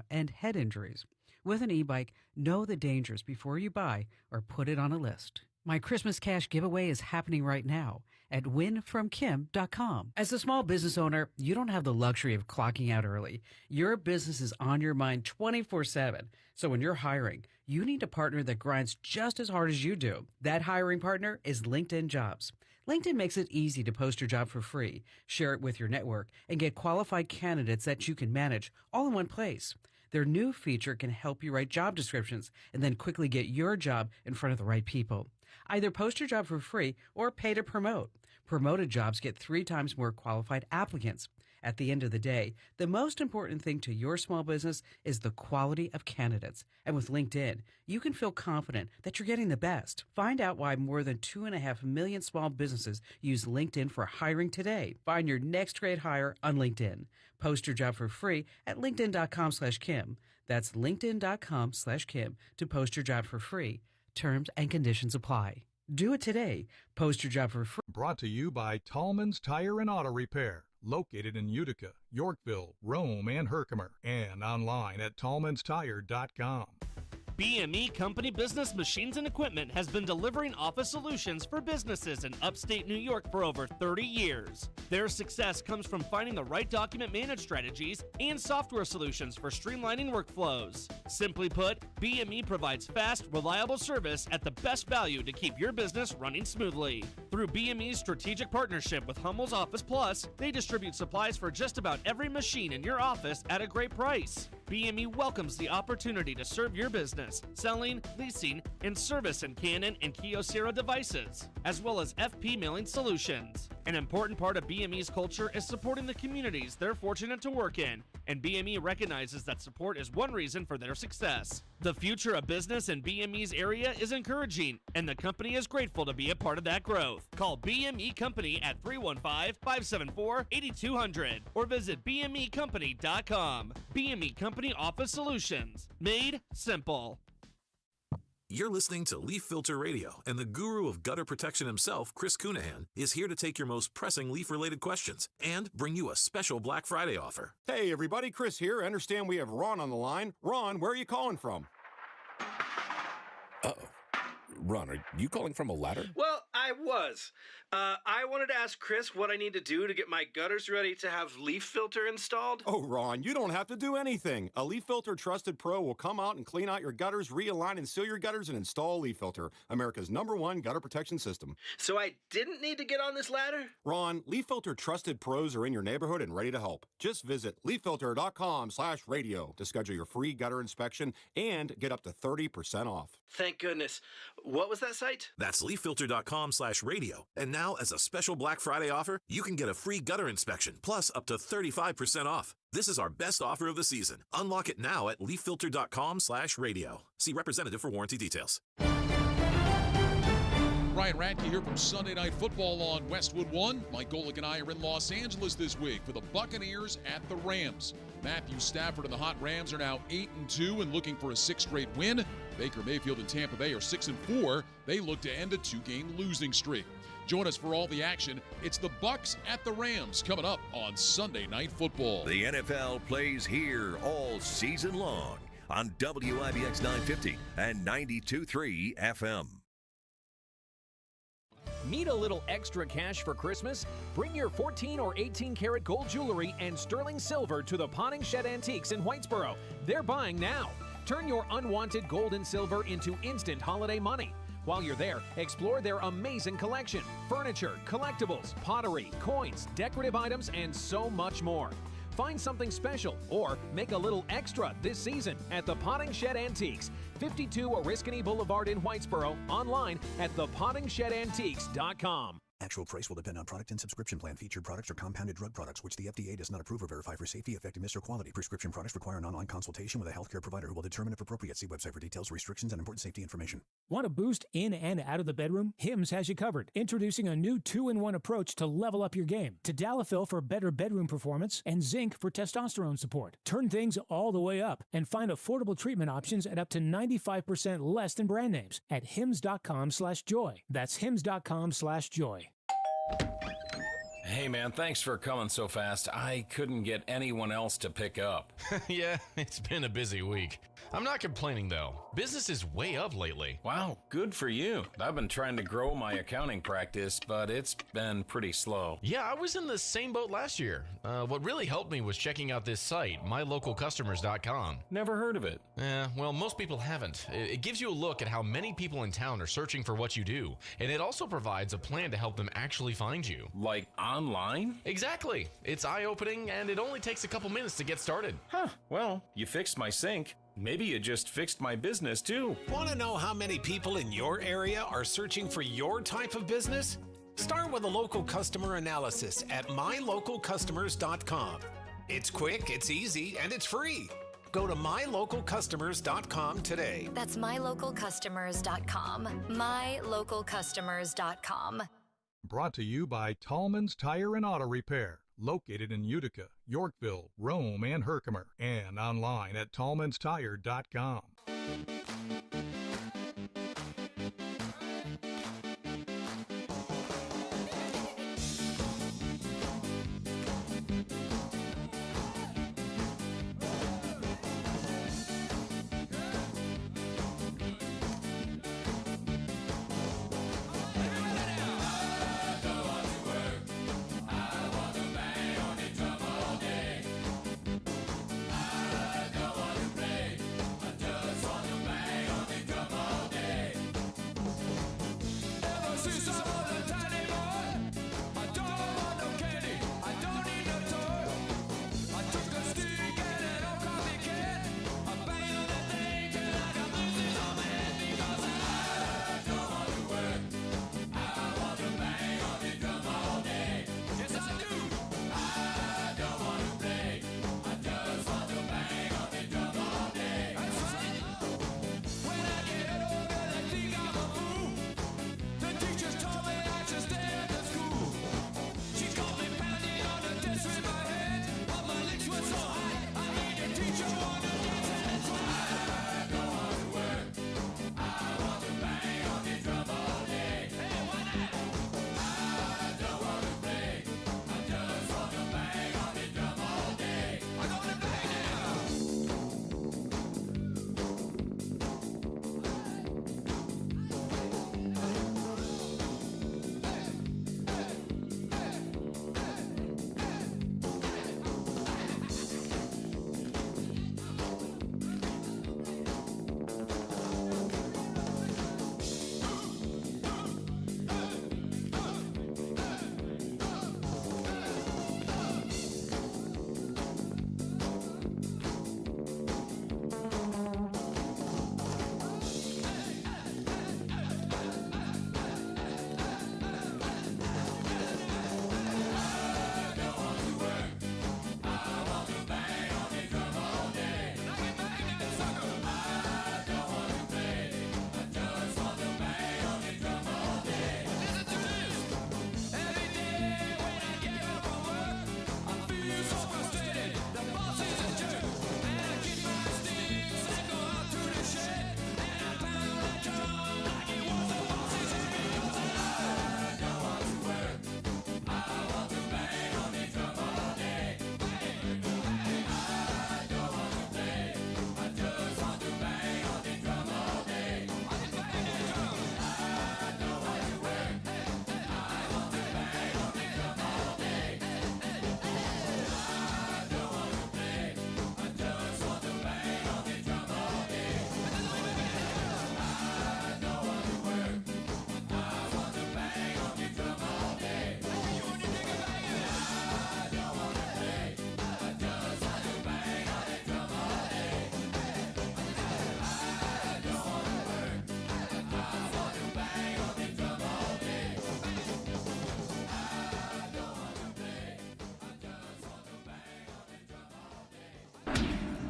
trauma, and head injuries. With an e-bike, know the dangers before you buy or put it on a list. My Christmas cash giveaway is happening right now at winfromkim.com. As a small business owner, you don't have the luxury of clocking out early. Your business is on your mind 24/7. So when you're hiring, you need a partner that grinds just as hard as you do. That hiring partner is LinkedIn Jobs. LinkedIn makes it easy to post your job for free, share it with your network, and get qualified candidates that you can manage all in one place. Their new feature can help you write job descriptions and then quickly get your job in front of the right people. Either post your job for free or pay to promote. Promoted jobs get 3 times more qualified applicants. At the end of the day, the most important thing to your small business is the quality of candidates. And with LinkedIn, you can feel confident that you're getting the best. Find out why more than 2.5 million small businesses use LinkedIn for hiring today. Find your next great hire on LinkedIn. Post your job for free at linkedin.com/Kim. That's linkedin.com/Kim to post your job for free. Terms and conditions apply. Do it today. Post your job for free. Brought to you by Tallman's Tire and Auto Repair. Located in Utica, Yorkville, Rome, and Herkimer. And online at tallmanstire.com. BME Company Business Machines and Equipment has been delivering office solutions for businesses in upstate New York for over 30 years. Their success comes from finding the right document management strategies and software solutions for streamlining workflows. Simply put, BME provides fast, reliable service at the best value to keep your business running smoothly. Through BME's strategic partnership with Hummel's Office Plus, they distribute supplies for just about every machine in your office at a great price. BME welcomes the opportunity to serve your business, selling, leasing, and servicing Canon and Kyocera devices, as well as FP mailing solutions. An important part of BME's culture is supporting the communities they're fortunate to work in, and BME recognizes that support is one reason for their success. The future of business in BME's area is encouraging, and the company is grateful to be a part of that growth. Call BME Company at 315-574-8200 or visit bmecompany.com. BME Company Office Solutions. Made simple. You're listening to Leaf Filter Radio, and the guru of gutter protection himself, Chris Cunahan, is here to take your most pressing leaf-related questions and bring you a special Black Friday offer. Hey, everybody, Chris here. I understand we have Ron on the line. Ron, where are you calling from? Uh-oh. Ron, are you calling from a ladder? Well, I was. I wanted to ask Chris what I need to do to get my gutters ready to have leaf filter installed. Oh, Ron, you don't have to do anything. A Leaf Filter Trusted Pro will come out and clean out your gutters, realign and seal your gutters, and install Leaf Filter, America's #1 gutter protection system. So I didn't need to get on this ladder? Ron, Leaf Filter Trusted Pros are in your neighborhood and ready to help. Just visit leaffilter.com/radio to schedule your free gutter inspection and get up to 30% off. Thank goodness. What was that site? That's leaffilter.com/radio. And now, as a special Black Friday offer, you can get a free gutter inspection, plus up to 35% off. This is our best offer of the season. Unlock it now at leaffilter.com/radio. See representative for warranty details. Ryan Radke here from Sunday Night Football on Westwood One. Mike Golick and I are in Los Angeles this week for the Buccaneers at the Rams. Matthew Stafford and the Hot Rams are now 8-2 and looking for a 6th straight win. Baker Mayfield and Tampa Bay are 6-4. They look to end a 2-game losing streak. Join us for all the action. It's the Bucs at the Rams coming up on Sunday Night Football. The NFL plays here all season long on WIBX 950 and 92.3 FM. Need a little extra cash for Christmas? Bring your 14 or 18 karat gold jewelry and sterling silver to the Potting Shed Antiques in Whitesboro. They're buying now. Turn your unwanted gold and silver into instant holiday money. While you're there, explore their amazing collection: furniture, collectibles, pottery, coins, decorative items, and so much more. Find something special or make a little extra this season at the Potting Shed Antiques, 52 Oriskany Boulevard in Whitesboro, online at thepottingshedantiques.com. Actual price will depend on product and subscription plan. Featured products are compounded drug products, which the FDA does not approve or verify for safety, effectiveness, or quality. Prescription products require an online consultation with a healthcare provider who will determine if appropriate. See website for details, restrictions, and important safety information. Want a boost in and out of the bedroom? Hims has you covered. Introducing a new 2-in-1 approach to level up your game. Tadalafil for better bedroom performance and zinc for testosterone support. Turn things all the way up and find affordable treatment options at up to 95% less than brand names at hims.com/joy. That's hims.com/joy. Hey, man, thanks for coming so fast. I couldn't get anyone else to pick up. Yeah, it's been a busy week. I'm not complaining, though. Business is way up lately. Wow, good for you. I've been trying to grow my accounting practice, but it's been pretty slow. Yeah, I was in the same boat last year. What really helped me was checking out this site, mylocalcustomers.com. Never heard of it. Well, most people haven't. It gives you a look at how many people in town are searching for what you do, and it also provides a plan to help them actually find you. Like online? Exactly. It's eye-opening, and it only takes a couple minutes to get started. Huh, well, you fixed my sink. Maybe you just fixed my business, too. Want to know how many people in your area are searching for your type of business? Start with a local customer analysis at mylocalcustomers.com. It's quick, it's easy, and it's free. Go to mylocalcustomers.com today. That's mylocalcustomers.com. mylocalcustomers.com. Brought to you by Tallman's Tire and Auto Repair, located in Utica, Yorkville, Rome, and Herkimer, and online at tallmanstire.com.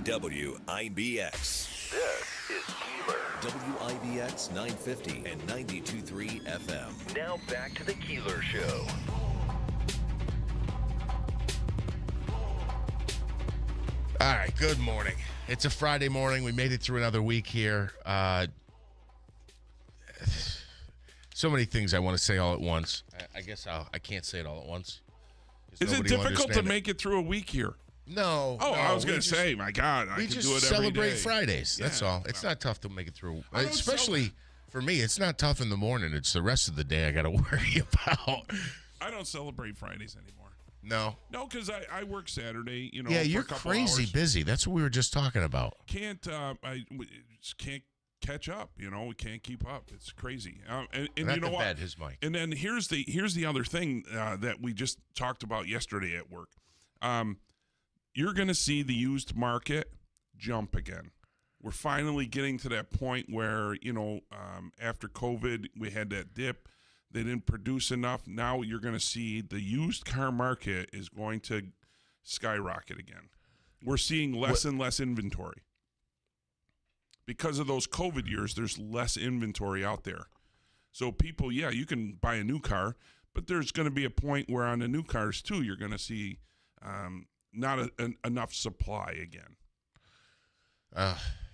WIBX. This is Keeler. WIBX 950 and 92.3 FM. Now back to the Keeler Show. All right, good morning. It's a Friday morning. We made it through another week here. So many things I want to say all at once. I guess I can't say it all at once. Is it difficult to make it through a week here? No. Oh, no, I was going to say, my God, I we can just do it every celebrate day. Fridays. That's all. It's not tough to make it through. I don't Especially for me, it's not tough in the morning. It's the rest of the day I got to worry about. I don't celebrate Fridays anymore. No. No, because I work Saturday, you know. Yeah, for you're a couple crazy hours. busy. That's what we were just talking about. We just can't catch up. You know, we can't keep up. It's crazy. And Not you know the what? bed, his mic. And then here's the other thing that we just talked about yesterday at work. You're going to see the used market jump again. We're finally getting to that point where, you know, after COVID, we had that dip. They didn't produce enough. Now you're going to see the used car market is going to skyrocket again. We're seeing less and less inventory. Because of those COVID years, there's less inventory out there. So people, yeah, you can buy a new car, but there's going to be a point where on the new cars, too, you're going to see not enough supply again.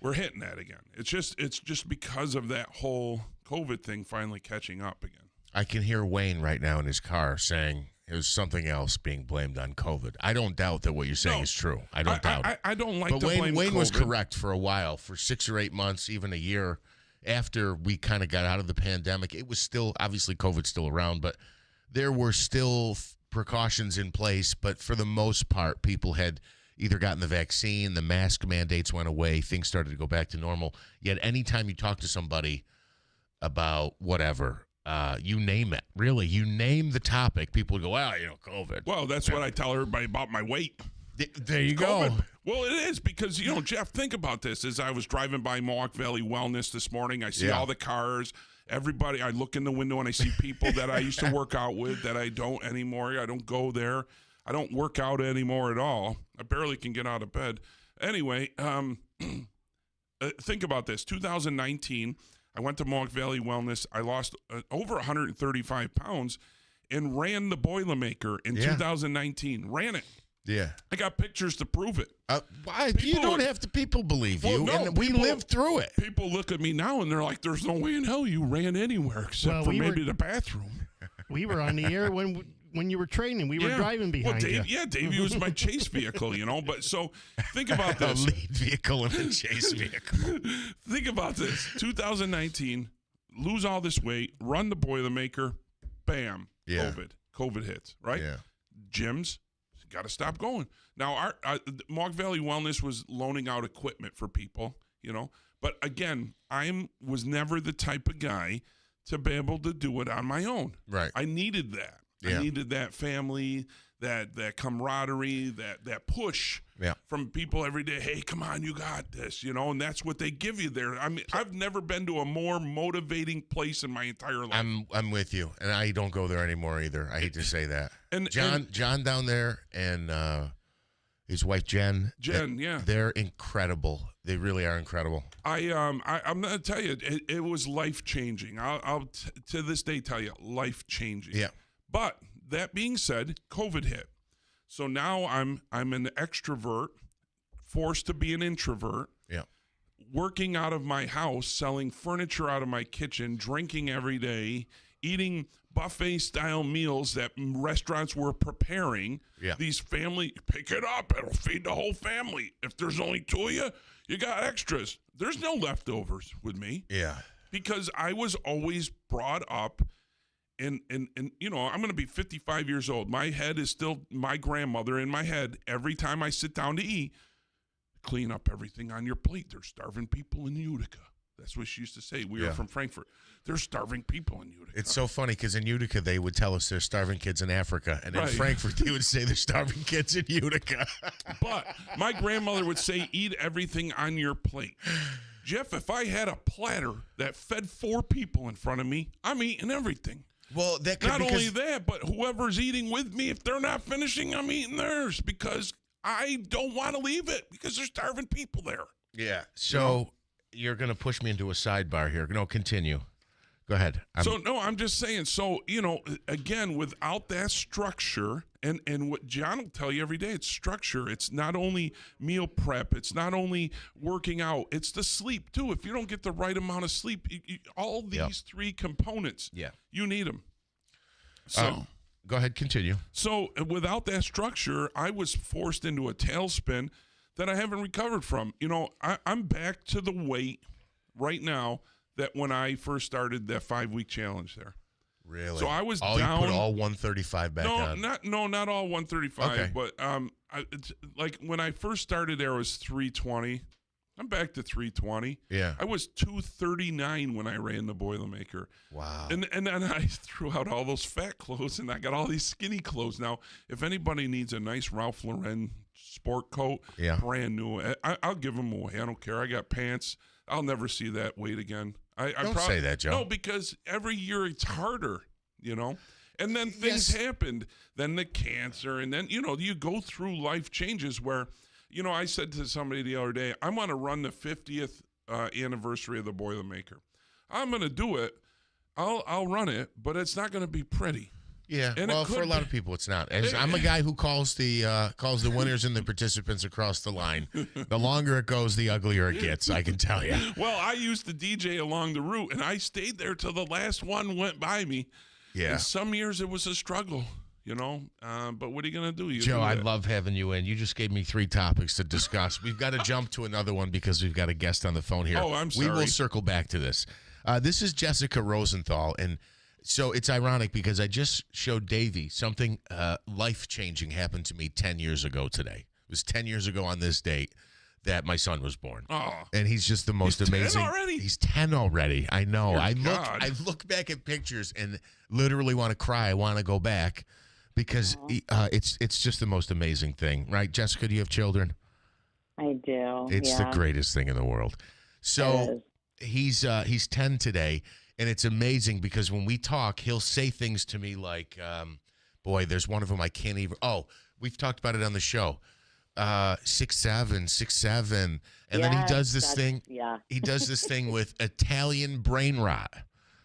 We're hitting that again. It's just because of that whole COVID thing finally catching up again. I can hear Wayne right now in his car saying there's something else being blamed on COVID. I don't doubt that what you're saying is true. I don't doubt it. I don't like but to blame Wayne COVID. was correct for a while, for 6 or 8 months, even a year after we kind of got out of the pandemic. It was still, obviously COVID's still around, but there were still precautions in place. But for the most part, people had either gotten the vaccine, the mask mandates went away, things started to go back to normal. Yet anytime you talk to somebody about whatever, you name it, really, you name the topic, people go, well, you know, COVID. Well, that's what I tell everybody about my weight. There you go. Well, it is because, you know, Jeff, think about this. As I was driving by Mohawk Valley Wellness this morning, I see all the cars, everybody. I look in the window and I see people that I used to work out with that I don't anymore. I don't go there. I don't work out anymore at all. I barely can get out of bed. Anyway, think about this. 2019, I went to Mohawk Valley Wellness. I lost over 135 pounds and ran the Boilermaker in 2019. Ran it. Yeah. I got pictures to prove it. Why? You don't have to. People believe you, and we lived through it. People look at me now, and they're like, there's no way in hell you ran anywhere except for maybe the bathroom. We were on the air when you were training. We were driving behind you. Yeah, Davey was my chase vehicle, you know. But so think about this. A lead vehicle and a chase vehicle. Think about this. 2019, lose all this weight, run the Boilermaker, bam, COVID hits, right? Yeah. Gyms, got to stop going. Now, our Mohawk Valley Wellness was loaning out equipment for people, you know. But again, was never the type of guy to be able to do it on my own. Right. I needed that. Yeah. I needed that family, that camaraderie, that push from people every day. Hey, come on, you got this, you know, and that's what they give you there. I mean, I've never been to a more motivating place in my entire life. I'm with you, and I don't go there anymore either. I hate to say that. And John down there and his wife Jen, they're incredible. They really are incredible. I'm gonna tell you, it was life changing. I'll to this day tell you, life changing. Yeah. But that being said, COVID hit. So now I'm an extrovert, forced to be an introvert. Yeah. Working out of my house, selling furniture out of my kitchen, drinking every day, eating buffet-style meals that restaurants were preparing. Yeah. These family, pick it up. It'll feed the whole family. If there's only 2 of you, you got extras. There's no leftovers with me. Yeah. Because I was always brought up. And you know, I'm going to be 55 years old. My head is still my grandmother in my head. Every time I sit down to eat, clean up everything on your plate. There's starving people in Utica. That's what she used to say. We were from Frankfurt. There's starving people in Utica. It's so funny because in Utica, they would tell us there's starving kids in Africa. And in Frankfurt, they would say there's starving kids in Utica. But my grandmother would say, eat everything on your plate. Jeff, if I had a platter that fed 4 people in front of me, I'm eating everything. Well, that could not only that, but whoever's eating with me, if they're not finishing, I'm eating theirs because I don't want to leave it because there's starving people there. Yeah. So you're going to push me into a sidebar here. No, continue. Go ahead. I'm just saying. So, you know, again, without that structure, and what John will tell you every day, it's structure. It's not only meal prep. It's not only working out. It's the sleep, too. If you don't get the right amount of sleep, all these 3 components, you need them. So Go ahead, continue. So without that structure, I was forced into a tailspin that I haven't recovered from. You know, I'm back to the weight right now that when I first started that 5-week challenge there. Really? So I was down. You put all 135 back on? Not all 135. Okay. But it's like when I first started there, it was 320. I'm back to 320. Yeah. I was 239 when I ran the Boilermaker. Wow. And then I threw out all those fat clothes, and I got all these skinny clothes. Now, if anybody needs a nice Ralph Lauren sport coat, brand new, I'll give them away. I don't care. I got pants. I'll never see that weight again. Don't say that, Joe. No, because every year it's harder, you know. And then things happened. Then the cancer, and then, you know, you go through life changes where, you know, I said to somebody the other day, I want to run the 50th anniversary of the Boilermaker. I'm going to do it. I'll run it, but it's not going to be pretty. Yeah, And well, for a lot of people, it's not. I'm a guy who calls the winners and the participants across the line. The longer it goes, the uglier it gets, I can tell you. Well, I used to DJ along the route, and I stayed there till the last one went by me. Yeah. And some years it was a struggle, you know. But what are you going to do? Joe, I love having you in. You just gave me 3 topics to discuss. We've got to jump to another one because we've got a guest on the phone here. Oh, I'm sorry. We will circle back to this. This is Jessica Rosenthal, and so it's ironic because I just showed Davey something life-changing happened to me 10 years ago today. It was 10 years ago on this date that my son was born. Oh. And he's just the most amazing. 10 already? He's 10 already. I know. Dear I look back at pictures and literally want to cry. I want to go back because it's just the most amazing thing. Right, Jessica, do you have children? I do. It's the greatest thing in the world. So he's 10 today. And it's amazing because when we talk, he'll say things to me like, boy, there's one of them I can't even. Oh, we've talked about it on the show. 6'7", and then he does this thing. Yeah. He does this thing with Italian brain rot,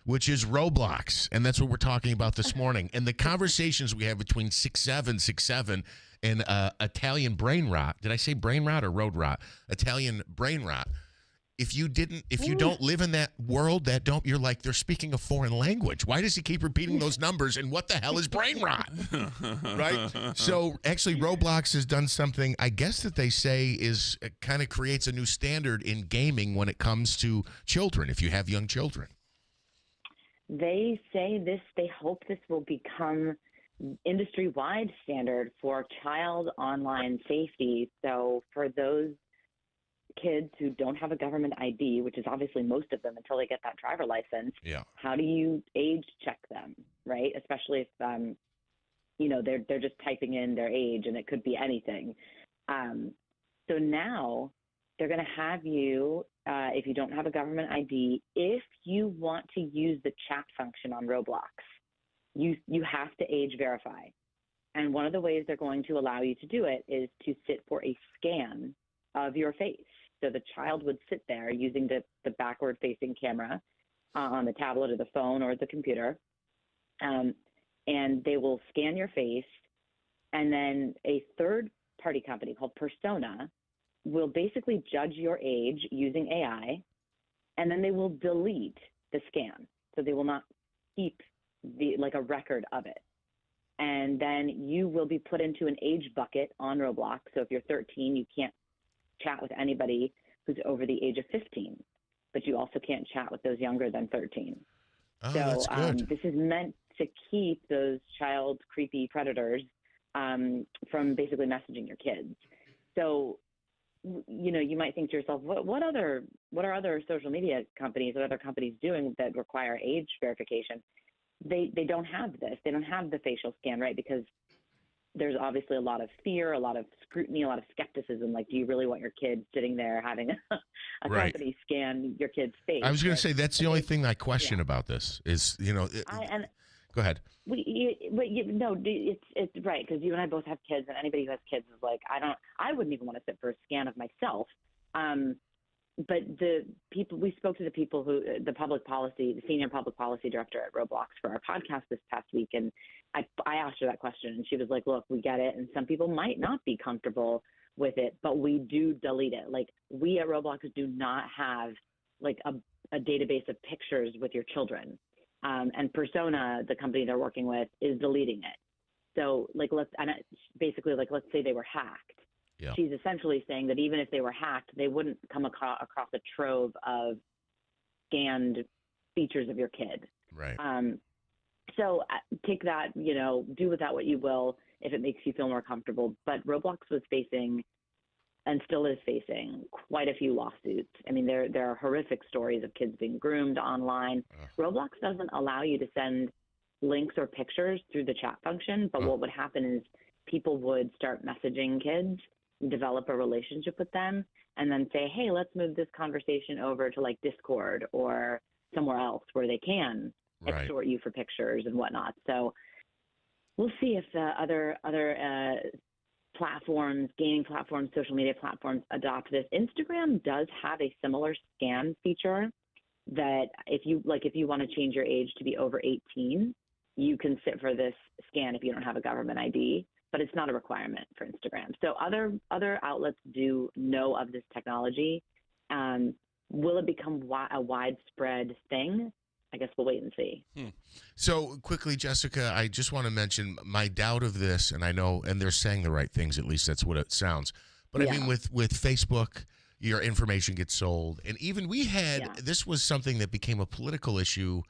which is Roblox, and that's what we're talking about this morning. And the conversations we have between 6'7", and Italian brain rot. Did I say brain rot or road rot? Italian brain rot. If you don't live in that world, you're like, they're speaking a foreign language. Why does he keep repeating those numbers? And what the hell is brain rot? Right? So actually, Roblox has done something, I guess, that they say is kind of creates a new standard in gaming when it comes to children, if you have young children. They say they hope this will become industry-wide standard for child online safety. So for those kids who don't have a government ID, which is obviously most of them until they get that driver license, how do you age check them, right? Especially if they're just typing in their age and it could be anything. So now they're going to have you, if you don't have a government ID, if you want to use the chat function on Roblox, you have to age verify. And one of the ways they're going to allow you to do it is to sit for a scan of your face. So the child would sit there using the backward-facing camera on the tablet or the phone or the computer, and they will scan your face, and then a third-party company called Persona will basically judge your age using AI, and then they will delete the scan. So they will not keep a record of it. And then you will be put into an age bucket on Roblox. So if you're 13, you can't chat with anybody who's over the age of 15, but you also can't chat with those younger than 13. Oh, so that's good. This is meant to keep those child creepy predators from basically messaging your kids. So, you might think to yourself, what are other social media companies or other companies doing that require age verification? They don't have this. They don't have the facial scan, right? Because there's obviously a lot of fear, a lot of scrutiny, a lot of skepticism. Like, do you really want your kid sitting there having a company scan your kid's face? I was going to say that's the only thing I question about this is, go ahead. It's right, because you and I both have kids, and anybody who has kids is like, I wouldn't even want to sit for a scan of myself. But we spoke to the senior public policy director at Roblox for our podcast this past week, and I asked her that question, and she was like, look, we get it, and some people might not be comfortable with it, but we do delete it. Like, we at Roblox do not have like a database of pictures with your children. And Persona, the company they're working with, is deleting it. So let's say they were hacked. Yeah. She's essentially saying that even if they were hacked, they wouldn't come across a trove of scanned features of your kid. Right. So take that, do with that what you will if it makes you feel more comfortable. But Roblox was facing and still is facing quite a few lawsuits. I mean, there are horrific stories of kids being groomed online. Roblox doesn't allow you to send links or pictures through the chat function, but what would happen is people would start messaging kids, develop a relationship with them, and then say, hey, let's move this conversation over to like Discord or somewhere else where they can extort you for pictures and whatnot. So we'll see if other platforms, gaming platforms, social media platforms adopt this. Instagram does have a similar scan feature that if you want to change your age to be over 18, you can sit for this scan if you don't have a government ID, but it's not a requirement for Instagram. So other outlets do know of this technology. Will it become a widespread thing? I guess we'll wait and see. So quickly, Jessica, I just want to mention my doubt of this, and I know, and they're saying the right things, at least that's what it sounds. But I mean, with Facebook, your information gets sold. And even we had, this was something that became a political issue,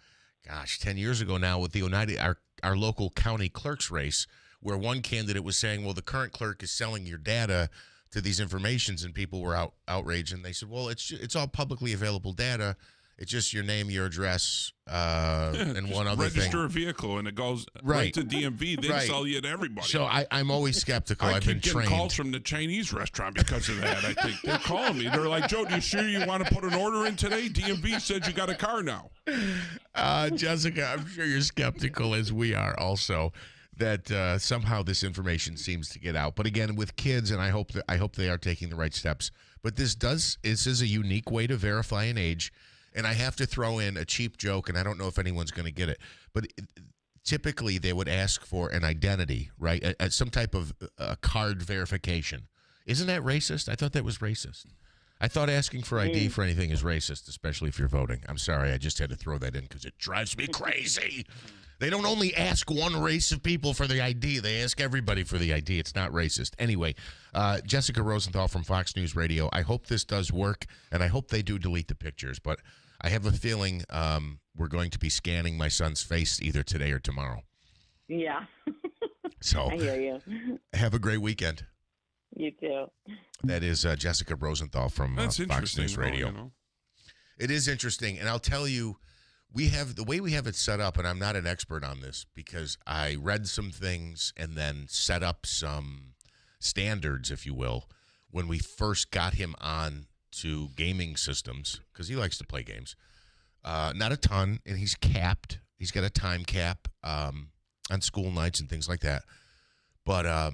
10 years ago now with the our local county clerk's race, where one candidate was saying, well, the current clerk is selling your data to these informations, and people were outraged. And they said, well, it's all publicly available data. It's just your name, your address, and one other thing. Register a vehicle, and it goes right to DMV. They sell you to everybody. So I'm always skeptical. I've been trained. I keep getting calls from the Chinese restaurant because of that. I think they're calling me. They're like, Joe, you sure you want to put an order in today? DMV said you got a car now. Jessica, I'm sure you're skeptical, as we are also, that somehow this information seems to get out. But again, with kids, and I hope they are taking the right steps. But this is a unique way to verify an age. And I have to throw in a cheap joke, and I don't know if anyone's going to get it, but typically they would ask for an identity, right? Some type of card verification. Isn't that racist? I thought that was racist. I thought asking for ID for anything is racist, especially if you're voting. I'm sorry, I just had to throw that in because it drives me crazy. They don't only ask one race of people for the ID. They ask everybody for the ID. It's not racist. Anyway, Jessica Rosenthal from Fox News Radio. I hope this does work, and I hope they do delete the pictures. But I have a feeling we're going to be scanning my son's face either today or tomorrow. Yeah. So I hear you. Have a great weekend. You too. That is Jessica Rosenthal from Fox News Radio. Though, It is interesting, and I'll tell you, the way we have it set up, and I'm not an expert on this because I read some things and then set up some standards, if you will, when we first got him on to gaming systems, because he likes to play games. Not a ton, and he's capped. He's got a time cap on school nights and things like that. But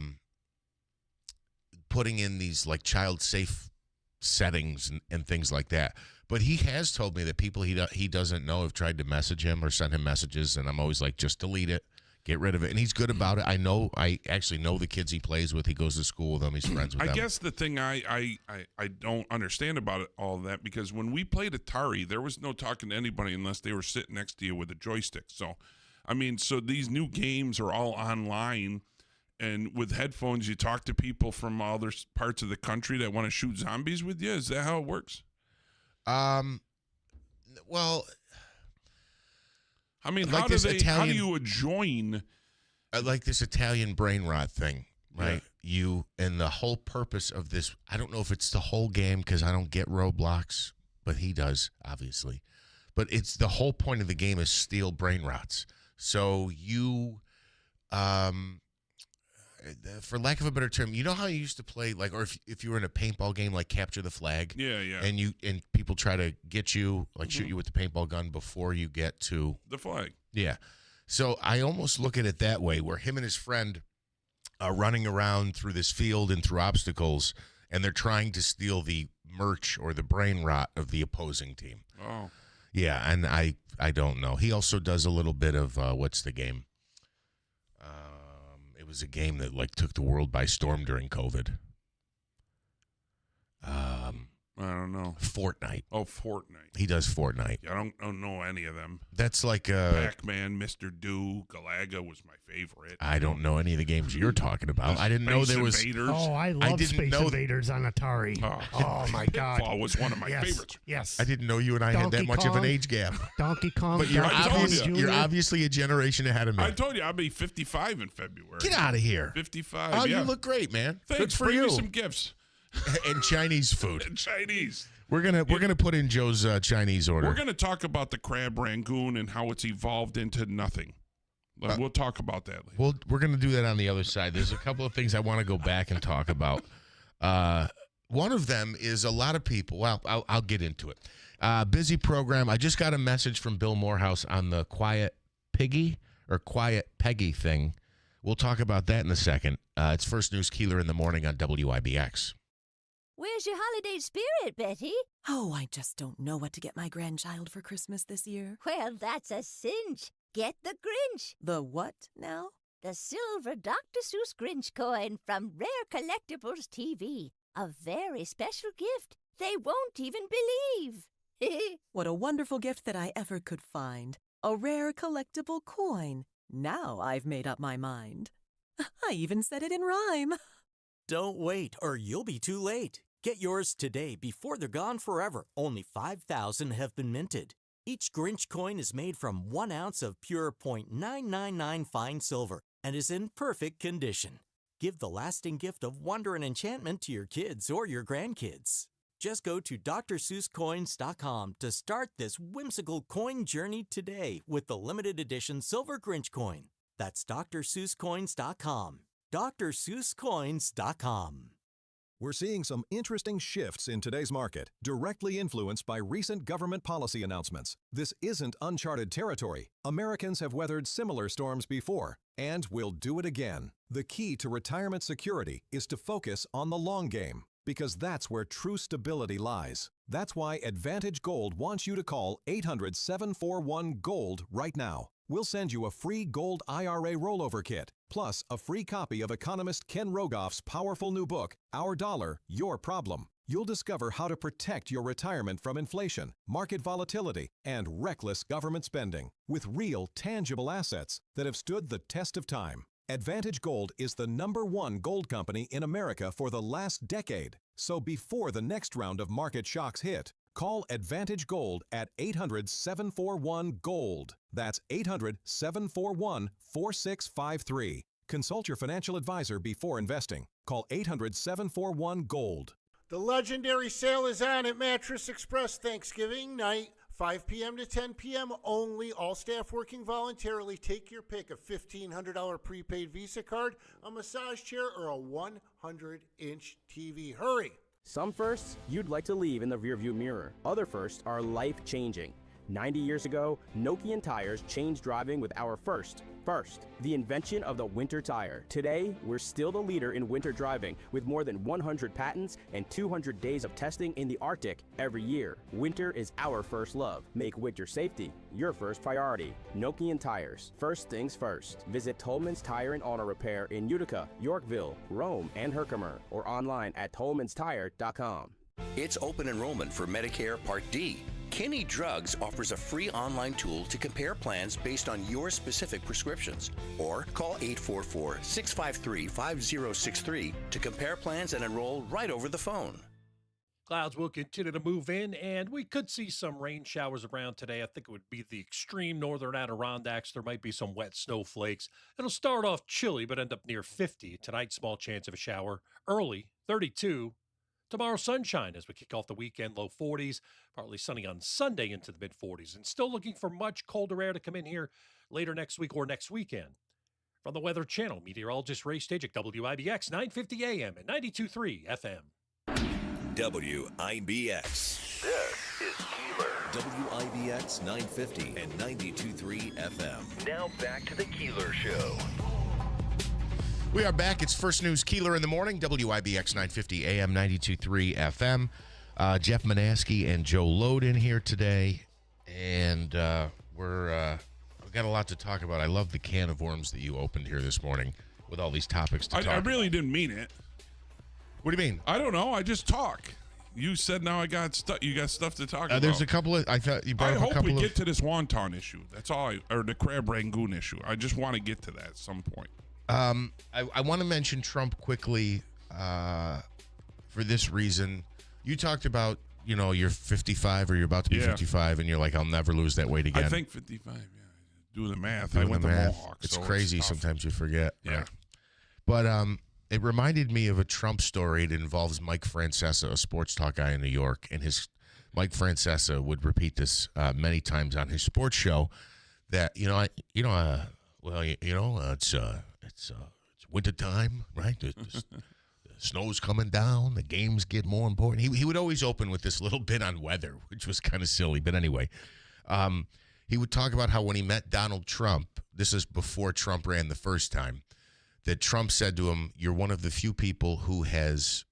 putting in these like child safe settings and things like that. But he has told me that people he doesn't know have tried to message him or send him messages, and I'm always like, just delete it, get rid of it. And he's good about it. I actually know the kids he plays with. He goes to school with them. He's friends with them. I guess the thing I don't understand about all of that, because when we played Atari, there was no talking to anybody unless they were sitting next to you with a joystick. So, I mean, these new games are all online. And with headphones, you talk to people from other parts of the country that want to shoot zombies with you. Is that how it works? Well, I mean, like how do you join? Like this Italian brain rot thing, right? Yeah. And the whole purpose of this, I don't know if it's the whole game because I don't get Roblox, but he does, obviously. But it's the whole point of the game is steal brain rots. So you, for lack of a better term, you know how you used to play, like, or if you were in a paintball game, like Capture the Flag? Yeah. And people try to get you, like shoot you with the paintball gun before you get to the flag. Yeah. So I almost look at it that way, where him and his friend are running around through this field and through obstacles, and they're trying to steal the merch or the brain rot of the opposing team. Oh. Yeah, and I don't know. He also does a little bit of, what's the game? It was a game that like took the world by storm during COVID. I don't know. Fortnite. Oh, Fortnite. He does Fortnite. I don't know any of them. That's like Pac-Man, Mr. Do, Galaga was my favorite. I don't know any of the games you're talking about. I didn't know there was. Invaders. Oh, I love Space Invaders on Atari. Oh my God. Pitfall was one of my favorites. Yes. I didn't know you and I had that much of an age gap. Donkey Kong. But you're obviously a generation ahead of me. I told you I'll be 55 in February. Get out of here. 55. Oh, yeah. you look great, man. Thanks. Good for Bring you. me some gifts. And Chinese food. And Chinese. We're gonna put in Joe's Chinese order. We're gonna talk about the crab rangoon and how it's evolved into nothing. We'll talk about that later. We're gonna do that on the other side. There's a couple of things I want to go back and talk about. One of them is a lot of people. Well, I'll get into it. Busy program. I just got a message from Bill Morehouse on the Quiet Piggy or Quiet Peggy thing. We'll talk about that in a second. It's First News Keeler in the morning on WIBX. Where's your holiday spirit, Betty? Oh, I just don't know what to get my grandchild for Christmas this year. Well, that's a cinch. Get the Grinch. The what now? The silver Dr. Seuss Grinch coin from Rare Collectibles TV. A very special gift. They won't even believe. What a wonderful gift that I ever could find. A rare collectible coin. Now I've made up my mind. I even said it in rhyme. Don't wait, or you'll be too late. Get yours today before they're gone forever. Only 5,000 have been minted. Each Grinch coin is made from 1 ounce of pure .999 fine silver and is in perfect condition. Give the lasting gift of wonder and enchantment to your kids or your grandkids. Just go to DrSeussCoins.com to start this whimsical coin journey today with the limited edition Silver Grinch coin. That's DrSeussCoins.com. DrSeussCoins.com. We're seeing some interesting shifts in today's market, directly influenced by recent government policy announcements. This isn't uncharted territory. Americans have weathered similar storms before, and will do it again. The key to retirement security is to focus on the long game, because that's where true stability lies. That's why Advantage Gold wants you to call 800-741-GOLD right now. We'll send you a free gold IRA rollover kit, plus a free copy of economist Ken Rogoff's powerful new book, Our Dollar, Your Problem. You'll discover how to protect your retirement from inflation, market volatility, and reckless government spending with real, tangible assets that have stood the test of time. Advantage Gold is the #1 gold company in America for the last decade. So before the next round of market shocks hit, call Advantage Gold at 800-741-GOLD. That's 800-741-4653. Consult your financial advisor before investing. Call 800-741-GOLD. The legendary sale is on at Mattress Express Thanksgiving night, 5 p.m. to 10 p.m. only. All staff working voluntarily. Take your pick: a $1,500 prepaid Visa card, a massage chair, or a 100-inch TV. Hurry! Some firsts you'd like to leave in the rearview mirror. Other firsts are life-changing. 90 years ago, Nokian tires changed driving with our first, the invention of the winter tire. Today, we're still the leader in winter driving with more than 100 patents and 200 days of testing in the Arctic every year. Winter is our first love. Make winter safety your first priority. Nokian tires. First things first. Visit Tolman's Tire and Auto Repair in Utica, Yorkville, Rome, and Herkimer, or online at tolmanstire.com. It's open enrollment for Medicare Part D. Kinney Drugs offers a free online tool to compare plans based on your specific prescriptions. Or call 844-653-5063 to compare plans and enroll right over the phone. Clouds will continue to move in, and we could see some rain showers around today. I think it would be the extreme northern Adirondacks. There might be some wet snowflakes. It'll start off chilly, but end up near 50. Tonight, small chance of a shower. Early, 32. Tomorrow, sunshine as we kick off the weekend, low 40s, partly sunny on Sunday into the mid-40s, and still looking for much colder air to come in here later next week or next weekend. From the Weather Channel, meteorologist Ray Stajic, WIBX 950 AM and 92.3 FM. WIBX. This is Keeler. WIBX 950 and 92.3 FM. Now back to the Keeler Show. We are back. It's First News Keeler in the morning, WIBX 950 AM, 92.3 FM. Jeff Manaski and Joe Lode in here today, and we've got a lot to talk about. I love the can of worms that you opened here this morning with all these topics to talk about. I really didn't mean it. What do you mean? I don't know. I just talk. You said now I got stuff. You got stuff to talk about. There's a couple of. I thought you brought I up a hope couple we of. get to this wonton issue. That's all. Or the crab rangoon issue. I just want to get to that at some point. I want to mention Trump quickly for this reason. You talked about, you're 55 or you're about to be 55, and you're like, I'll never lose that weight again. I think 55. Yeah, do the math. Doing I went the to math. Mohawk. It's so crazy. tough. Sometimes you forget. Yeah. Right? But it reminded me of a Trump story. It involves Mike Francesa, a sports talk guy in New York, and Mike Francesa would repeat this many times on his sports show. That it's winter time, right? The snow's coming down. The games get more important. He would always open with this little bit on weather, which was kind of silly. But anyway, he would talk about how when he met Donald Trump, this is before Trump ran the first time, that Trump said to him, "You're one of the few people who has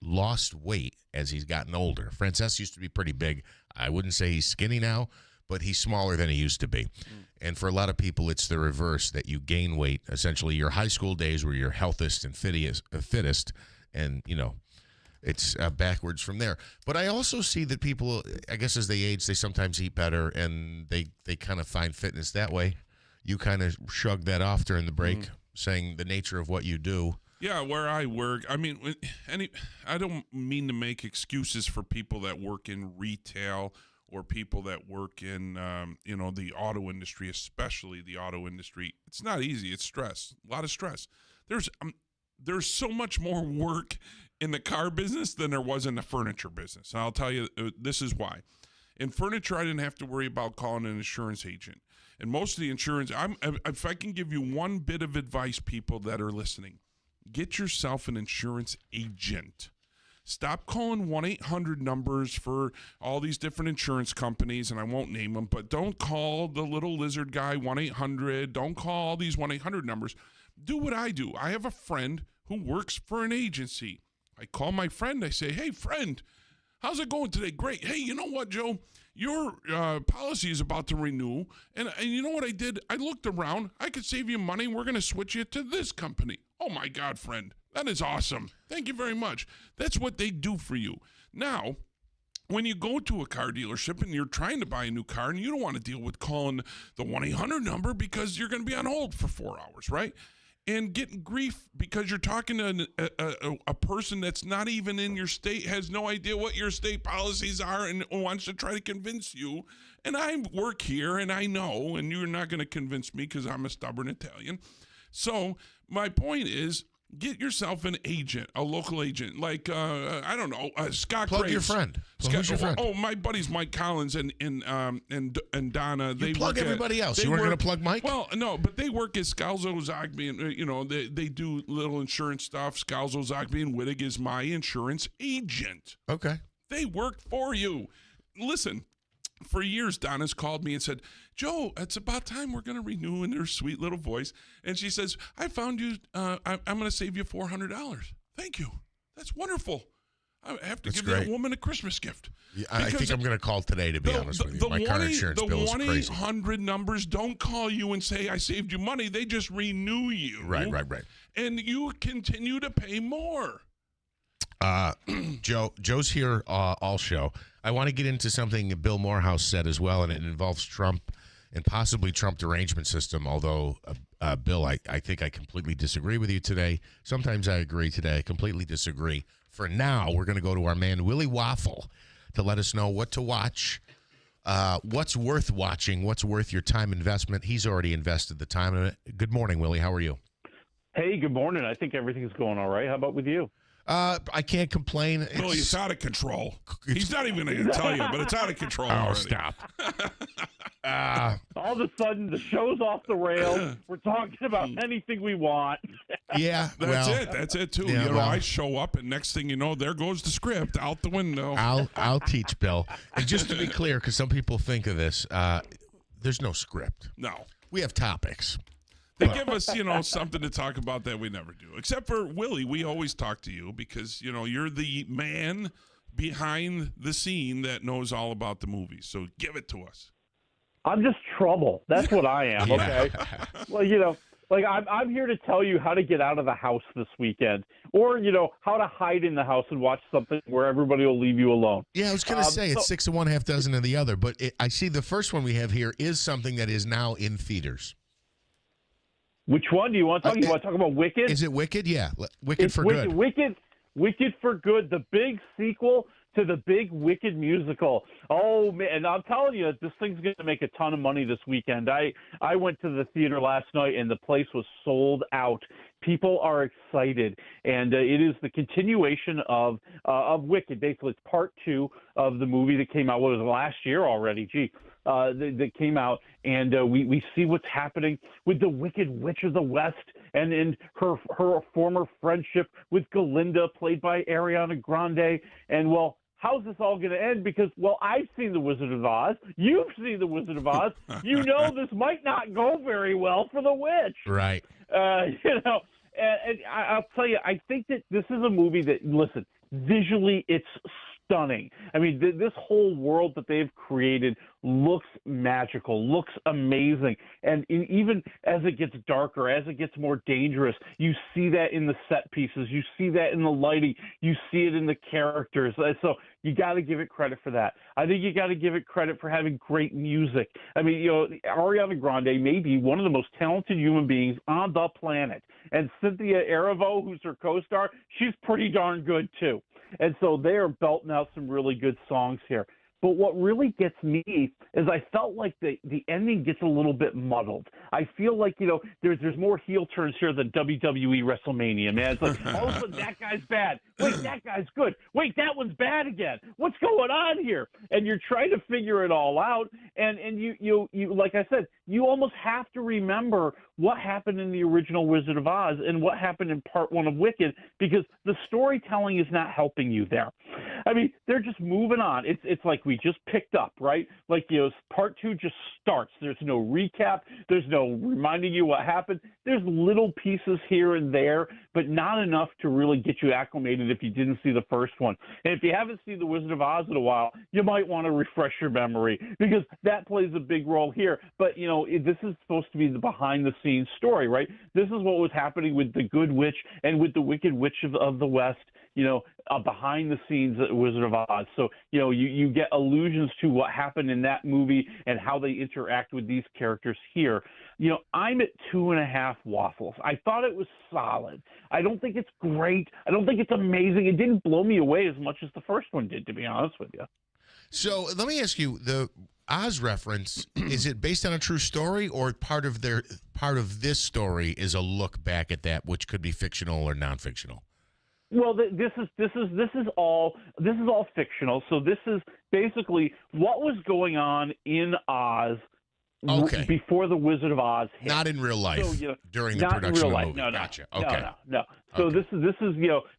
lost weight as he's gotten older." Francesa used to be pretty big. I wouldn't say he's skinny now, but he's smaller than he used to be. And for a lot of people, it's the reverse, that you gain weight. Essentially, your high school days were your healthiest and fittest, and, it's backwards from there. But I also see that people, I guess as they age, they sometimes eat better, and they kind of find fitness that way. You kind of shrugged that off during the break, saying the nature of what you do. Yeah, where I work, I mean, I don't mean to make excuses for people that work in retail or people that work in, the auto industry, especially the auto industry. It's not easy. It's stress, a lot of stress. There's so much more work in the car business than there was in the furniture business. And I'll tell you, this is why. In furniture, I didn't have to worry about calling an insurance agent. And most of the insurance, if I can give you one bit of advice, people that are listening, get yourself an insurance agent. Stop calling 1-800 numbers for all these different insurance companies, and I won't name them, but don't call the little lizard guy 1-800. Don't call these 1-800 numbers. Do what I do. I have a friend who works for an agency. I call my friend. I say, "Hey, friend, how's it going today?" "Great." "Hey, you know what, Joe? Your policy is about to renew, and you know what I did? I looked around. I could save you money. We're going to switch you to this company." "Oh, my God, friend. That is awesome. Thank you very much." That's what they do for you. Now, when you go to a car dealership and you're trying to buy a new car and you don't want to deal with calling the 1-800 number because you're going to be on hold for 4 hours, right? And getting grief because you're talking to a person that's not even in your state, has no idea what your state policies are, and wants to try to convince you. And I work here, and I know, and you're not going to convince me because I'm a stubborn Italian. So my point is, get yourself an agent, a local agent, like, I don't know, Scott Plug Graves. your friend. Who's your friend? Oh, my buddies Mike Collins and Donna. You plug everybody else. You weren't going to plug Mike? Well, no, but they work at Scalzo, Zogby, and, they do little insurance stuff. Scalzo, Zogby, and Wittig is my insurance agent. Okay. They work for you. Listen, for years, Donna's called me and said, "Joe, it's about time we're going to renew," in her sweet little voice. And she says, "I found you, I'm going to save you $400. Thank you. That's wonderful. I have to give that woman a Christmas gift." Yeah, I think I'm going to call today, to be honest with you. My car insurance bill is crazy. The 1-800 numbers don't call you and say, "I saved you money." They just renew you. Right. And you continue to pay more. Joe's here all show. I want to get into something Bill Morehouse said as well, and it involves Trump and possibly Trump derangement system, although, Bill, I think I completely disagree with you today. Sometimes I agree. Today I completely disagree. For now, we're going to go to our man, Willie Waffle, to let us know what to watch, what's worth watching, what's worth your time investment. He's already invested the time in it. Good morning, Willie. How are you? Hey, good morning. I think everything's going all right. How about with you? I can't complain. Well, it's out of control. He's not even going to tell you, but it's out of control. Oh, already. Stop. All of a sudden, the show's off the rails. We're talking about anything we want. Yeah, That's it too. Yeah, I show up, and next thing you know, there goes the script out the window. I'll teach Bill. And just to be clear, because some people think of this, there's no script. No, we have topics. They give us, something to talk about that we never do. Except for Willie, we always talk to you because, you're the man behind the scene that knows all about the movies. So give it to us. I'm just trouble. That's what I am, okay? Well, Like, I'm here to tell you how to get out of the house this weekend, or, how to hide in the house and watch something where everybody will leave you alone. Yeah, I was going to say it's 6 of one, half dozen of the other, but I see the first one we have here is something that is now in theaters. Which one do you want to talk? You want to talk about Wicked? Is it Wicked? Yeah, Wicked for Good. Wicked for Good, the big sequel to the big Wicked musical. Oh, man, and I'm telling you, this thing's going to make a ton of money this weekend. I went to the theater last night, and the place was sold out. People are excited, and it is the continuation of Wicked. Basically, it's part 2 of the movie that came out, last year already? That came out, and we see what's happening with the Wicked Witch of the West and her former friendship with Glinda, played by Ariana Grande. And, well, how's this all going to end? Because, well, I've seen The Wizard of Oz. You've seen The Wizard of Oz. You know this might not go very well for the witch. Right. And I'll tell you, I think that this is a movie that, listen, visually it's stunning. I mean, this whole world that they've created looks magical, looks amazing. And even as it gets darker, as it gets more dangerous, you see that in the set pieces. You see that in the lighting. You see it in the characters. So you got to give it credit for that. I think you got to give it credit for having great music. I mean, Ariana Grande may be one of the most talented human beings on the planet. And Cynthia Erivo, who's her co-star, she's pretty darn good too. And so they are belting out some really good songs here. But what really gets me is I felt like the ending gets a little bit muddled. I feel like, there's more heel turns here than WWE WrestleMania, man. It's like, all of a sudden, that guy's bad. Wait, that guy's good. Wait, that one's bad again. What's going on here? And you're trying to figure it all out. And you like I said, you almost have to remember what happened in the original Wizard of Oz and what happened in part 1 of Wicked, because the storytelling is not helping you there. I mean, they're just moving on. It's like we just picked up, right? Like, part 2 just starts. There's no recap. There's no reminding you what happened. There's little pieces here and there, but not enough to really get you acclimated if you didn't see the first one. And if you haven't seen The Wizard of Oz in a while, you might want to refresh your memory, because that plays a big role here. But, this is supposed to be the behind-the-scenes story, right? This is what was happening with the Good Witch and with the Wicked Witch of the West, behind the scenes at Wizard of Oz. So, you get allusions to what happened in that movie and how they interact with these characters here. I'm at 2.5 waffles. I thought it was solid. I don't think it's great. I don't think it's amazing. It didn't blow me away as much as the first one did, to be honest with you. So let me ask you, the Oz reference, is it based on a true story, or part of this story is a look back at that, which could be fictional or non-fictional? Well, this is all fictional. So this is basically what was going on in Oz before the Wizard of Oz hit. Not in real life, so, during the not production in real of the life. movie. No, Gotcha. No, okay. No. So okay.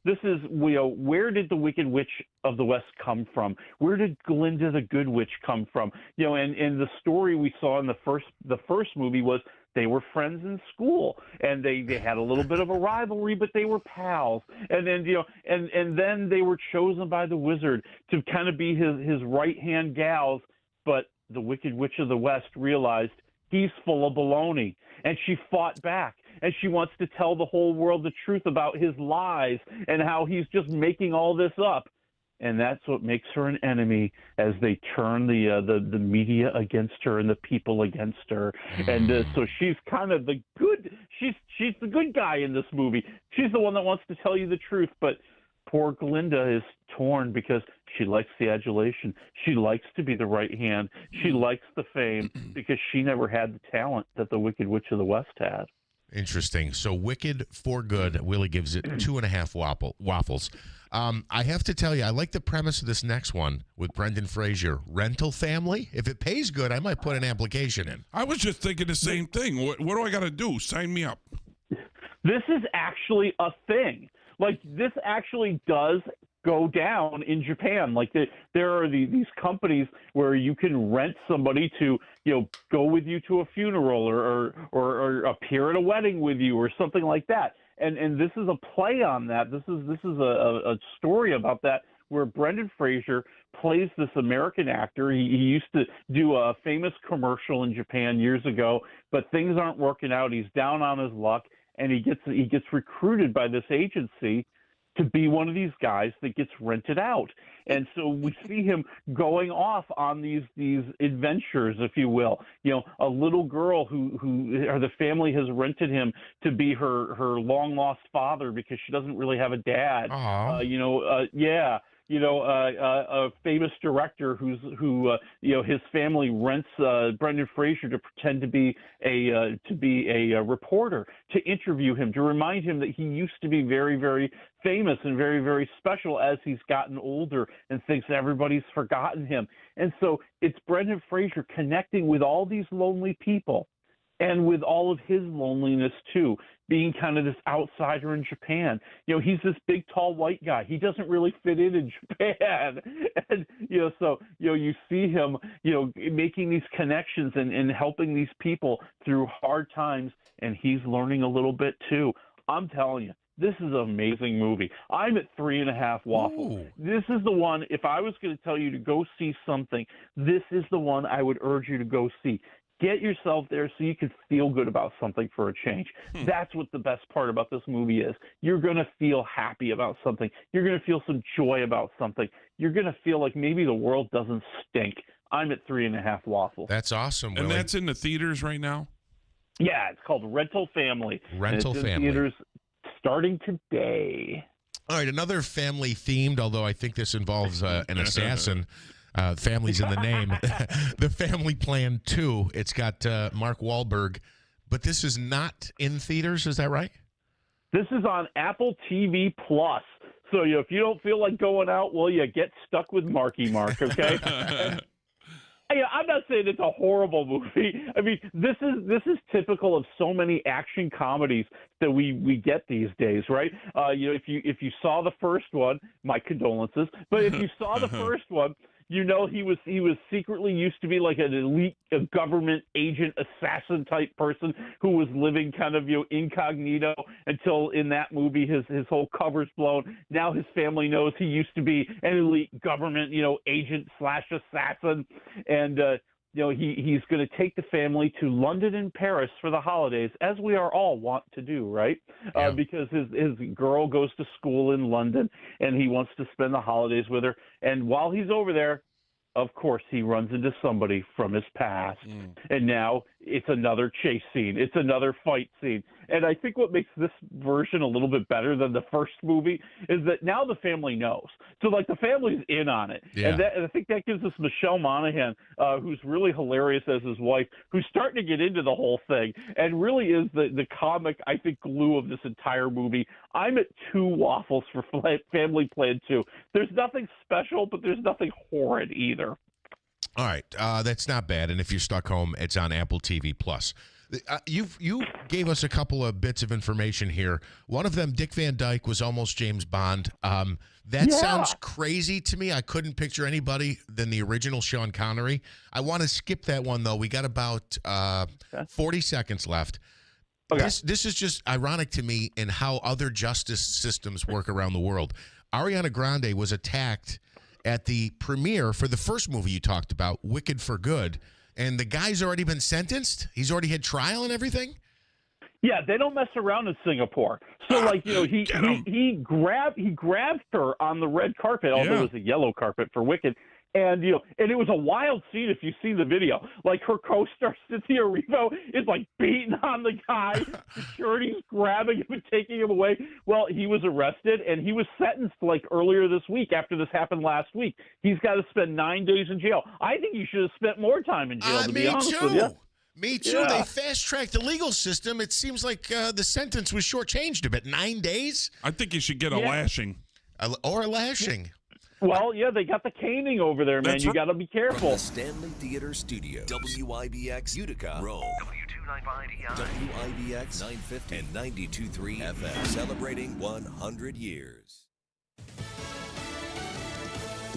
This is where did the Wicked Witch of the West come from? Where did Glinda the Good Witch come from? And the story we saw in the first movie was they were friends in school, and they had a little bit of a rivalry, but they were pals. And then and then they were chosen by the wizard to kind of be his right-hand gals. But the Wicked Witch of the West realized he's full of baloney, and she fought back. And she wants to tell the whole world the truth about his lies and how he's just making all this up. And that's what makes her an enemy as they turn the media against her and the people against her. And so she's kind of the good. She's the good guy in this movie. She's the one that wants to tell you the truth. But poor Glinda is torn because she likes the adulation. She likes to be the right hand. She likes the fame because she never had the talent that the Wicked Witch of the West had. Interesting. So Wicked for Good, Willie gives it 2.5 waffles. I have to tell you, I like the premise of this next one with Brendan Fraser. Rental family? If it pays good, I might put an application in. I was just thinking the same thing. What do I got to do? Sign me up. This is actually a thing. Like, this actually does go down in Japan. Like, there are these companies where you can rent somebody to, go with you to a funeral or appear at a wedding with you or something like that. And this is a play on that. This is a story about that, where Brendan Fraser plays this American actor. He used to do a famous commercial in Japan years ago, but things aren't working out. He's down on his luck, and he gets recruited by this agency to be one of these guys that gets rented out. And so we see him going off on these adventures, if you will. A little girl who or the family has rented him to be her long lost father because she doesn't really have a dad. A famous director who his family rents Brendan Fraser to pretend to be a reporter, to interview him, to remind him that he used to be very, very famous and very, very special as he's gotten older and thinks everybody's forgotten him. And so it's Brendan Fraser connecting with all these lonely people and with all of his loneliness too, being kind of this outsider in Japan. He's this big, tall, white guy. He doesn't really fit in Japan. And, so you see him, making these connections and helping these people through hard times, and he's learning a little bit too. I'm telling you, this is an amazing movie. I'm at 3.5 waffles. Ooh. This is the one, if I was going to tell you to go see something, this is the one I would urge you to go see. Get yourself there so you can feel good about something for a change. That's what the best part about this movie is. You're going to feel happy about something. You're going to feel some joy about something. You're going to feel like maybe the world doesn't stink. I'm at 3.5 waffles. That's awesome, Willie. And that's in the theaters right now? Yeah, it's called Rental Family. Rental and it's Family. In theaters starting today. All right, another family-themed, although I think this involves an assassin. Family's in the name. The Family Plan 2. It's got Mark Wahlberg, but this is not in theaters. Is that right? This is on Apple TV Plus. So if you don't feel like going out, well, you get stuck with Marky Mark, okay? I'm not saying it's a horrible movie. I mean, this is typical of so many action comedies that we get these days, right? If you saw the first one, my condolences. But if you saw the first one, he was secretly used to be like an elite government agent assassin type person who was living kind of incognito until in that movie his whole cover's blown. Now his family knows he used to be an elite government agent / assassin, and he's going to take the family to London and Paris for the holidays, as we are all want to do, right? Yeah. Because his girl goes to school in London, and he wants to spend the holidays with her. And while he's over there, of course, he runs into somebody from his past. And now it's another chase scene. It's another fight scene. And I think what makes this version a little bit better than the first movie is that now the family knows. So, like, the family's in on it. Yeah. And I think that gives us Michelle Monaghan, who's really hilarious as his wife, who's starting to get into the whole thing and really is the comic, I think, glue of this entire movie. I'm at 2 waffles for Family Plan 2. There's nothing special, but there's nothing horrid either. All right, that's not bad. And if you're stuck home, it's on Apple TV Plus. You gave us a couple of bits of information here. One of them, Dick Van Dyke was almost James Bond. That sounds crazy to me. I couldn't picture anybody than the original Sean Connery. I want to skip that one, though. We got about 40 seconds left. Okay. This is just ironic to me in how other justice systems work around the world. Ariana Grande was attacked at the premiere for the first movie you talked about, Wicked for Good, and the guy's already been sentenced? He's already had trial and everything? Yeah, they don't mess around in Singapore. So, he grabbed her on the red carpet, although it was a yellow carpet for Wicked. And, and it was a wild scene if you see the video. Like, her co-star, Cynthia Erivo, is, beating on the guy. Security's grabbing him and taking him away. Well, he was arrested, and he was sentenced, earlier this week after this happened last week. He's got to spend 9 days in jail. I think he should have spent more time in jail, to be honest with you. Me too. Yeah. They fast-tracked the legal system. It seems like the sentence was shortchanged a bit. 9 days? I think you should get a lashing. Or a lashing. Well, yeah, they got the caning over there, man. You got to be careful. From the Stanley Theater Studio, WIBX Utica, Rome, W295EI, WIBX 950 and 92.3 FM, celebrating 100 years.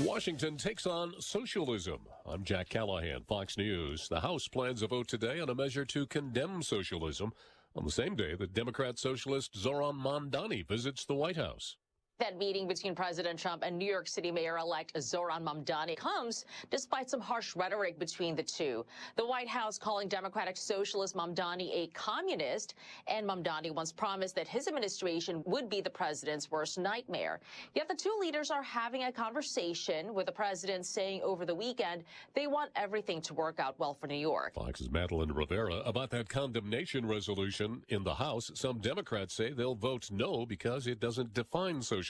Washington takes on socialism. I'm Jack Callahan, Fox News. The House plans a vote today on a measure to condemn socialism on the same day that Democrat socialist Zoran Mondani visits the White House. That meeting between President Trump and New York City Mayor-elect Zohran Mamdani comes despite some harsh rhetoric between the two. The White House calling Democratic Socialist Mamdani a communist, and Mamdani once promised that his administration would be the president's worst nightmare. Yet the two leaders are having a conversation, with the president saying over the weekend they want everything to work out well for New York. Fox's Madeline Rivera about that condemnation resolution in the House. Some Democrats say they'll vote no because it doesn't define socialism.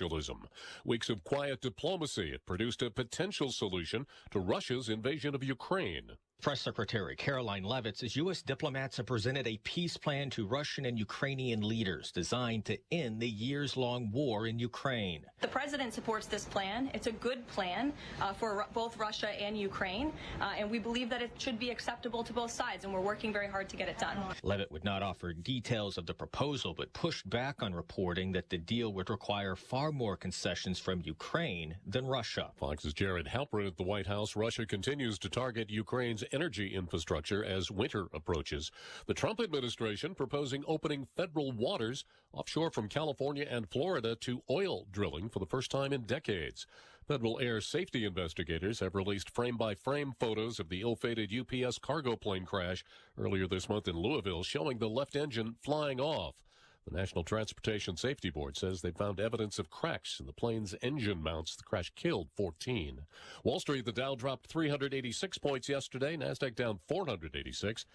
Weeks of quiet diplomacy, it produced a potential solution to Russia's invasion of Ukraine. Press Secretary Caroline Leavitt says U.S. diplomats have presented a peace plan to Russian and Ukrainian leaders designed to end the years-long war in Ukraine. The president supports this plan. It's a good plan for both Russia and Ukraine, and we believe that it should be acceptable to both sides, and we're working very hard to get it done. Leavitt would not offer details of the proposal, but pushed back on reporting that the deal would require far more concessions from Ukraine than Russia. Fox's Jared Halpern at the White House. Russia continues to target Ukraine's energy infrastructure as winter approaches. The Trump administration proposing opening federal waters offshore from California and Florida to oil drilling for the first time in decades. Federal air safety investigators have released frame-by-frame photos of the ill-fated UPS cargo plane crash earlier this month in Louisville, showing the left engine flying off. The National Transportation Safety Board says they found evidence of cracks in the plane's engine mounts. The crash killed 14. Wall Street, the Dow dropped 386 points yesterday. NASDAQ down 486.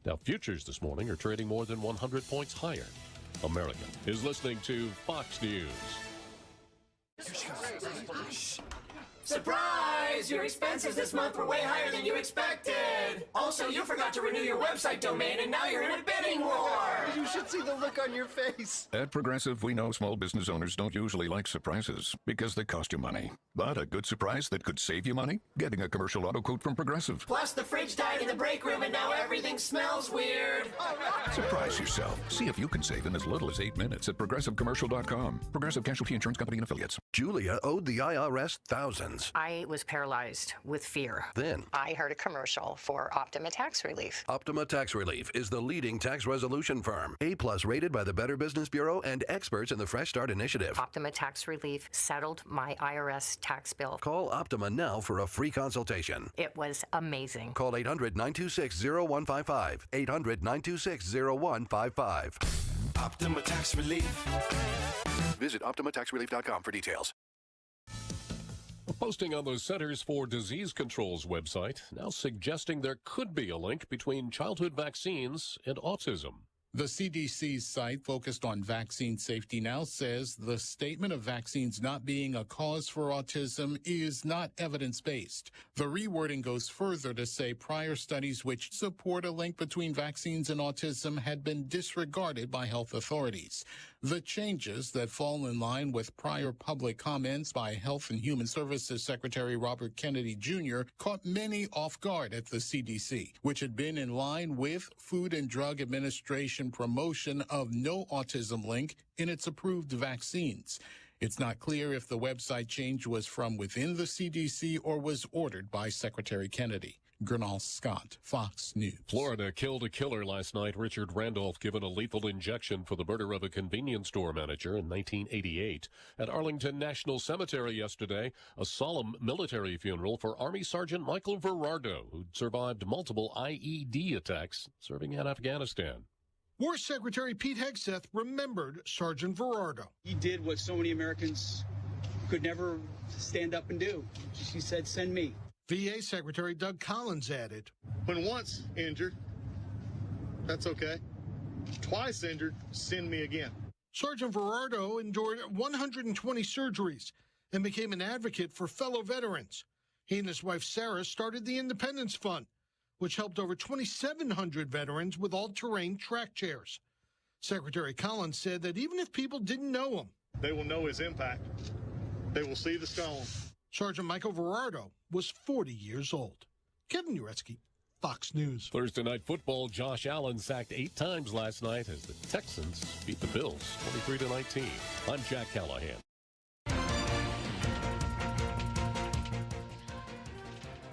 Dow futures this morning are trading more than 100 points higher. America is listening to Fox News. Surprise! Your expenses this month were way higher than you expected! Also, you forgot to renew your website domain and now you're in a bidding war! You should see the look on your face. At Progressive, we know small business owners don't usually like surprises because they cost you money. But a good surprise that could save you money? Getting a commercial auto quote from Progressive. Plus, the fridge died in the break room and now everything smells weird! Surprise yourself. See if you can save in as little as 8 minutes at ProgressiveCommercial.com. Progressive Casualty Insurance Company and Affiliates. Julia owed the IRS thousands. I was paralyzed with fear. Then I heard a commercial for Optima Tax Relief. Optima Tax Relief is the leading tax resolution firm. A+ rated by the Better Business Bureau and experts in the Fresh Start Initiative. Optima Tax Relief settled my IRS tax bill. Call Optima now for a free consultation. It was amazing. Call 800-926-0155. 800-926-0155. Optima Tax Relief. Visit OptimaTaxRelief.com for details. Posting on the Centers for Disease Control's website now suggesting there could be a link between childhood vaccines and autism. The CDC's site focused on vaccine safety now says the statement of vaccines not being a cause for autism is not evidence-based. The rewording goes further to say prior studies which support a link between vaccines and autism had been disregarded by health authorities. The changes that fall in line with prior public comments by Health and Human Services Secretary Robert Kennedy Jr. caught many off guard at the CDC, which had been in line with Food and Drug Administration promotion of no autism link in its approved vaccines. It's not clear if the website change was from within the CDC or was ordered by Secretary Kennedy. Gernal Scott, Fox News. Florida killed a killer last night. Richard Randolph given a lethal injection for the murder of a convenience store manager in 1988. At Arlington National Cemetery yesterday, a solemn military funeral for Army Sergeant Michael Verardo, who'd survived multiple IED attacks serving in Afghanistan. War Secretary Pete Hegseth remembered Sergeant Verardo. He did what so many Americans could never stand up and do. He said, send me. VA Secretary Doug Collins added, when once injured, that's okay. Twice injured, send me again. Sergeant Verardo endured 120 surgeries and became an advocate for fellow veterans. He and his wife Sarah started the Independence Fund, which helped over 2,700 veterans with all-terrain track chairs. Secretary Collins said that even if people didn't know him, they will know his impact. They will see the stone. Sergeant Michael Verardo was 40 years old. Kevin Uretsky, Fox News. Thursday Night Football, Josh Allen sacked 8 times last night as the Texans beat the Bills 23-19. I'm Jack Callahan.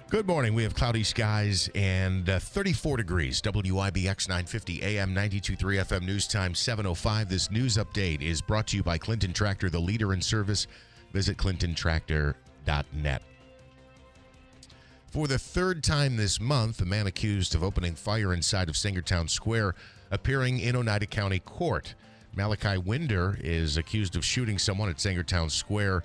Good morning. We have cloudy skies and 34 degrees. WIBX 950 AM 92.3 FM News Time 7:05. This news update is brought to you by Clinton Tractor, the leader in service. Visit clintontractor.net. For the third time this month, a man accused of opening fire inside of Sangertown Square appearing in Oneida County Court. Malachi Winder is accused of shooting someone at Sangertown Square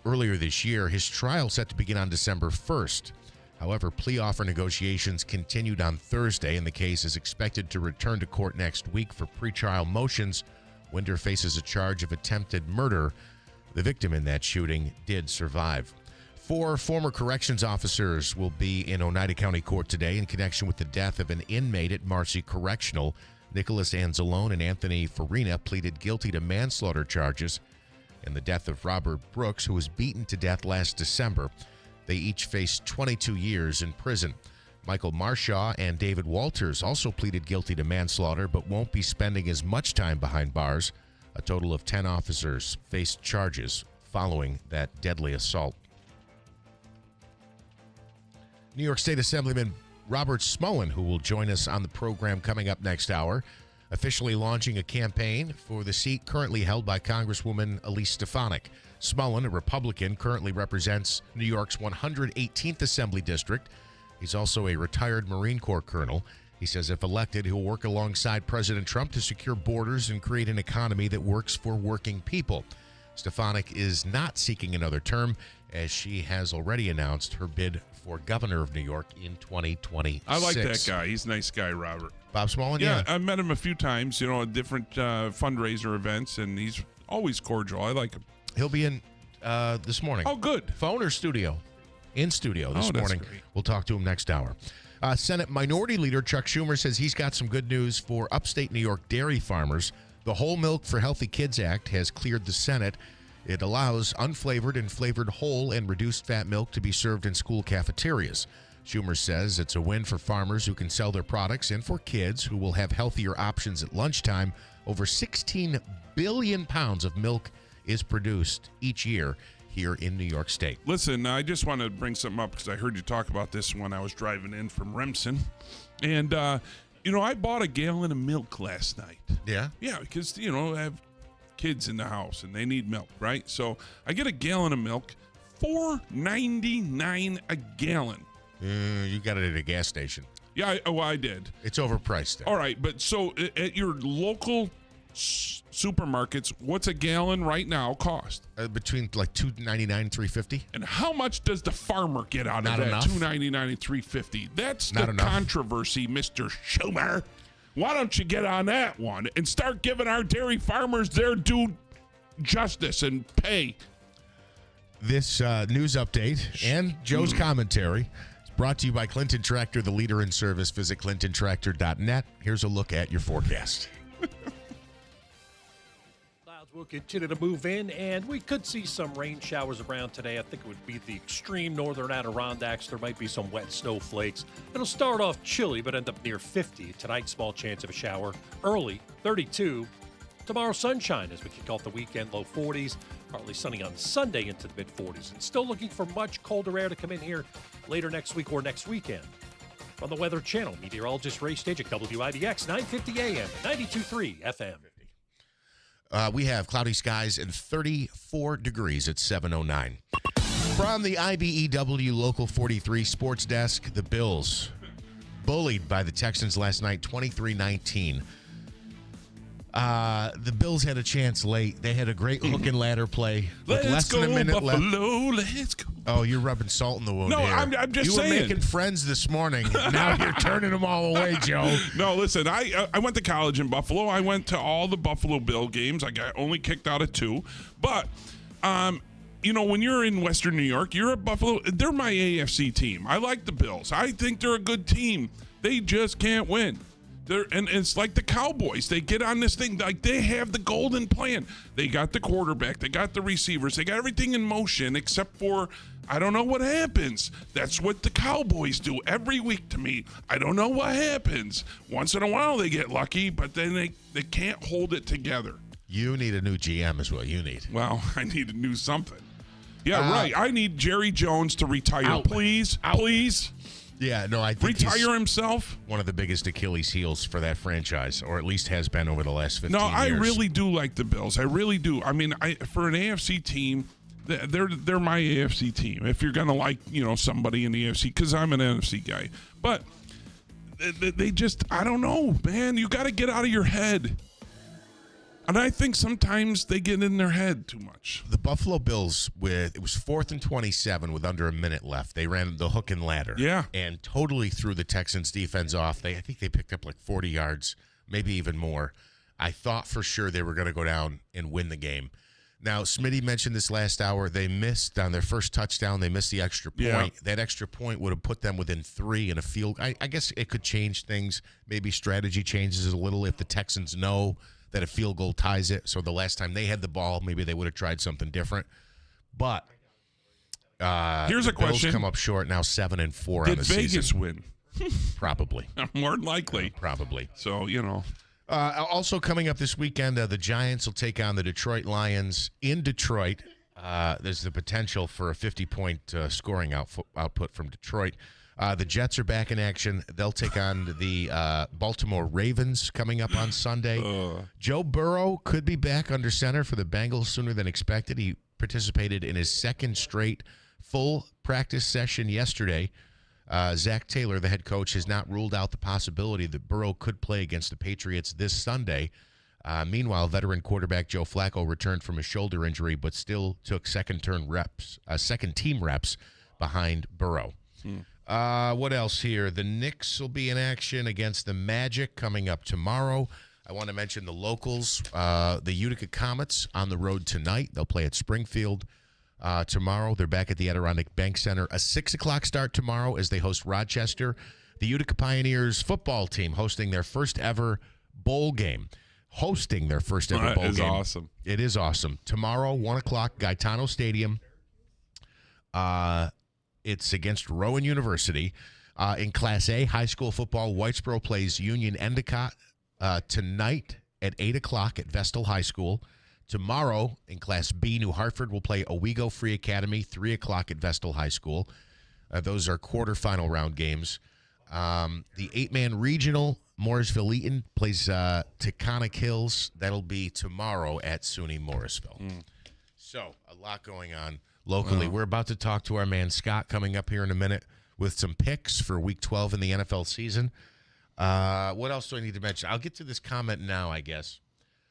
earlier this year. His trial set to begin on December 1st. However, plea offer negotiations continued on Thursday, and the case is expected to return to court next week for pretrial motions. Winder faces a charge of attempted murder. The victim in that shooting did survive. 4 former corrections officers will be in Oneida County Court today in connection with the death of an inmate at Marcy Correctional. Nicholas Anzalone and Anthony Farina pleaded guilty to manslaughter charges in the death of Robert Brooks, who was beaten to death last December. They each faced 22 years in prison. Michael Marshaw and David Walters also pleaded guilty to manslaughter, but won't be spending as much time behind bars. A total of 10 officers faced charges following that deadly assault. New York State Assemblyman Robert Smullen, who will join us on the program coming up next hour, officially launching a campaign for the seat currently held by Congresswoman Elise Stefanik. Smullen, a Republican, currently represents New York's 118th Assembly District. He's also a retired Marine Corps colonel. He says if elected, he will work alongside President Trump to secure borders and create an economy that works for working people. Stefanik is not seeking another term, as she has already announced her bid for governor of New York in 2026. I like that guy. He's a nice guy, Robert. Bob Smullen? Yeah, I've met him a few times, at different fundraiser events, and he's always cordial. I like him. He'll be in this morning. Oh, good. Phone or studio? In studio this morning. Great. We'll talk to him next hour. Senate Minority Leader Chuck Schumer says he's got some good news for upstate New York dairy farmers. The Whole Milk for Healthy Kids Act has cleared the Senate. It allows unflavored and flavored whole and reduced fat milk to be served in school cafeterias. Schumer says it's a win for farmers who can sell their products and for kids who will have healthier options at lunchtime. Over 16 billion pounds of milk is produced each year here in New York State. Listen, I just want to bring something up because I heard you talk about this when I was driving in from Remsen. And, I bought a gallon of milk last night. Yeah? Yeah, because, I have kids in the house and they need milk, right? So I get a gallon of milk, $4.99 a gallon. You got it at a gas station. Yeah, I did. It's overpriced there. All right, but so at your local supermarkets, what's a gallon right now cost? Between like $2.99 and $3.50. And how much does the farmer get out Not of that? enough. $2.99 and $3.50. That's Not the enough. controversy, Mr. Schumer. Why don't you get on that one and start giving our dairy farmers their due justice and pay? This news update and Joe's commentary is brought to you by Clinton Tractor, the leader in service. Visit clintontractor.net. Here's a look at your forecast. Clouds will continue to move in, and we could see some rain showers around today. I think it would be the extreme northern Adirondacks. There might be some wet snowflakes. It'll start off chilly, but end up near 50. Tonight, small chance of a shower. Early, 32. Tomorrow, sunshine as we kick off the weekend, low 40s. Partly sunny on Sunday into the mid-40s. And still looking for much colder air to come in here later next week or next weekend. From the Weather Channel, meteorologist Ray Stajic, WIBX 950 AM, 92.3 FM. We have cloudy skies and 34 degrees at 7:09. From the IBEW Local 43 Sports Desk, the Bills bullied by the Texans last night, 23-19. The Bills had a chance late. They had a great hook and ladder play with less than a minute Buffalo, left. Let's go. Oh, you're rubbing salt in the wound. No, here. I'm just saying. You were making friends this morning. Now you're turning them all away, Joe. No, listen, I went to college in Buffalo. I went to all the Buffalo Bill games. I got only kicked out of 2. But, when you're in Western New York, you're at Buffalo. They're my AFC team. I like the Bills. I think they're a good team. They just can't win. And it's like the Cowboys. They get on this thing like they have the golden plan. They got the quarterback. They got the receivers. They got everything in motion except for I don't know what happens. That's what the Cowboys do every week to me. I don't know what happens. Once in a while they get lucky, but then they can't hold it together. You need a new GM is what you need. Well, I need a new something. Yeah, right. I need Jerry Jones to retire. Please. Yeah, no, I think retire himself. One of the biggest Achilles heels for that franchise, or at least has been over the last 15 years. No, I really do like the Bills. I really do. I mean, for an AFC team, they're my AFC team. If you're gonna like, somebody in the AFC, because I'm an NFC guy, but they just, I don't know, man. You got to get out of your head. And I think sometimes they get in their head too much. The Buffalo Bills, it was 4th and 27 with under a minute left. They ran the hook and ladder. Yeah. And totally threw the Texans defense off. I think they picked up like 40 yards, maybe even more. I thought for sure they were going to go down and win the game. Now, Smitty mentioned this last hour. They missed on their first touchdown. They missed the extra point. Yeah. That extra point would have put them within 3 in a field. I guess it could change things. Maybe strategy changes a little if the Texans know that a field goal ties it. So the last time they had the ball, maybe they would have tried something different. But here's a question: Bills come up short now, 7-4 on the season. Did Vegas win? Probably. More than likely. Probably. So also coming up this weekend, the Giants will take on the Detroit Lions in Detroit. There's the potential for a 50-point scoring output from Detroit. The Jets are back in action. They'll take on the Baltimore Ravens coming up on Sunday. Joe Burrow could be back under center for the Bengals sooner than expected. He participated in his second straight full practice session yesterday. Zach Taylor, the head coach, has not ruled out the possibility that Burrow could play against the Patriots this Sunday. Meanwhile, veteran quarterback Joe Flacco returned from a shoulder injury, but still took second-team reps behind Burrow. What else here? The Knicks will be in action against the Magic coming up tomorrow. I want to mention the locals. The Utica Comets on the road tonight. They'll play at Springfield tomorrow. They're back at the Adirondack Bank Center. A 6 o'clock start tomorrow as they host Rochester. The Utica Pioneers football team hosting their first ever bowl game. That is awesome. It is awesome. Tomorrow, 1 o'clock, Gaetano Stadium. It's against Rowan University. In Class A high school football, Whitesboro plays Union Endicott tonight at 8 o'clock at Vestal High School. Tomorrow, in Class B, New Hartford will play Owego Free Academy, 3 o'clock at Vestal High School. Those are quarterfinal round games. The 8-man regional, Morrisville-Eaton plays Taconic Hills. That'll be tomorrow at SUNY Morrisville. So, a lot going on locally. We're about to talk to our man Scott coming up here in a minute with some picks for Week 12 in the NFL season. What else do I need to mention? I'll get to this comment now, I guess.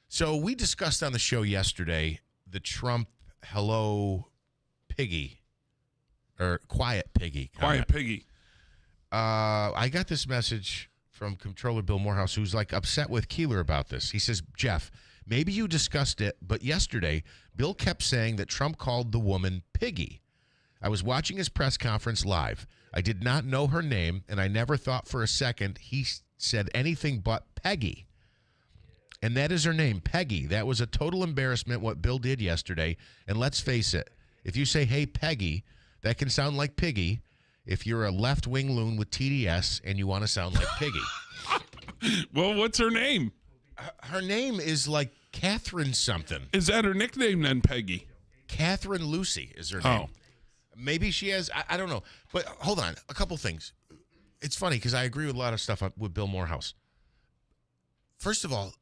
So we discussed on the show yesterday the Trump hello piggy or quiet piggy comment. Quiet piggy. I got this message from Comptroller Bill Morehouse, who's like upset with Keeler about this. He says, Jeff, maybe you discussed it, but yesterday Bill kept saying that Trump called the woman Piggy. I was watching his press conference live. I did not know her name, and I never thought for a second he said anything but Peggy. And that is her name, Peggy. That was a total embarrassment what Bill did yesterday. And let's face it, if you say, hey, Peggy, that can sound like Piggy if you're a left-wing loon with TDS and you want to sound like Piggy. Well, what's her name? Her name is like Catherine something. Is that her nickname then, Peggy? Catherine Lucy is her name. Maybe she has, I don't know. But hold on, a couple things. It's funny because I agree with a lot of stuff with Bill Morehouse. First of all,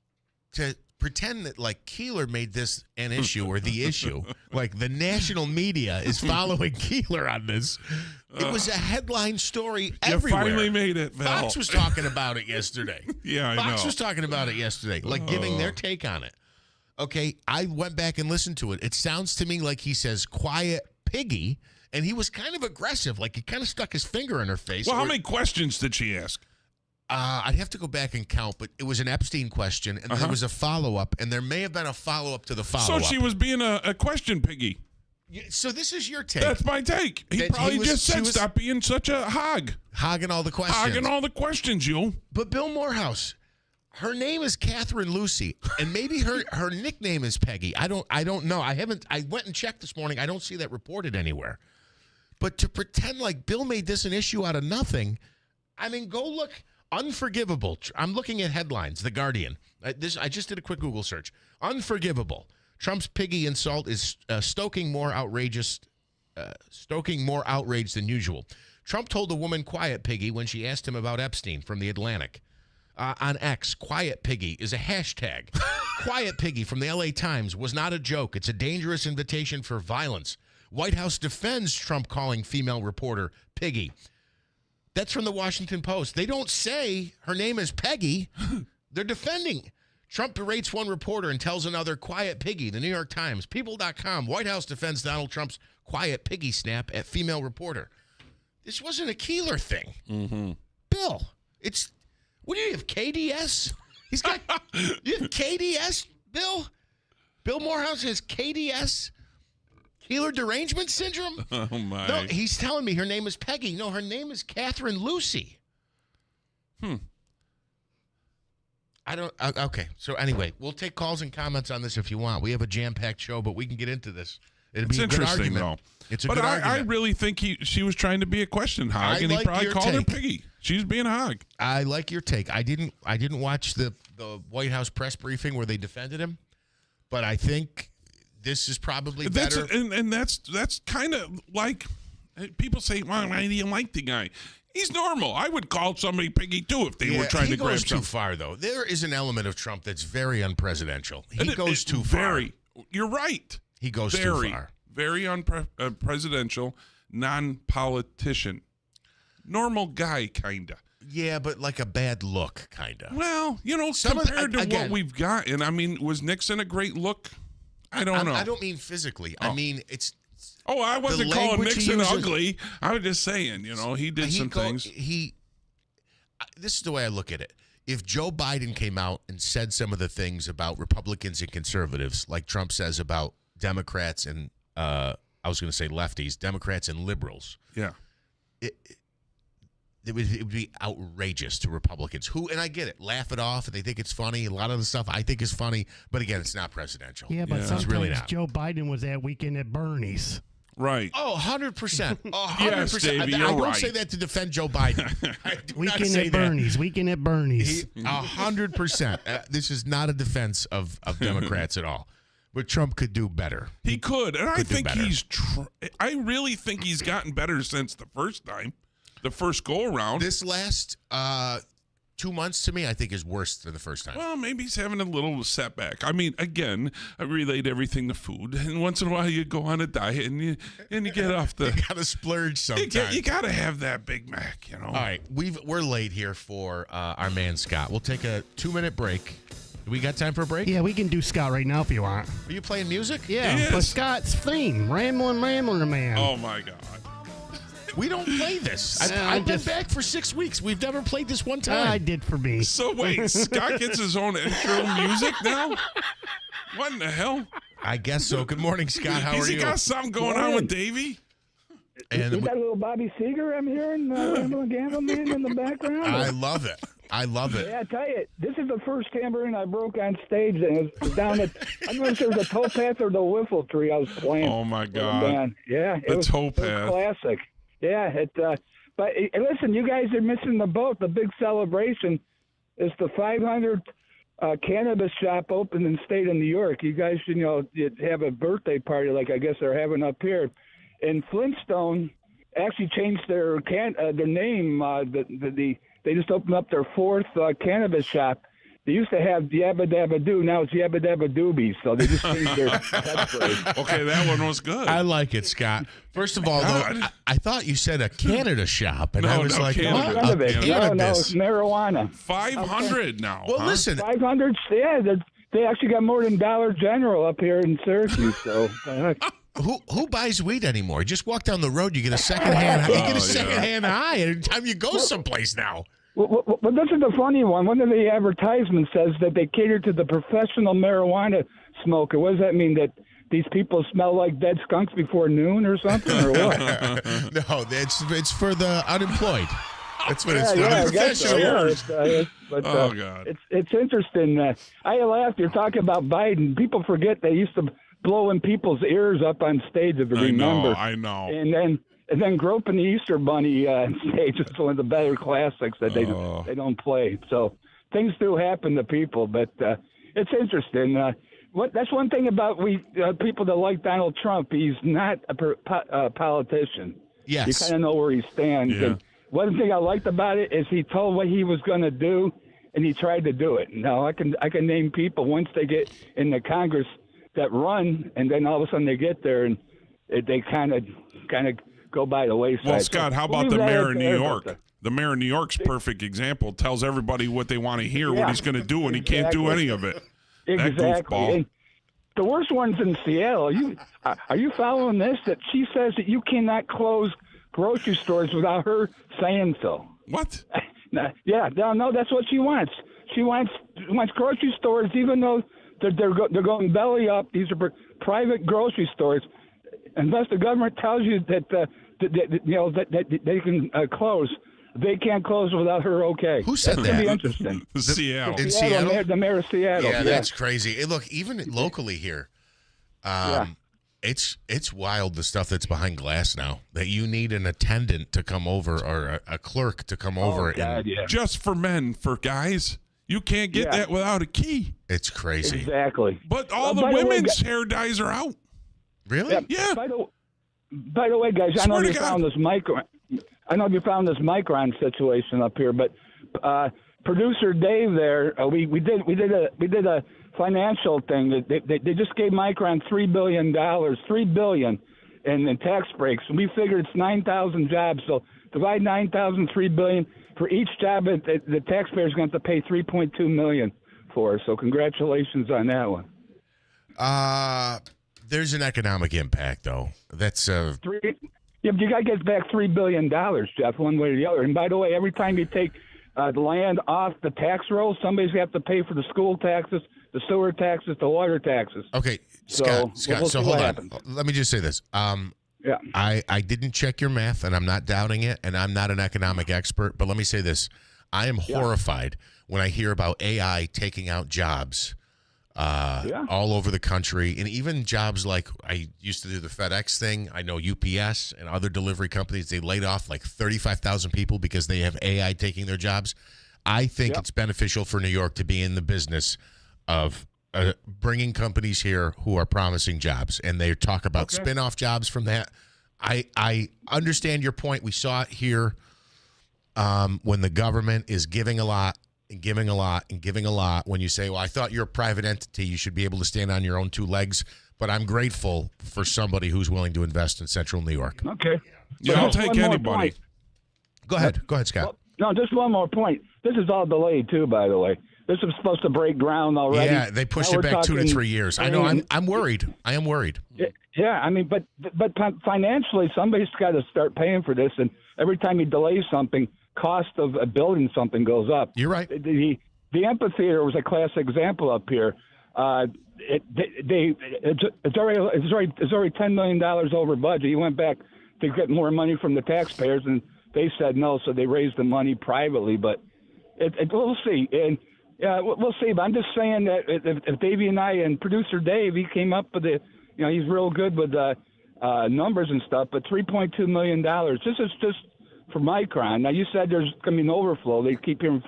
to pretend that like Keeler made this an issue or the issue, like the national media is following Keeler on this. It was a headline story everywhere. You finally made it, Bill. Fox was talking about it yesterday. Yeah, I know. Fox was talking about it yesterday, like giving their take on it. Okay, I went back and listened to it. It sounds to me like he says quiet piggy, and he was kind of aggressive, like he kind of stuck his finger in her face. Well, how many questions did she ask? I'd have to go back and count, but it was an Epstein question, and there was a follow-up, and there may have been a follow-up to the follow-up. So she was being a question piggy. So this is your take. That's my take. He probably just said, stop being such a hog. Hogging all the questions. Hogging all the questions, you. But Bill Morehouse, her name is Catherine Lucy, and maybe her nickname is Peggy. I don't know. I went and checked this morning. I don't see that reported anywhere. But to pretend like Bill made this an issue out of nothing, I mean, go look. Unforgivable. I'm looking at headlines. The Guardian. I just did a quick Google search. Unforgivable. Trump's piggy insult is stoking more outrageous stoking more outrage than usual. Trump told the woman "Quiet Piggy" when she asked him about Epstein from The Atlantic. On X, "Quiet Piggy" is a hashtag. "Quiet Piggy" from the LA Times was not a joke. It's a dangerous invitation for violence. White House defends Trump calling female reporter Piggy. That's from the Washington Post. They don't say her name is Peggy. They're defending. Trump berates one reporter and tells another "Quiet Piggy." The New York Times. People.com. White House defends Donald Trump's "Quiet Piggy" snap at female reporter. This wasn't a Keeler thing. Mm-hmm. Bill, it's... What do you have, KDS? He's got... You have KDS, Bill? Bill Morehouse has KDS? Keeler derangement syndrome? Oh, my. No, he's telling me her name is Peggy. No, her name is Catherine Lucy. I don't... Okay, so anyway, we'll take calls and comments on this if you want. We have a jam-packed show, but we can get into this. It's interesting, though. It's a good argument. I really think she was trying to be a question hog, and he probably called her Piggy. She's being a hog. I like your take. I didn't watch the White House press briefing where they defended him, but I think this is probably better. And that's kind of like people say, "Well, why do you like the guy?" He's normal. I would call somebody Piggy too if they were trying to grab He goes something. too far, though. There is an element of Trump that's very unpresidential. He goes too far. You're right. He goes too far. Very unpresidential, non-politician. Normal guy, kind of. Yeah, but like a bad look, kind of. Well, compared to what we've gotten, I mean, was Nixon a great look? I don't know. I don't mean physically. I mean, it's... Oh, I wasn't calling Nixon ugly. I was just saying, he did some things. This is the way I look at it. If Joe Biden came out and said some of the things about Republicans and conservatives, like Trump says about Democrats and... I was going to say lefties, Democrats and liberals. Yeah. It would be outrageous to Republicans who, and I get it, laugh it off and they think it's funny. A lot of the stuff I think is funny, but again, it's not presidential. Yeah, but sometimes it's really not. Joe Biden was that weekend at Bernie's. Right. Oh, 100%. 100%. Yes, Davey, you're I don't right. say that to defend Joe Biden. Weekend at Bernie's. Weekend at Bernie's. 100%. This is not a defense of Democrats at all. But Trump could do better. He could, and I think I really think he's gotten better since the first time, the first go around. This last 2 months to me, I think, is worse than the first time. Well, maybe he's having a little setback. I mean, again, I relate everything to food, and once in a while you go on a diet and you get off the. You gotta splurge sometimes. You gotta have that Big Mac, All right, we're late here for our man Scott. We'll take a 2-minute break. We got time for a break? Yeah, we can do Scott right now if you want. Are you playing music? Yeah, but Scott's theme, Rambling Man. Oh, my God. We don't play this. I've been back for 6 weeks. We've never played this one time. I did for me. So, wait, Scott gets his own intro music now? What in the hell? I guess so. Good morning, Scott. How are you? Has he got something going on with Davey? And you got a little Bobby Seger, I'm hearing, Rambling Man in the background. I love it. Yeah, I tell you, this is the first tambourine I broke on stage, and it was down at, I don't know if it was the towpath or the wiffle tree I was playing. Oh, my God. Yeah, the towpath. It was classic. Yeah, but listen, you guys are missing the boat. The big celebration is the 500th cannabis shop opened in the state of New York. You guys should, you'd have a birthday party like I guess they're having up here. And Flintstone actually changed their name. They just opened up their 4th cannabis shop. They used to have Yabba Dabba Doo. Now it's Yabba Dabba Doobies. So they just changed their catchphrase. Okay, that one was good. I like it, Scott. First of all, though, I thought you said a Canada shop, and I was like, cannabis. what? No, it's marijuana. 500 now. Well, huh? listen. 500, yeah. They actually got more than Dollar General up here in Syracuse. So. Who buys weed anymore? You just walk down the road, you get a secondhand. You get a secondhand high every time you go someplace now. Well, this is the funny one. One of the advertisements says that they cater to the professional marijuana smoker. What does that mean? That these people smell like dead skunks before noon or something, or what? No, it's for the unemployed. That's what it's for. I guess so, yeah. Oh, God. It's interesting. I laughed. You're talking about Biden. People forget they used to blow in people's ears up on stage, if you remember. I know. And then groping the Easter Bunny on stage is one of the better classics that they don't play. So things do happen to people, but it's interesting. That's one thing about people that like Donald Trump. He's not a politician. Yes. You kind of know where he stands. Yeah. And one thing I liked about it is he told what he was going to do, and he tried to do it. Now I can name people once they get in the Congress that run, and then all of a sudden they get there and they kind of go by the wayside. Well, Scott, how about the mayor of New York? The mayor of New York's perfect example. Tells everybody what they want to hear, what he's going to do, and he can't do any of it. Exactly. And the worst one's in Seattle. Are you following this? That she says that you cannot close grocery stores without her saying so. What? Yeah, no, that's what she wants. She wants grocery stores, even though they're going belly up. These are private grocery stores, unless the government tells you that that they can close. They can't close without her okay. Who said That's that? Gonna be interesting. Seattle. In Seattle? The mayor of Seattle. Yeah, that's crazy. Hey, look, even locally here, it's wild the stuff that's behind glass now. That you need an attendant to come over or a clerk to come over. Just for men, for guys. You can't get that without a key. It's crazy. Exactly. But all the women's hair dyes are out. Really? Yeah. By the way, guys, I know you found this Micron situation up here, but producer Dave there, we did a financial thing. They just gave Micron $3 billion in tax breaks. We figured it's 9,000 jobs, so divide 9,000, $3 billion for each job. The taxpayer's going to have to pay $3.2 million for. So congratulations on that one. There's an economic impact, though. That's Yeah, but you got to get back $3 billion, Jeff, one way or the other. And by the way, every time you take the land off the tax rolls, somebody's going to have to pay for the school taxes, the sewer taxes, the water taxes. Okay, Scott. We'll so hold on. Let me just say this. Yeah. I didn't check your math, and I'm not doubting it, and I'm not an economic expert. But let me say this: I am horrified when I hear about AI taking out jobs. All over the country, and even jobs like I used to do the FedEx thing. I know UPS and other delivery companies, they laid off like 35,000 people because they have AI taking their jobs. I think it's beneficial for New York to be in the business of bringing companies here who are promising jobs, and they talk about spin-off jobs from that. I understand your point. We saw it here when the government is giving a lot and giving a lot and giving a lot. When you say, well, I thought you're a private entity, you should be able to stand on your own two legs. But I'm grateful for somebody who's willing to invest in Central New York. Okay. Yeah, I'll take anybody. Go ahead, Scott. No, just one more point. This is all delayed too, by the way. This was supposed to break ground already. Yeah, they pushed it back 2 to 3 years. I know. I'm worried. I am worried. Yeah, I mean, but financially, somebody's got to start paying for this, and every time you delay something, cost of building something goes up. You're right. The amphitheater was a classic example up here. It's already $10 million over budget. He went back to get more money from the taxpayers, and they said no, so they raised the money privately. But we'll see, and we'll see. But I'm just saying that if Davey and I and producer Dave, he came up with he's real good with numbers and stuff. But $3.2 million. This is just for Micron. Now, you said there's going to be an overflow. They keep hearing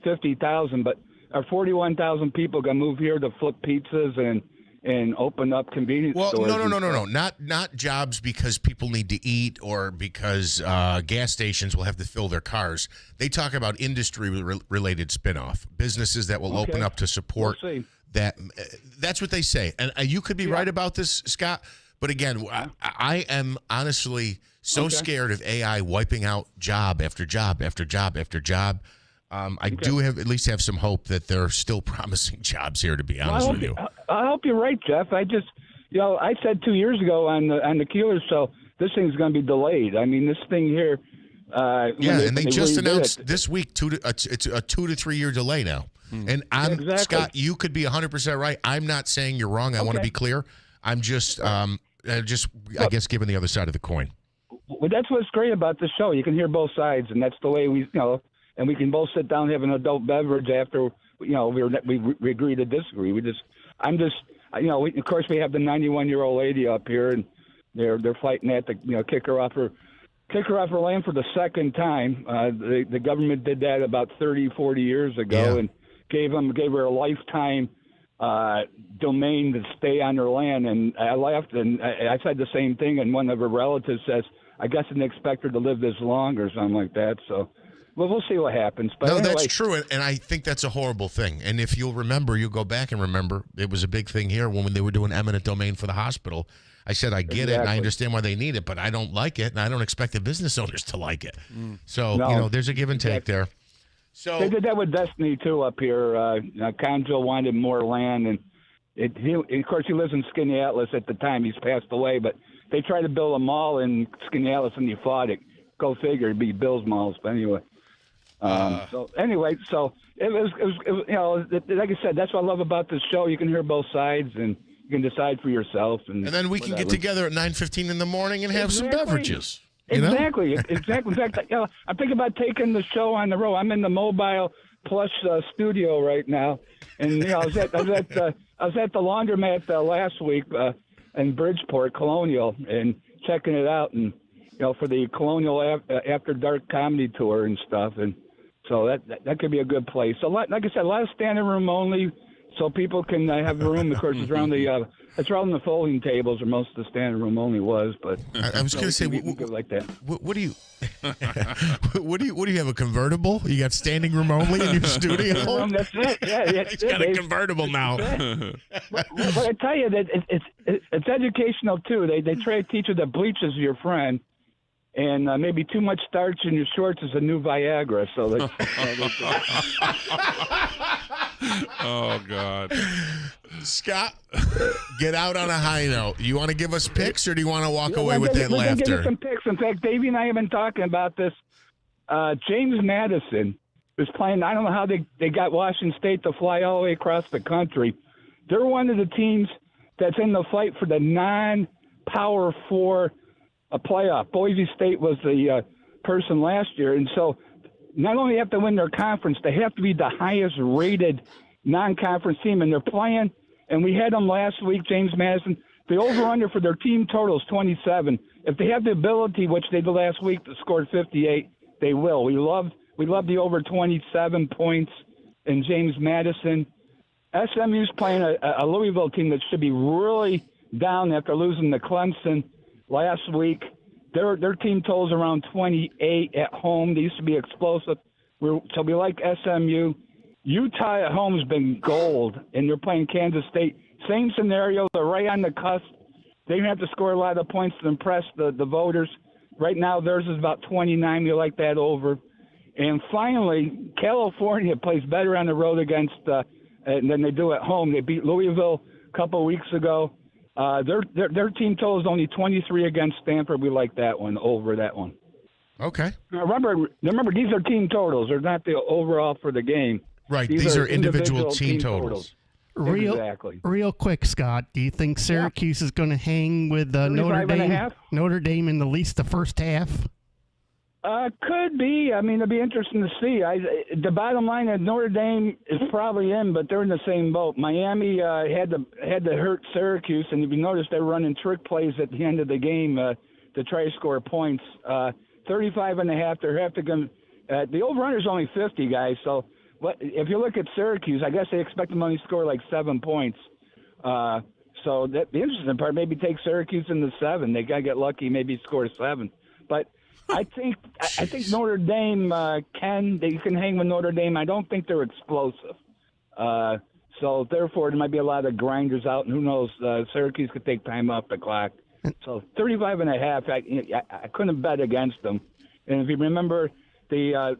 50,000, but are 41,000 people going to move here to flip pizzas and open up convenience stores? No. Not jobs because people need to eat or because gas stations will have to fill their cars. They talk about industry-related spinoff, businesses that will open up to support that. That's what they say. And you could be right about this, Scott. But again, I am honestly so scared of AI wiping out job after job after job after job. I do at least have some hope that they're still promising jobs here, to be honest with you. I hope you're right, Jeff. I just, I said 2 years ago on the Keeler show, this thing's going to be delayed. I mean, this thing here. And they just announced this week it's a 2 to 3 year delay now. And Scott, you could be 100% right. I'm not saying you're wrong. I want to be clear. I'm just, I guess, giving the other side of the coin. Well, that's what's great about this show. You can hear both sides, and that's the way we, and we can both sit down and have an adult beverage after, we agree to disagree. Of course, we have the 91-year-old lady up here, and they're fighting at the, kick her off her land for the second time. The government did that about 30, 40 years ago, and gave her a lifetime domain to stay on their land. And I laughed, and I said the same thing, and one of her relatives says, I guess I didn't expect her to live this long or something like that. So, well, we'll see what happens. But no, anyway, that's true, and I think that's a horrible thing. And if you'll remember, you'll go back and remember, it was a big thing here when they were doing eminent domain for the hospital. I said, I get it, and I understand why they need it, but I don't like it, and I don't expect the business owners to like it. So, there's a give and take there. So they did that with Destiny, too, up here. Conjo wanted more land, and of course, he lives in Skinny Atlas at the time. He's passed away, but they tried to build a mall in Skinny Atlas, and he fought it. Go figure, it'd be Bill's malls. But anyway. So it was, like I said, that's what I love about this show. You can hear both sides, and you can decide for yourself. And then we can get together at 9:15 in the morning and have some beverages. Exactly. In fact, I'm thinking about taking the show on the road. I'm in the Mobile Plus studio right now, and I was at the laundromat last week in Bridgeport, Colonial, and checking it out, and for the Colonial After Dark comedy tour and stuff, and so that could be a good place. So, like I said, a lot of standing room only, so people can have a room. Of course, it's around the folding tables, where most of the standing room only was. But I was going to say, like that. What do you, what do you have, a convertible? You got standing room only in your studio? That's it. Yeah, he's got a convertible now. But I tell you that it's educational too. They try to teach you that bleach is your friend. And maybe too much starch in your shorts is a new Viagra. So, oh God, Scott, get out on a high note. You want to give us picks, or do you want to walk away with that laughter? Give us some picks. In fact, Davey and I have been talking about this. James Madison is playing. I don't know how they got Washington State to fly all the way across the country. They're one of the teams that's in the fight for the non-Power 4. A playoff. Boise State was the person last year, and so not only have to win their conference, they have to be the highest rated non-conference team, and they're playing. And we had them last week, James Madison. The over/under for their team total is 27. If they have the ability, which they did last week, to score 58, they will. We love the over 27 points in James Madison. SMU's playing a Louisville team that should be really down after losing to Clemson last week. Their team totals around 28 at home. They used to be explosive. So we like SMU. Utah at home has been gold, and they're playing Kansas State. Same scenario. They're right on the cusp. They have to score a lot of points to impress the voters. Right now, theirs is about 29. We like that over. And finally, California plays better on the road against than they do at home. They beat Louisville a couple of weeks ago. Their team total is only 23 against Stanford. We like that one over that one. Okay. Now remember, these are team totals. They're not the overall for the game. Right. These are individual team totals. Real quick, Scott. Do you think Syracuse is going to hang with Notre Dame in at least the first half? Could be. I mean, it'll be interesting to see. The bottom line is Notre Dame is probably in, but they're in the same boat. Miami had to hurt Syracuse, and if you notice, they're running trick plays at the end of the game to try to score points. 35.5. They have to go. The over/under is only 50, guys. So if you look at Syracuse, I guess they expect them only to score like 7 points. So the interesting part, maybe take Syracuse in the 7. They gotta get lucky, maybe score 7, but. I think Notre Dame they can hang with Notre Dame. I don't think they're explosive. So therefore, there might be a lot of grinders out, and who knows? Syracuse could take time off the clock. So 35.5. I couldn't bet against them. And if you remember the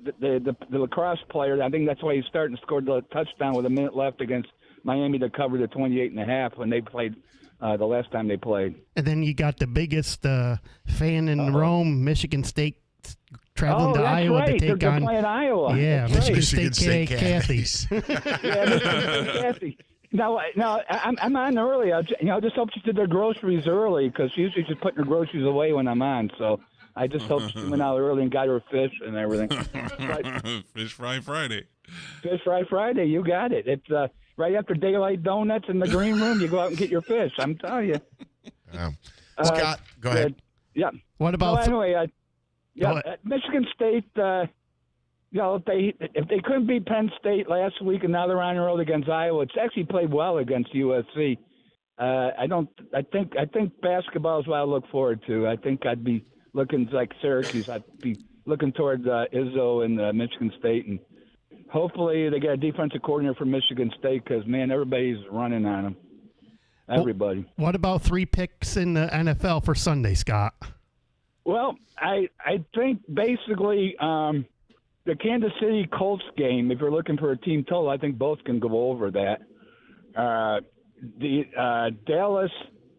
lacrosse player, I think that's why he started and scored the touchdown with a minute left against Miami to cover the 28.5 when they played. The last time they played. And then you got the biggest fan in Rome, Michigan State, traveling to Iowa to take they're on. Playing Iowa. Yeah, Michigan State Cathies. Yeah, Michigan State Cathies. Now I'm on early. I just hope she did their groceries early because she usually just putting her groceries away when I'm on. So I just hope she went out early and got her fish and everything. Fish Fry Friday. Fish Fry Friday. You got it. It's right after Daylight Donuts in the green room, you go out and get your fish. I'm telling you. Scott, go ahead. Yeah. What about? Michigan State. if they couldn't beat Penn State last week and now they're on the road against Iowa, it's actually played well against USC. I think basketball is what I look forward to. I think I'd be looking like Syracuse. I'd be looking toward Izzo and Michigan State, and hopefully they get a defensive coordinator from Michigan State because, man, everybody's running on them. Everybody. What about 3 picks in the NFL for Sunday, Scott? Well, I think basically the Kansas City Colts game, if you're looking for a team total, I think both can go over that. Dallas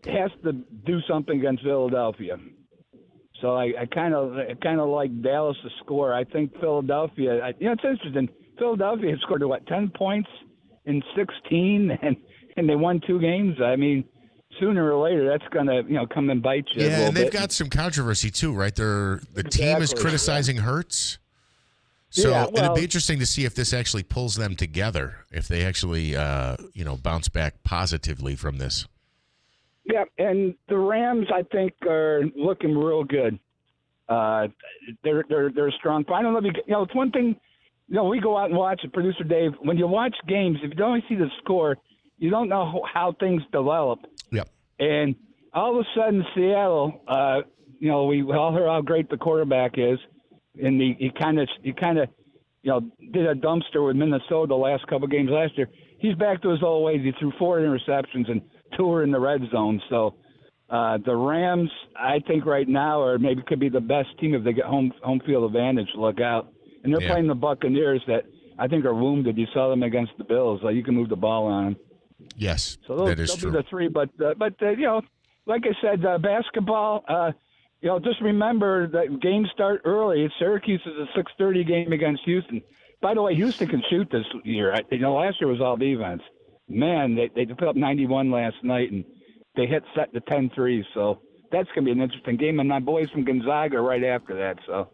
has to do something against Philadelphia. So I kind of like Dallas to score. I think Philadelphia. It's interesting. Philadelphia scored 10 points in 16, and they won 2 games. I mean, sooner or later that's gonna come and bite you. Yeah, and they've got some controversy too, right? The team is criticizing Hurts. So it'd be interesting to see if this actually pulls them together, if they actually bounce back positively from this. Yeah, and the Rams, I think, are looking real good. They're strong. I don't know if it's one thing. We go out and watch it. Producer Dave, when you watch games, if you don't only see the score, you don't know how things develop. Yep. And all of a sudden, Seattle, we all heard how great the quarterback is, and he kind of did a dumpster with Minnesota the last couple of games last year. He's back to his old ways. He threw 4 interceptions and 2 are in the red zone. So the Rams, I think right now, maybe could be the best team if they get home field advantage. Look out. And they're playing the Buccaneers that I think are wounded. You saw them against the Bills. You can move the ball on them. Yes, so they'll be the 3. But like I said, basketball, just remember that games start early. Syracuse is a 6:30 game against Houston. By the way, Houston can shoot this year. Last year was all defense. Man, they put up 91 last night, and they hit set to 10 threes. So that's going to be an interesting game. And my boys from Gonzaga are right after that. So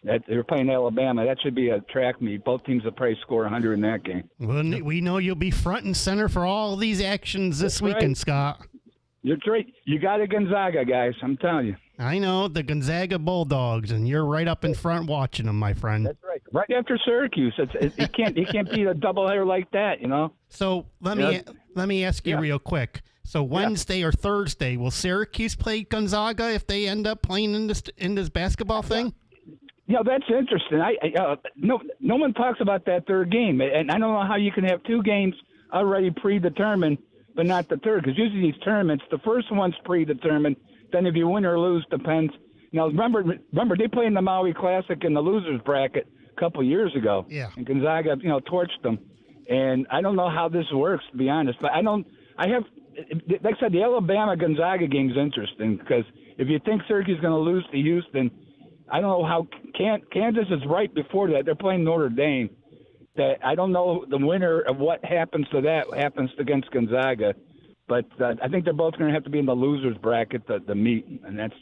they're playing Alabama. That should be a track meet. Both teams will probably score 100 in that game. Well, we know you'll be front and center for all these actions this weekend, Scott. You're great. You got a Gonzaga, guys. I'm telling you. I know, the Gonzaga Bulldogs, and you're right up in front watching them, my friend. That's right. Right after Syracuse. You can't beat a doubleheader like that, So let me ask you real quick. So Wednesday or Thursday, will Syracuse play Gonzaga if they end up playing in this basketball thing? Yeah, that's interesting. No one talks about that third game, and I don't know how you can have 2 games already predetermined, but not the third. Because usually these tournaments, the first one's predetermined. Then if you win or lose, depends. Remember they played in the Maui Classic in the losers bracket a couple years ago. Yeah. And Gonzaga, torched them. And I don't know how this works, to be honest. But like I said, the Alabama Gonzaga game is interesting because if you think Syracuse is going to lose to Houston, I don't know how Kansas is right before that. They're playing Notre Dame. That I don't know the winner of what happens to that happens against Gonzaga. But I think they're both going to have to be in the losers bracket to meet, and that's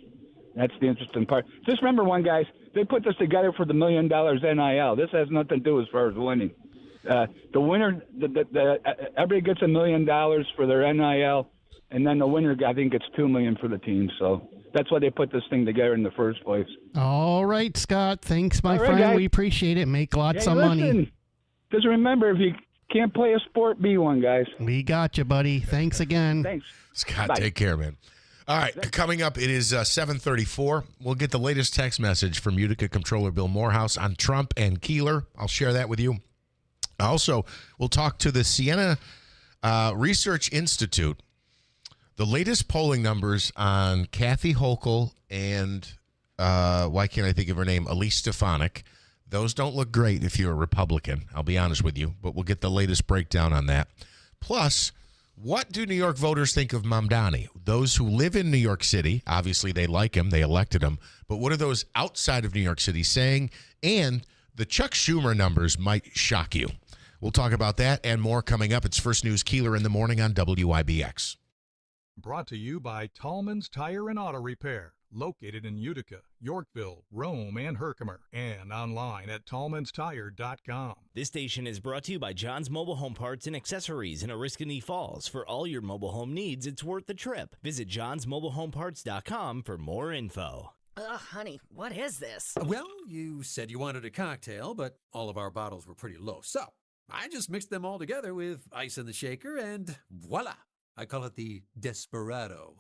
the interesting part. Just remember guys, they put this together for the $1 million NIL. This has nothing to do as far as winning. The winner, everybody gets $1 million for their NIL, and then the winner, I think, gets $2 million for the team. So that's why they put this thing together in the first place. All right, Scott. Thanks, my friend. Guys. We appreciate it. Make lots of money. Just remember, if you can't play a sport, be one, guys. We got you, buddy. Thanks again. Thanks. Scott, Bye. Take care, man. All right, coming up, it is 7:34. We'll get the latest text message from Utica Comptroller Bill Morehouse on Trump and Keeler. I'll share that with you. Also, we'll talk to the Siena Research Institute. The latest polling numbers on Kathy Hochul and, why can't I think of her name, Elise Stefanik. Those don't look great if you're a Republican, I'll be honest with you, but we'll get the latest breakdown on that. Plus, what do New York voters think of Mamdani? Those who live in New York City, obviously they like him, they elected him, but what are those outside of New York City saying? And the Chuck Schumer numbers might shock you. We'll talk about that and more coming up. It's First News Keeler in the morning on WIBX. Brought to you by Tallman's Tire and Auto Repair, located in Utica, Yorkville, Rome, and Herkimer, and online at tallmanstire.com. This station is brought to you by John's Mobile Home Parts and Accessories in Oriskany Falls. For all your mobile home needs, it's worth the trip. Visit johnsmobilehomeparts.com for more info. Ugh, honey, what is this? Well, you said you wanted a cocktail, but all of our bottles were pretty low. So I just mixed them all together with ice in the shaker, and voila! I call it the Desperado.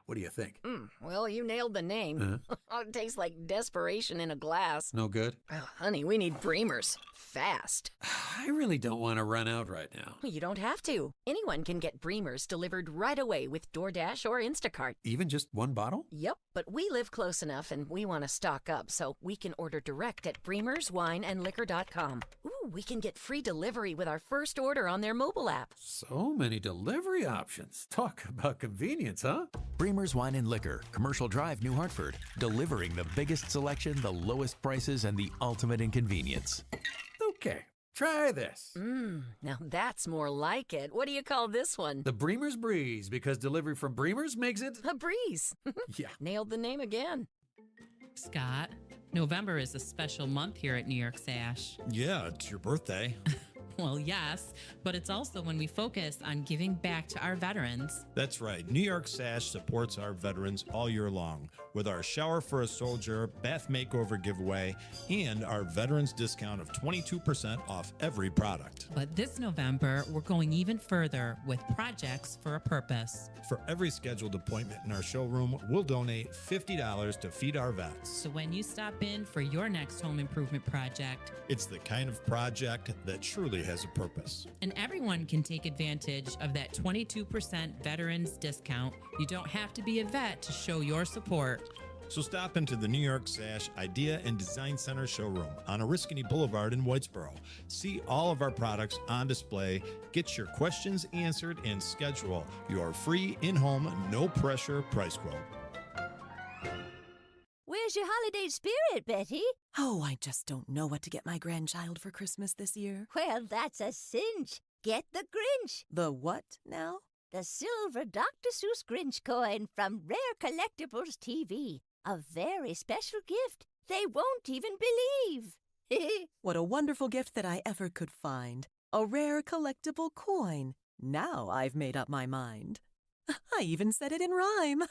What do you think? Well, you nailed the name. It tastes like desperation in a glass. No good? Oh, honey, we need Breamers. Fast. I really don't want to run out right now. You don't have to. Anyone can get Breamers delivered right away with DoorDash or Instacart. Even just one bottle? Yep, but we live close enough and we want to stock up, so we can order direct at BreamersWineandLiquor.com. Ooh, we can get free delivery with our first order on their mobile app. So many delivery options. Talk about convenience, huh? Bremer's Wine and Liquor, Commercial Drive, New Hartford. Delivering the biggest selection, the lowest prices, and the ultimate in convenience. Okay, try this. Now that's more like it. What do you call this one? The Bremer's Breeze, because delivery from Bremer's makes it a breeze. Yeah. Nailed the name again. Scott, November is a special month here at New York Sash. Yeah, it's your birthday. Well, yes, but it's also when we focus on giving back to our veterans. That's right. New York Sash supports our veterans all year long with our Shower for a Soldier bath makeover giveaway and our veterans discount of 22% off every product. But this November, we're going even further with Projects for a Purpose. For every scheduled appointment in our showroom, we'll donate $50 to feed our vets. So when you stop in for your next home improvement project, it's the kind of project that truly has a purpose. And everyone can take advantage of that 22% veterans discount. You don't have to be a vet to show your support. So stop into the New York Sash Idea and Design Center showroom on Oriskany Boulevard in Whitesboro. See all of our products on display, get your questions answered, and schedule your free in-home, no-pressure price quote. Where's your holiday spirit, Betty? Oh, I just don't know what to get my grandchild for Christmas this year. Well, that's a cinch. Get the Grinch. The what now? The silver Dr. Seuss Grinch coin from Rare Collectibles TV. A very special gift they won't even believe. What a wonderful gift that I ever could find. A rare collectible coin. Now I've made up my mind. I even said it in rhyme.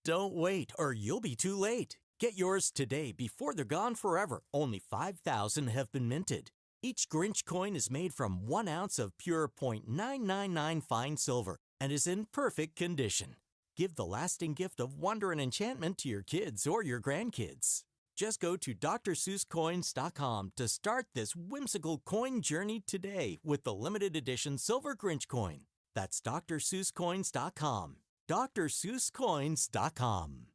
Don't wait, or you'll be too late. Get yours today before they're gone forever. Only 5,000 have been minted. Each Grinch coin is made from 1 ounce of pure .999 fine silver and is in perfect condition. Give the lasting gift of wonder and enchantment to your kids or your grandkids. Just go to DrSeussCoins.com to start this whimsical coin journey today with the limited edition Silver Grinch coin. That's DrSeussCoins.com. DrSeussCoins.com.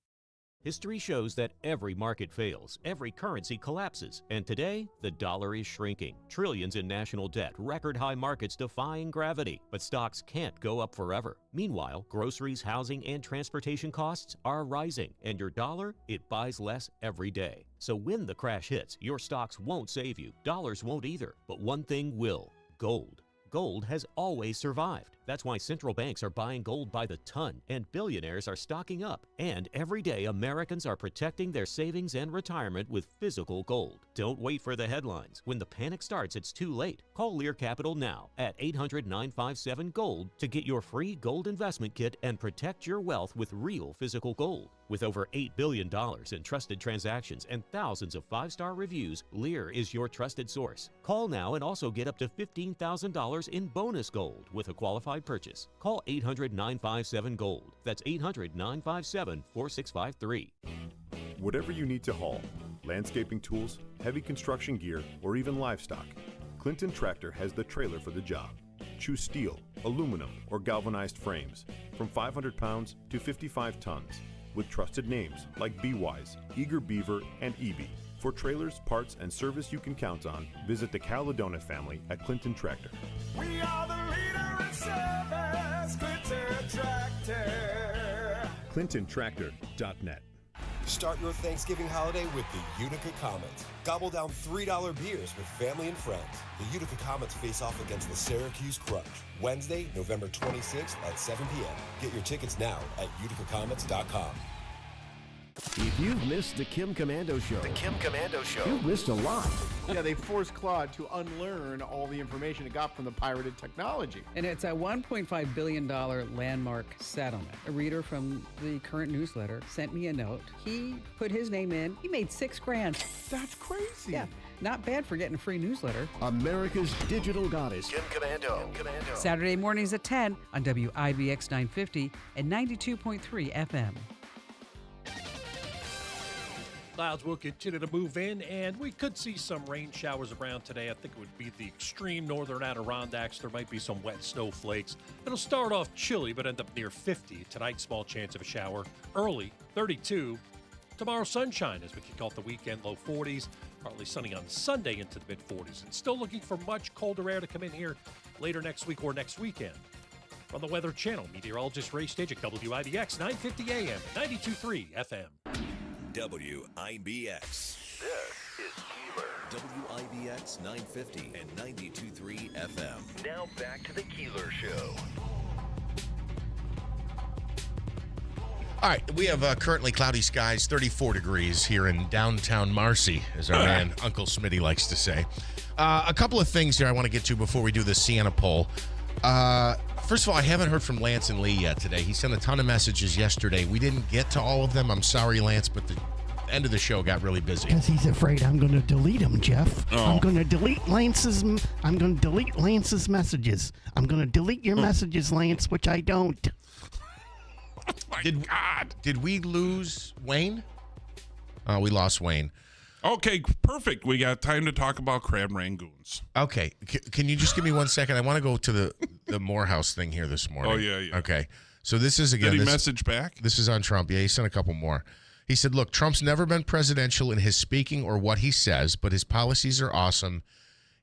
History shows that every market fails, every currency collapses, and today, the dollar is shrinking. Trillions in national debt, record high markets defying gravity, but stocks can't go up forever. Meanwhile, groceries, housing, and transportation costs are rising, and your dollar, it buys less every day. So when the crash hits, your stocks won't save you, dollars won't either, but one thing will: gold. Gold has always survived. That's why central banks are buying gold by the ton and billionaires are stocking up. And every day, Americans are protecting their savings and retirement with physical gold. Don't wait for the headlines. When the panic starts, it's too late. Call Lear Capital now at 800-957-GOLD to get your free gold investment kit and protect your wealth with real physical gold. With over $8 billion in trusted transactions and thousands of 5-star reviews, Lear is your trusted source. Call now and also get up to $15,000 in bonus gold with a qualified purchase. Call 800-957-GOLD. That's 800-957-4653. Whatever you need to haul, landscaping tools, heavy construction gear, or even livestock, Clinton Tractor has the trailer for the job. Choose steel, aluminum, or galvanized frames from 500 pounds to 55 tons with trusted names like B-Wise, Eager Beaver, and EB. For trailers, parts, and service you can count on, visit the Caledona family at Clinton Tractor. We are the leader in service, Clinton Tractor. ClintonTractor.net. Start your Thanksgiving holiday with the Utica Comets. Gobble down $3 beers with family and friends. The Utica Comets face off against the Syracuse Crunch. Wednesday, November 26th at 7 p.m. Get your tickets now at uticacomets.com. If you've missed the Kim Commando Show, you've missed a lot. Yeah, they forced Claude to unlearn all the information it got from the pirated technology. And it's a $1.5 billion landmark settlement. A reader from the current newsletter sent me a note. He put his name in. He made $6,000. That's crazy. Yeah, not bad for getting a free newsletter. America's digital goddess. Kim Commando. Saturday mornings at 10 on WIBX 950 and 92.3 FM. Clouds will continue to move in, and we could see some rain showers around today. I think it would be the extreme northern Adirondacks. There might be some wet snowflakes. It'll start off chilly, but end up near 50. Tonight, small chance of a shower. Early, 32. Tomorrow, sunshine as we kick off the weekend, low 40s. Partly sunny on Sunday into the mid-40s. And still looking for much colder air to come in here later next week or next weekend. On the Weather Channel, meteorologist Ray Stage at WIBX 950 AM, 92.3 FM. WIBX. This is Keeler. WIBX 950 and 92.3 FM. Now back to the Keeler Show. All right, we have currently cloudy skies, 34 degrees here in downtown Marcy, as our man Uncle Smitty likes to say. A couple of things here I want to get to before we do the Sienna poll. First of all, I haven't heard from Lance and Lee yet today. He sent a ton of messages yesterday. We didn't get to all of them. I'm sorry, Lance, but the end of the show got really busy. Because he's afraid I'm going to delete him, Jeff. Oh. I'm going to delete Lance's messages. I'm going to delete your messages, Lance, which I don't. Oh my God. Did we lose Wayne? We lost Wayne. Okay, perfect. We got time to talk about crab rangoons. Okay. Can you just give me 1 second? I want to go to the Morehouse thing here this morning. Oh, yeah. Okay. So this is, again... Did he message back? This is on Trump. Yeah, he sent a couple more. He said, look, Trump's never been presidential in his speaking or what he says, but his policies are awesome.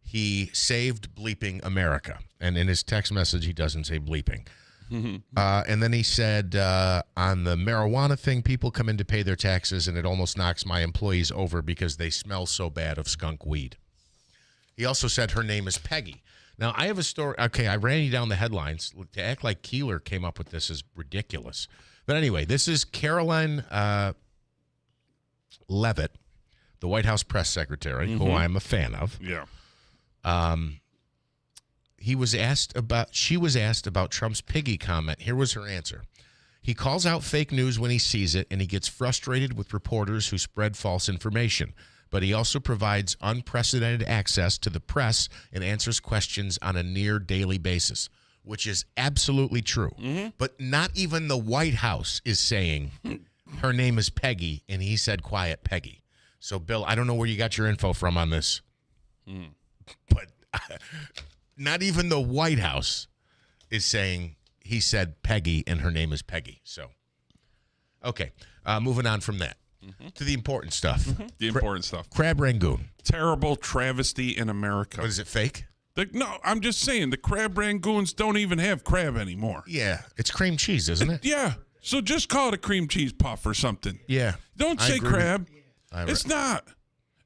He saved bleeping America. And in his text message, he doesn't say bleeping. And then he said, on the marijuana thing, people come in to pay their taxes, and it almost knocks my employees over because they smell so bad of skunk weed. He also said her name is Peggy. Now, I have a story. Okay, I ran you down the headlines. To act like Keeler came up with this is ridiculous. But anyway, this is Caroline Leavitt, the White House press secretary, who I'm a fan of. Yeah. She was asked about Trump's piggy comment. Here was her answer. He calls out fake news when he sees it, and he gets frustrated with reporters who spread false information. But he also provides unprecedented access to the press and answers questions on a near daily basis, which is absolutely true. But not even the White House is saying her name is Peggy, and he said quiet Peggy. So, Bill, I don't know where you got your info from on this, but not even the White House is saying he said Peggy and her name is Peggy. So, okay, moving on from that to the important stuff. The important stuff. Crab Rangoon. Terrible travesty in America. What is it, fake? No, I'm just saying the crab rangoons don't even have crab anymore. Yeah, it's cream cheese, isn't it? Yeah, so just call it a cream cheese puff or something. Yeah. Don't say crab. It's not.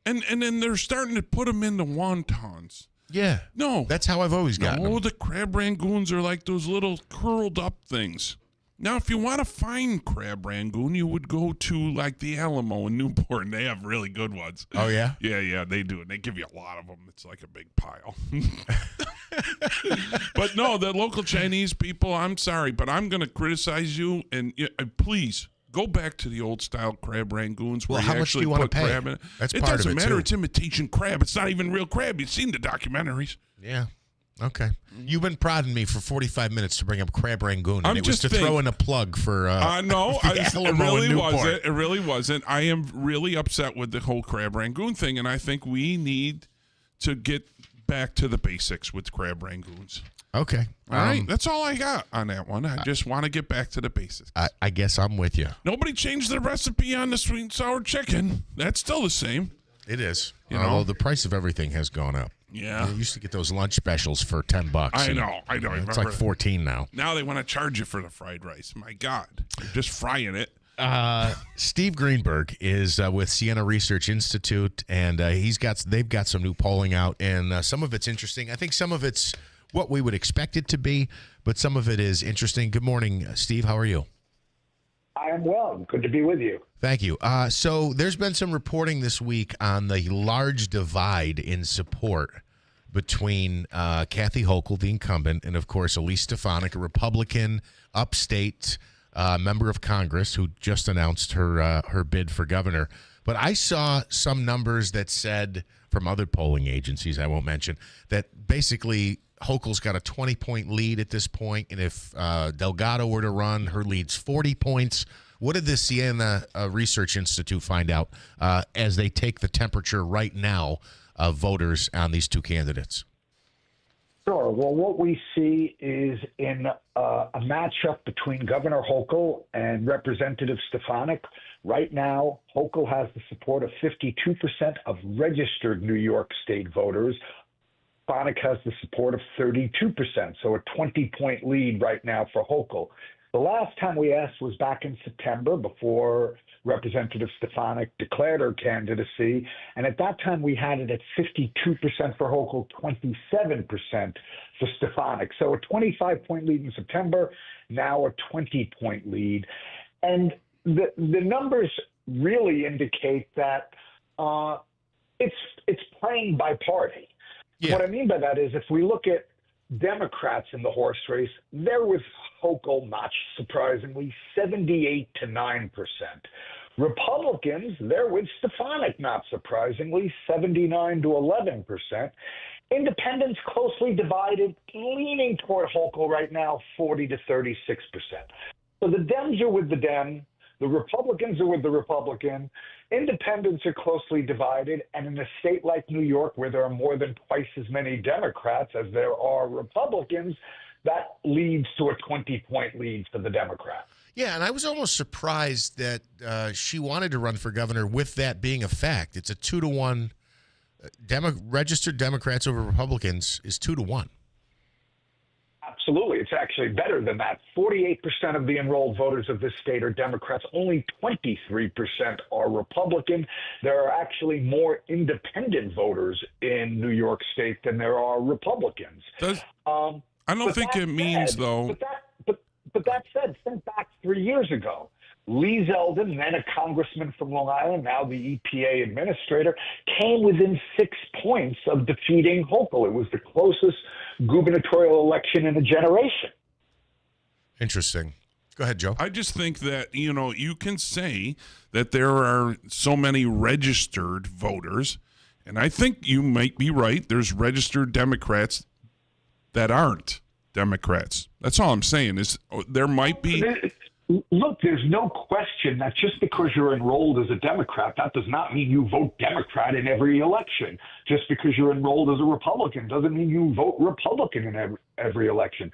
And then they're starting to put them in the wontons. Yeah. No. That's how I've always gotten them. The crab rangoons are like those little curled up things. Now, if you want to find crab rangoon, you would go to like the Alamo in Newport, and they have really good ones. Oh, yeah? Yeah, they do. And they give you a lot of them. It's like a big pile. But no, the local Chinese people, I'm sorry, but I'm going to criticize you. And please, go back to the old style crab rangoons where Well, you how much actually do you want to put pay? crab in it. That's It part of doesn't it, matter. too. It's imitation crab. It's not even real crab. You've seen the documentaries. Yeah. Okay. You've been prodding me for 45 minutes to bring up Crab Rangoon, and I'm it was just to throw in a plug for no, the it Alamo in really Newport. wasn't. It really wasn't. I am really upset with the whole Crab Rangoon thing, and I think we need to get back to the basics with Crab Rangoons. Okay. All right. That's all I got on that one. I just want to get back to the basics. I guess I'm with you. Nobody changed the recipe on the sweet and sour chicken. That's still the same. It is. Although the price of everything has gone up. Yeah. You used to get those lunch specials for $10. I and know. I It's remember like that. 14 now. Now they want to charge you for the fried rice. My God. They're just frying it. Steve Greenberg is with Siena Research Institute, and they've got some new polling out, and some of it's interesting. I think some of it's what we would expect it to be, but some of it is interesting. Good morning, Steve. How are you? I am well. Good to be with you. Thank you. So there's been some reporting this week on the large divide in support between Kathy Hochul, the incumbent, and, of course, Elise Stefanik, a Republican, upstate member of Congress who just announced her bid for governor. But I saw some numbers that said, from other polling agencies I won't mention, that basically Hochul's got a 20-point lead at this point, and if Delgado were to run, her lead's 40 points. What did the Siena Research Institute find out as they take the temperature right now of voters on these two candidates? Sure. Well, what we see is in a matchup between Governor Hochul and Representative Stefanik. Right now, Hochul has the support of 52% of registered New York State voters. Stefanik has the support of 32%, so a 20-point lead right now for Hochul. The last time we asked was back in September before Representative Stefanik declared her candidacy, and at that time we had it at 52% for Hochul, 27% for Stefanik. So a 25-point lead in September, now a 20-point lead. And the numbers really indicate that it's playing by party. Yeah. What I mean by that is if we look at Democrats in the horse race, there was Hochul, not surprisingly, 78 to 9%. Republicans, they're with Stefanik, not surprisingly, 79 to 11%. Independents closely divided, leaning toward Hochul right now, 40 to 36%. So the Dems are with the Dem, the Republicans are with the Republican, independents are closely divided, and in a state like New York, where there are more than twice as many Democrats as there are Republicans, that leads to a 20-point lead for the Democrats. Yeah, and I was almost surprised that she wanted to run for governor with that being a fact. It's a 2-to-1. Registered Democrats over Republicans is 2-to-1. Absolutely. It's actually better than that. 48% of the enrolled voters of this state are Democrats. Only 23% are Republican. There are actually more independent voters in New York State than there are Republicans. I don't think it means, though. But that said, think back 3 years ago. Lee Zeldin, then a congressman from Long Island, now the EPA administrator, came within 6 points of defeating Hochul. It was the closest gubernatorial election in a generation. Interesting. Go ahead, Joe. I just think that, you can say that there are so many registered voters, and I think you might be right. There's registered Democrats that aren't Democrats. That's all I'm saying is there might be... Look, there's no question that just because you're enrolled as a Democrat, that does not mean you vote Democrat in every election. Just because you're enrolled as a Republican doesn't mean you vote Republican in every election.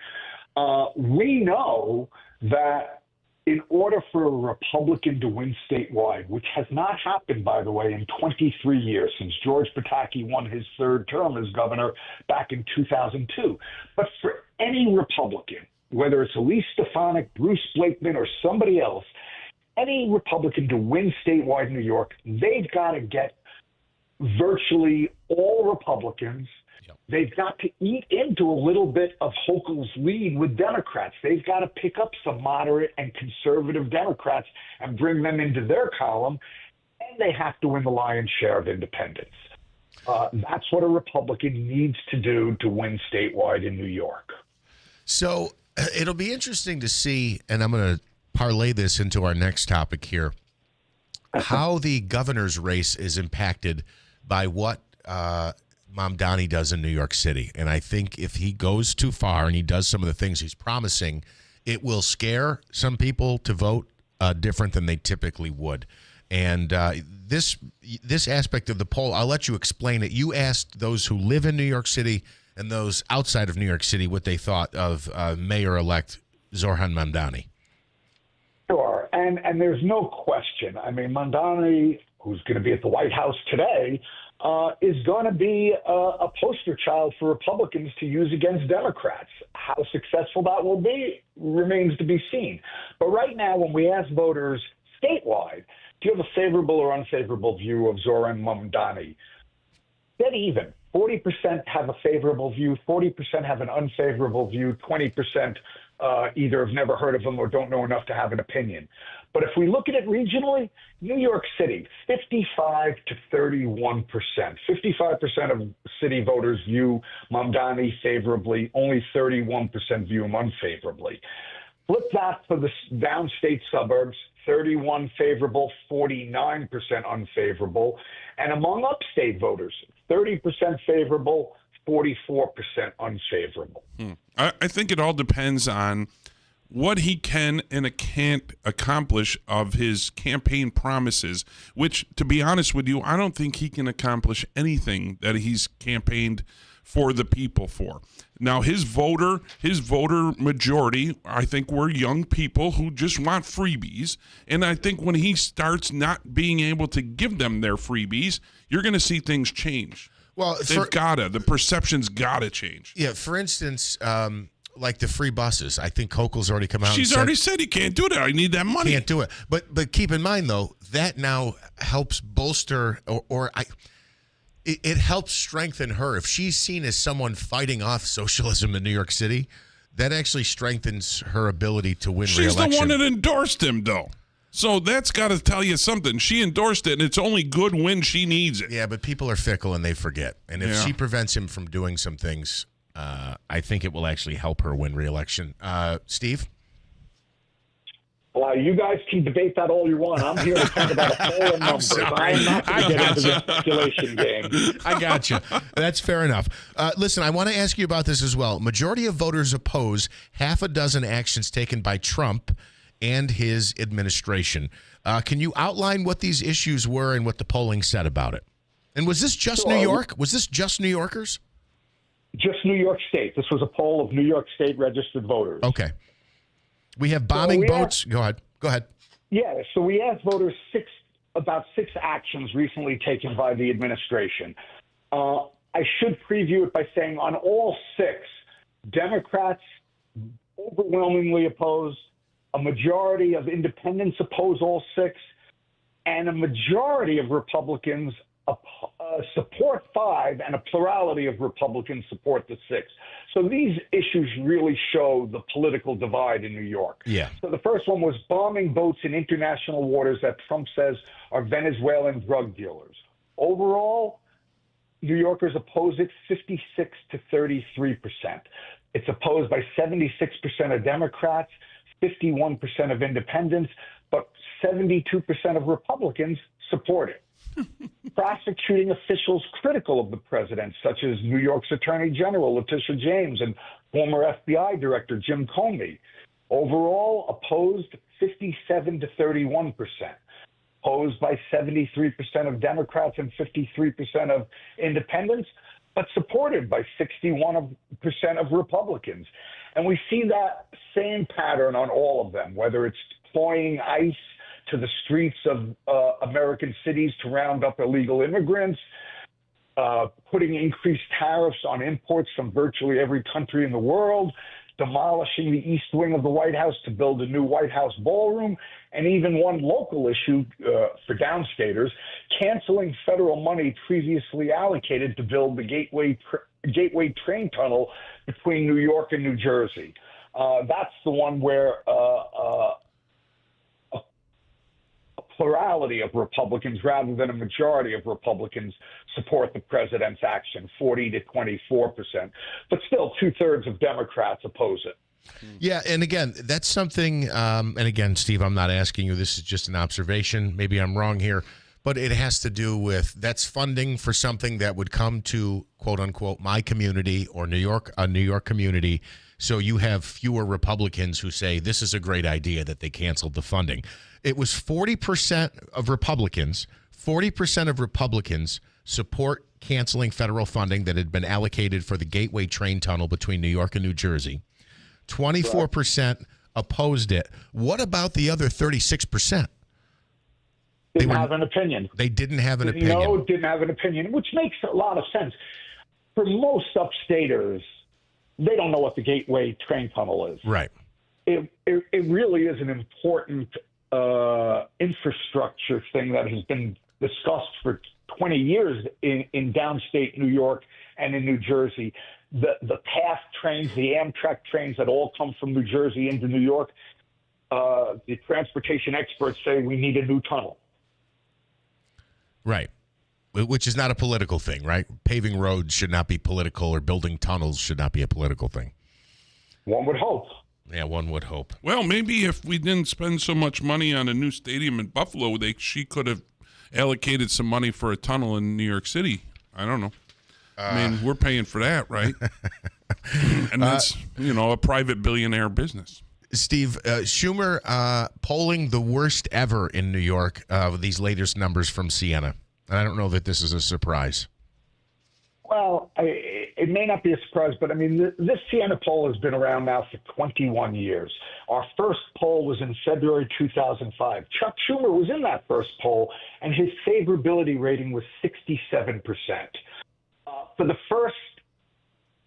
We know that in order for a Republican to win statewide, which has not happened, by the way, in 23 years, since George Pataki won his third term as governor back in 2002, but for any Republican, whether it's Elise Stefanik, Bruce Blakeman, or somebody else, any Republican to win statewide in New York, they've got to get virtually all Republicans. Yep. They've got to eat into a little bit of Hochul's lead with Democrats. They've got to pick up some moderate and conservative Democrats and bring them into their column, and they have to win the lion's share of independents. That's what a Republican needs to do to win statewide in New York. So it'll be interesting to see, and I'm going to parlay this into our next topic here, how the governor's race is impacted by what Mamdani does in New York City. And I think if he goes too far and he does some of the things he's promising, it will scare some people to vote different than they typically would. And this aspect of the poll, I'll let you explain it. You asked those who live in New York City and those outside of New York City what they thought of Mayor-elect Zohran Mamdani. Sure, and there's no question. I mean, Mamdani, who's going to be at the White House today, is going to be a poster child for Republicans to use against Democrats. How successful that will be remains to be seen. But right now, when we ask voters statewide, do you have a favorable or unfavorable view of Zohran Mamdani? Dead even. 40% have a favorable view, 40% have an unfavorable view, 20% either have never heard of them or don't know enough to have an opinion. But if we look at it regionally, New York City, 55 to 31%. 55% of city voters view Mamdani favorably, only 31% view him unfavorably. Flip that for the downstate suburbs, 31 favorable, 49% unfavorable. And among upstate voters, 30% favorable, 44% unfavorable. I think it all depends on what he can and can't accomplish of his campaign promises, which, to be honest with you, I don't think he can accomplish anything that he's campaigned for the people for. Now, his voter majority, I think, were young people who just want freebies. And I think when he starts not being able to give them their freebies, you're going to see things change. Well, the perception's gotta change. Yeah, for instance, like the free buses. I think Hochul's already come out. She's already said he can't do that. I need that money. Can't do it. But keep in mind though, that now helps bolster it helps strengthen her. If she's seen as someone fighting off socialism in New York City, that actually strengthens her ability to win She's re-election. the one that endorsed him, though. So that's got to tell you something. She endorsed it, and it's only good when she needs it. Yeah, but people are fickle and they forget. And if she prevents him from doing some things, I think it will actually help her win re-election. Steve? Well, you guys can debate that all you want. I'm here to talk about a poll and numbers. I'm not going to get into the speculation game. I got you. That's fair enough. Listen, I want to ask you about this as well. Majority of voters oppose half a dozen actions taken by Trump and his administration. Can you outline what these issues were and what the polling said about it? And was this just New York? Was this just New Yorkers? Just New York State. This was a poll of New York State registered voters. Okay. We have bombing boats. Go ahead. Yeah, so we asked voters about six actions recently taken by the administration. I should preview it by saying on all six, Democrats overwhelmingly oppose, a majority of independents oppose all six, and a majority of Republicans support five, and a plurality of Republicans support the six. So these issues really show the political divide in New York. Yeah. So the first one was bombing boats in international waters that Trump says are Venezuelan drug dealers. Overall, New Yorkers oppose it 56 to 33%. It's opposed by 76% of Democrats, 51% of independents, but 72% of Republicans support it. Prosecuting officials critical of the president, such as New York's Attorney General Letitia James and former FBI Director Jim Comey, overall opposed 57 to 31%, opposed by 73% of Democrats and 53% of independents, but supported by 61% of Republicans. And we see that same pattern on all of them, whether it's deploying ICE to the streets of American cities to round up illegal immigrants, putting increased tariffs on imports from virtually every country in the world, demolishing the East Wing of the White House to build a new White House ballroom, and even one local issue for downstaters, canceling federal money previously allocated to build the Gateway train tunnel between New York and New Jersey. That's the one where plurality of Republicans rather than a majority of Republicans support the president's action, 40 to 24%. But still, 2/3 of Democrats oppose it. Yeah, and again, that's something, and again, Steve, I'm not asking you, this is just an observation. Maybe I'm wrong here, but it has to do with that's funding for something that would come to, quote unquote, my community or a New York community. So you have fewer Republicans who say this is a great idea that they canceled the funding. It was 40% of Republicans support canceling federal funding that had been allocated for the Gateway train tunnel between New York and New Jersey. 24% opposed it. What about the other 36%? Didn't have an opinion. They didn't have an opinion. No, didn't have an opinion, which makes a lot of sense. For most upstaters, they don't know what the Gateway train tunnel is. Right. It really is an important infrastructure thing that has been discussed for 20 years in downstate New York and in New Jersey. The PATH trains, the Amtrak trains that all come from New Jersey into New York, the transportation experts say we need a new tunnel. Right. Which is not a political thing, right? Paving roads should not be political, or building tunnels should not be a political thing. One would hope. Yeah, one would hope. Well, maybe if we didn't spend so much money on a new stadium in Buffalo, she could have allocated some money for a tunnel in New York City. I don't know. I mean, we're paying for that, right? And that's, a private billionaire business. Steve, Schumer polling the worst ever in New York with these latest numbers from Siena. And I don't know that this is a surprise. Well, it may not be a surprise, but I mean, this Siena poll has been around now for 21 years. Our first poll was in February 2005. Chuck Schumer was in that first poll, and his favorability rating was 67%. For the first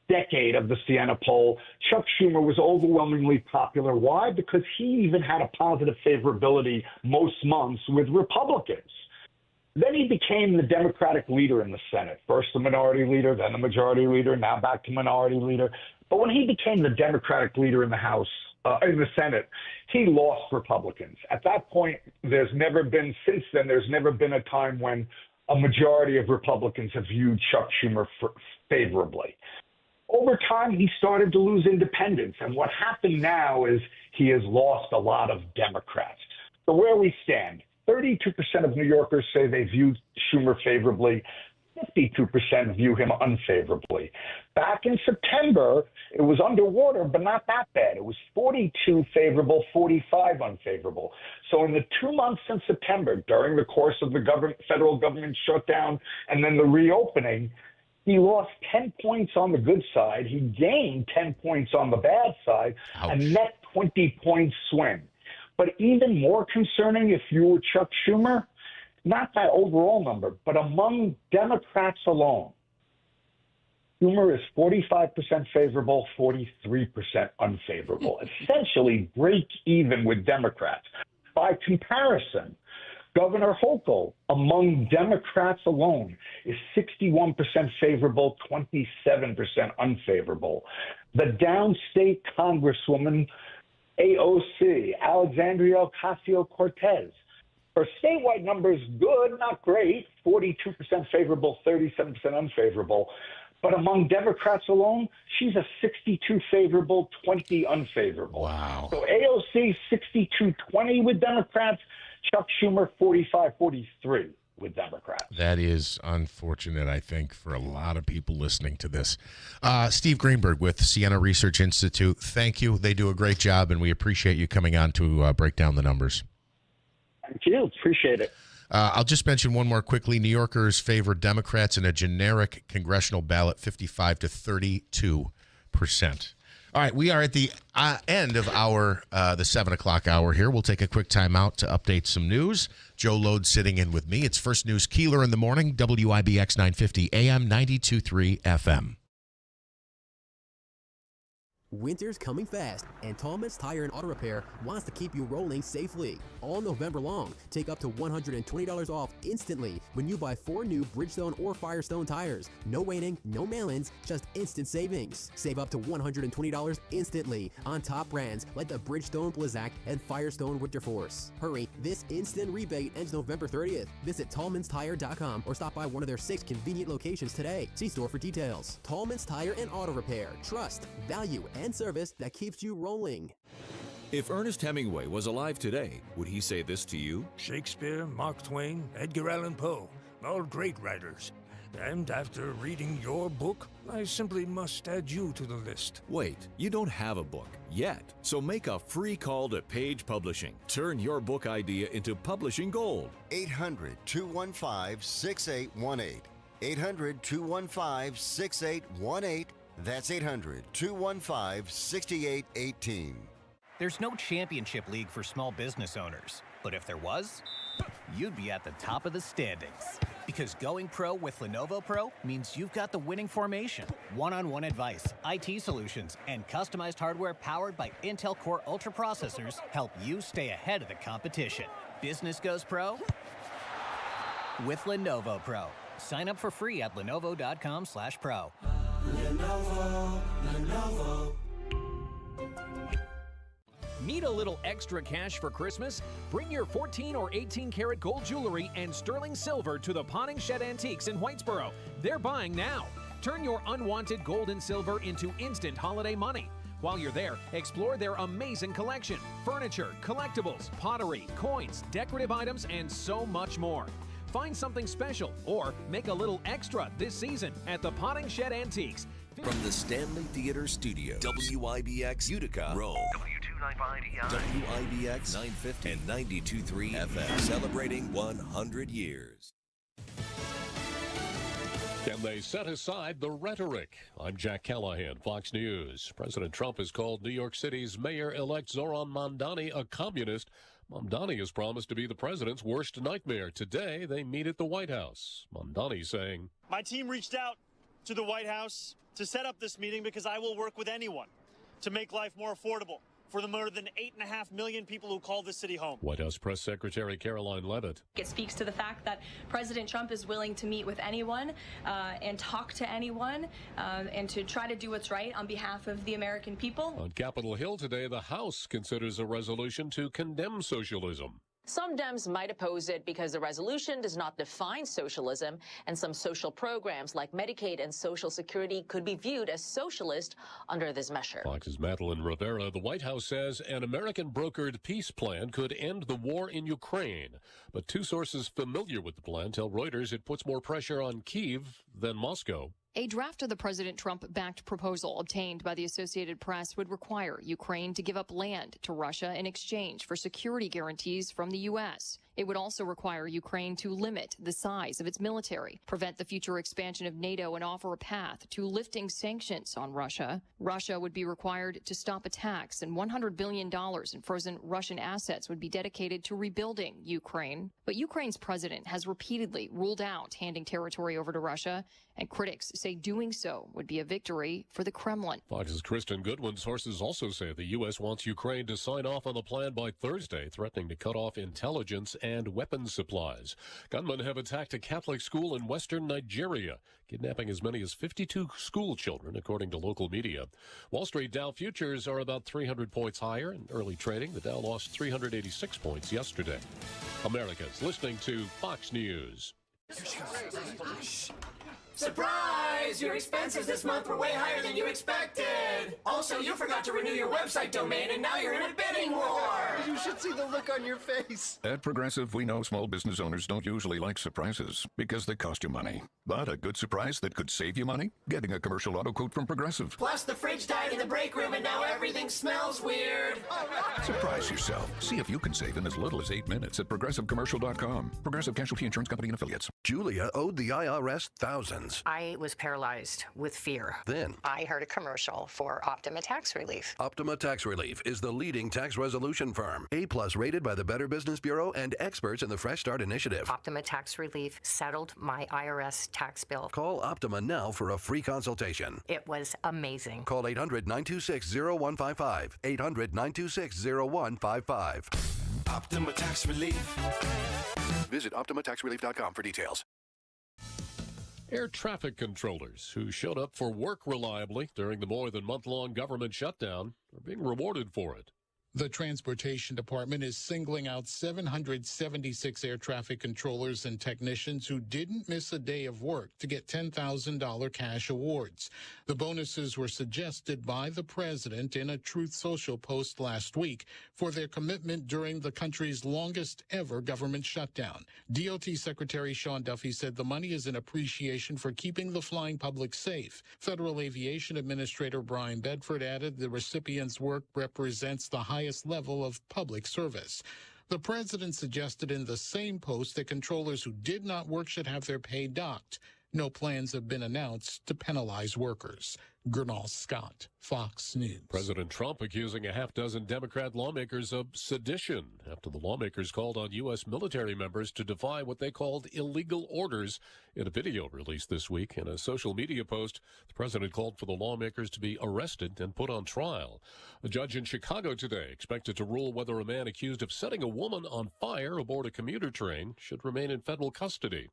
decade of the Siena poll, Chuck Schumer was overwhelmingly popular. Why? Because he even had a positive favorability most months with Republicans. Then he became the Democratic leader in the Senate, first the minority leader, then the majority leader, now back to minority leader. But when he became the Democratic leader in the House, in the Senate, he lost Republicans. At that point, there's never been a time when a majority of Republicans have viewed Chuck Schumer favorably. Over time, he started to lose independents. And what happened now is he has lost a lot of Democrats. So where we stand, 32% of New Yorkers say they view Schumer favorably. 52% view him unfavorably. Back in September, it was underwater, but not that bad. It was 42 favorable, 45 unfavorable. So in the 2 months since September, during the course of the federal government shutdown and then the reopening, he lost 10 points on the good side. He gained 10 points on the bad side, a net 20-point swing. But even more concerning, if you were Chuck Schumer, not that overall number, but among Democrats alone, Schumer is 45% favorable, 43% unfavorable, essentially break even with Democrats. By comparison, Governor Hochul, among Democrats alone, is 61% favorable, 27% unfavorable. The downstate Congresswoman, AOC, Alexandria Ocasio-Cortez, her statewide numbers good, not great, 42% favorable, 37% unfavorable. But among Democrats alone, she's a 62 favorable, 20 unfavorable. Wow. So AOC 62-20 with Democrats, Chuck Schumer 45-43 with Democrats. That is unfortunate, I think, for a lot of people listening to this. Steve Greenberg with Siena Research Institute, thank you. They do a great job, and we appreciate you coming on to break down the numbers. Thank you. Appreciate it. I'll just mention one more quickly. New Yorkers favor Democrats in a generic congressional ballot, 55 to 32%. All right, we are at the end of the 7 o'clock hour here. We'll take a quick time out to update some news. Joe Lode's sitting in with me. It's First News Keeler in the morning, WIBX 950 AM, 92.3 FM. Winter's coming fast, and Tallman's Tire and Auto Repair wants to keep you rolling safely. All November long, take up to $120 off instantly when you buy 4 new Bridgestone or Firestone tires. No waiting, no mail-ins, just instant savings. Save up to $120 instantly on top brands like the Bridgestone Blizzak and Firestone Winterforce. Hurry, this instant rebate ends November 30th. Visit TallmansTire.com or stop by one of their 6 convenient locations today. See store for details. Tallman's Tire and Auto Repair. Trust, value, and service that keeps you rolling. If Ernest Hemingway was alive today, would he say this to you? Shakespeare, Mark Twain, Edgar Allan Poe, all great writers. And after reading your book, I simply must add you to the list. Wait, you don't have a book yet. So make a free call to Page Publishing. Turn your book idea into publishing gold. 800-215-6818. 800-215-6818. That's 800-215-6818. There's no championship league for small business owners, but if there was, you'd be at the top of the standings. Because going pro with Lenovo Pro means you've got the winning formation, one-on-one advice, IT solutions, and customized hardware powered by Intel Core Ultra processors help you stay ahead of the competition. Business goes pro, with Lenovo Pro. Sign up for free at lenovo.com/pro. Lenovo. Need a little extra cash for Christmas? Bring your 14 or 18 karat gold jewelry and sterling silver to the Potting Shed Antiques in Whitesboro. They're buying now. Turn your unwanted gold and silver into instant holiday money. While you're there, explore their amazing collection: furniture, collectibles, pottery, coins, decorative items, and so much more. Find something special or make a little extra this season at the Potting Shed Antiques. From the Stanley Theater Studio, WIBX Utica, Rome. W295EI. WIBX 950 and 92.3 FM. Celebrating 100 years. Can they set aside the rhetoric? I'm Jack Callahan, Fox News. President Trump has called New York City's Mayor-elect Zoran Mamdani a communist. Mamdani has promised to be the president's worst nightmare. Today, they meet at the White House. Mamdani saying, "My team reached out to the White House to set up this meeting because I will work with anyone to make life more affordable for the more than 8.5 million people who call this city home." White House Press Secretary Caroline Leavitt. It speaks to the fact that President Trump is willing to meet with anyone and talk to anyone and to try to do what's right on behalf of the American people. On Capitol Hill today, the House considers a resolution to condemn socialism. Some Dems might oppose it because the resolution does not define socialism, and some social programs like Medicaid and Social Security could be viewed as socialist under this measure. Fox's Madeline Rivera. The White House says an American-brokered peace plan could end the war in Ukraine. But two sources familiar with the plan tell Reuters it puts more pressure on Kyiv than Moscow. A draft of the President Trump-backed proposal obtained by the Associated Press would require Ukraine to give up land to Russia in exchange for security guarantees from the U.S. It would also require Ukraine to limit the size of its military, prevent the future expansion of NATO, and offer a path to lifting sanctions on Russia. Russia would be required to stop attacks, and $100 billion in frozen Russian assets would be dedicated to rebuilding Ukraine. But Ukraine's president has repeatedly ruled out handing territory over to Russia, and critics say doing so would be a victory for the Kremlin. Fox's Kristen Goodwin. Sources also say the U.S. wants Ukraine to sign off on the plan by Thursday, threatening to cut off intelligence and weapons supplies. Gunmen have attacked a Catholic school in western Nigeria, kidnapping as many as 52 school children, according to local media. Wall Street Dow futures are about 300 points higher in early trading. The Dow lost 386 points yesterday. America's listening to Fox News. Surprise! Your expenses this month were way higher than you expected. Also, you forgot to renew your website domain, and now you're in a bidding war. You should see the look on your face. At Progressive, we know small business owners don't usually like surprises because they cost you money. But a good surprise that could save you money? Getting a commercial auto quote from Progressive. Plus, the fridge died in the break room, and now everything smells weird. Surprise yourself. See if you can save in as little as 8 minutes at ProgressiveCommercial.com. Progressive Casualty Insurance Company and Affiliates. Julia owed the IRS thousands. I was paralyzed with fear. Then I heard a commercial for Optima Tax Relief. Optima Tax Relief is the leading tax resolution firm. A+ rated by the Better Business Bureau and experts in the Fresh Start Initiative. Optima Tax Relief settled my IRS tax bill. Call Optima now for a free consultation. It was amazing. Call 800-926-0155. 800-926-0155. Optima Tax Relief. Visit OptimaTaxRelief.com for details. Air traffic controllers who showed up for work reliably during the more than month-long government shutdown are being rewarded for it. The Transportation Department is singling out 776 air traffic controllers and technicians who didn't miss a day of work to get $10,000 cash awards. The bonuses were suggested by the president in a Truth Social post last week for their commitment during the country's longest ever government shutdown. DOT Secretary Sean Duffy said the money is an appreciation for keeping the flying public safe. Federal Aviation Administrator Brian Bedford added the recipients' work represents the highest level of public service. The president suggested in the same post that controllers who did not work should have their pay docked. No plans have been announced to penalize workers. Gernal Scott, Fox News. President Trump accusing a half-dozen Democrat lawmakers of sedition after the lawmakers called on U.S. military members to defy what they called illegal orders. In a video released this week, in a social media post, the president called for the lawmakers to be arrested and put on trial. A judge in Chicago today expected to rule whether a man accused of setting a woman on fire aboard a commuter train should remain in federal custody.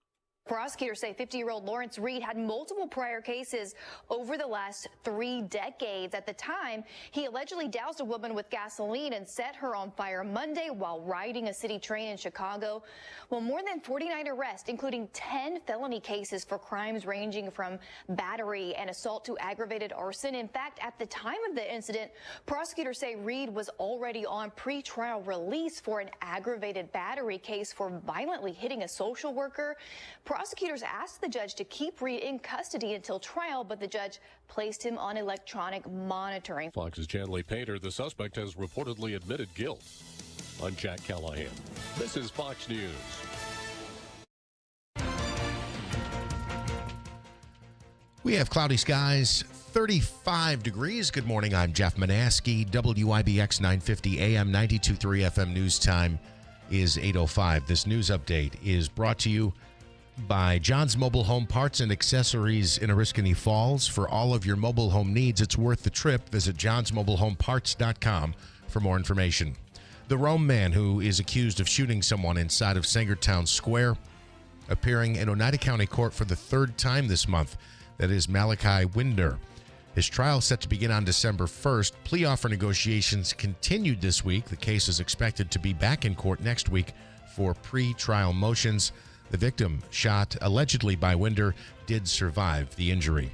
Prosecutors say 50-year-old Lawrence Reed had multiple prior cases over the last 3 decades. At the time, he allegedly doused a woman with gasoline and set her on fire Monday while riding a city train in Chicago. Well, more than 49 arrests, including 10 felony cases for crimes ranging from battery and assault to aggravated arson. In fact, at the time of the incident, prosecutors say Reed was already on pretrial release for an aggravated battery case for violently hitting a social worker. Prosecutors asked the judge to keep Reed in custody until trial, but the judge placed him on electronic monitoring. Fox's Chanley Painter, the suspect, has reportedly admitted guilt. I'm Jack Callahan. This is Fox News. We have cloudy skies, 35 degrees. Good morning. I'm Jeff Manaski. WIBX 950 AM 92.3 FM news time is 8:05. This news update is brought to you by John's Mobile Home Parts and Accessories in Oriskany Falls. For all of your mobile home needs, it's worth the trip. Visit johnsmobilehomeparts.com for more information. The Rome man who is accused of shooting someone inside of Sangertown Square, appearing in Oneida County Court for the 3rd time this month. That is Malachi Winder. His trial set to begin on December 1st. Plea offer negotiations continued this week. The case is expected to be back in court next week for pre-trial motions. The victim, shot allegedly by Winder, did survive the injury.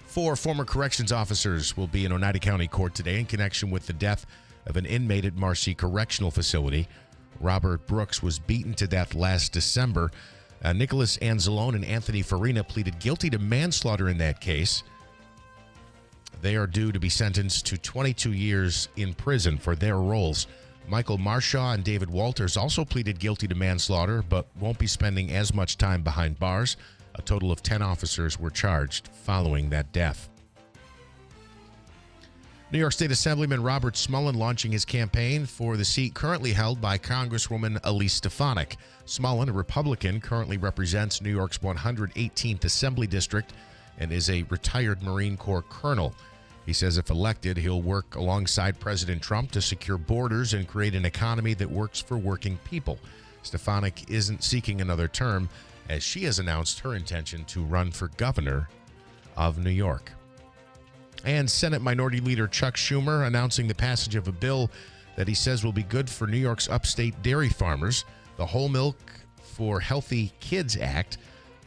4 former corrections officers will be in Oneida County Court today in connection with the death of an inmate at Marcy Correctional Facility. Robert Brooks was beaten to death last December. Nicholas Anzalone and Anthony Farina pleaded guilty to manslaughter in that case. They are due to be sentenced to 22 years in prison for their roles. Michael Marshaw and David Walters also pleaded guilty to manslaughter, but won't be spending as much time behind bars. A total of 10 officers were charged following that death. New York State Assemblyman Robert Smullen launching his campaign for the seat currently held by Congresswoman Elise Stefanik. Smullen, a Republican, currently represents New York's 118th Assembly District and is a retired Marine Corps colonel. He says if elected, he'll work alongside President Trump to secure borders and create an economy that works for working people. Stefanik isn't seeking another term, as she has announced her intention to run for governor of New York. And Senate Minority Leader Chuck Schumer announcing the passage of a bill that he says will be good for New York's upstate dairy farmers. The Whole Milk for Healthy Kids Act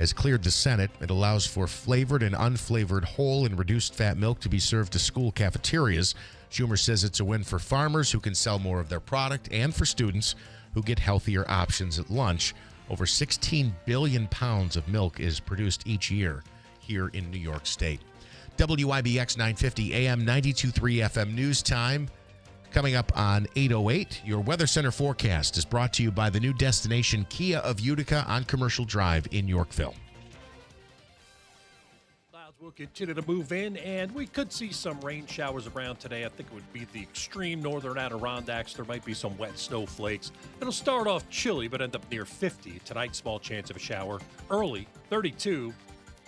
has cleared the Senate. It allows for flavored and unflavored whole and reduced fat milk to be served to school cafeterias. Schumer says it's a win for farmers who can sell more of their product and for students who get healthier options at lunch. Over 16 billion pounds of milk is produced each year here in New York State. WIBX 950 AM 92.3 FM news time. Coming up on 8:08, your Weather Center forecast is brought to you by the new destination Kia of Utica on Commercial Drive in Yorkville. Clouds will continue to move in, and we could see some rain showers around today. I think it would be the extreme northern Adirondacks. There might be some wet snowflakes. It'll start off chilly, but end up near 50. Tonight, small chance of a shower. Early, 32.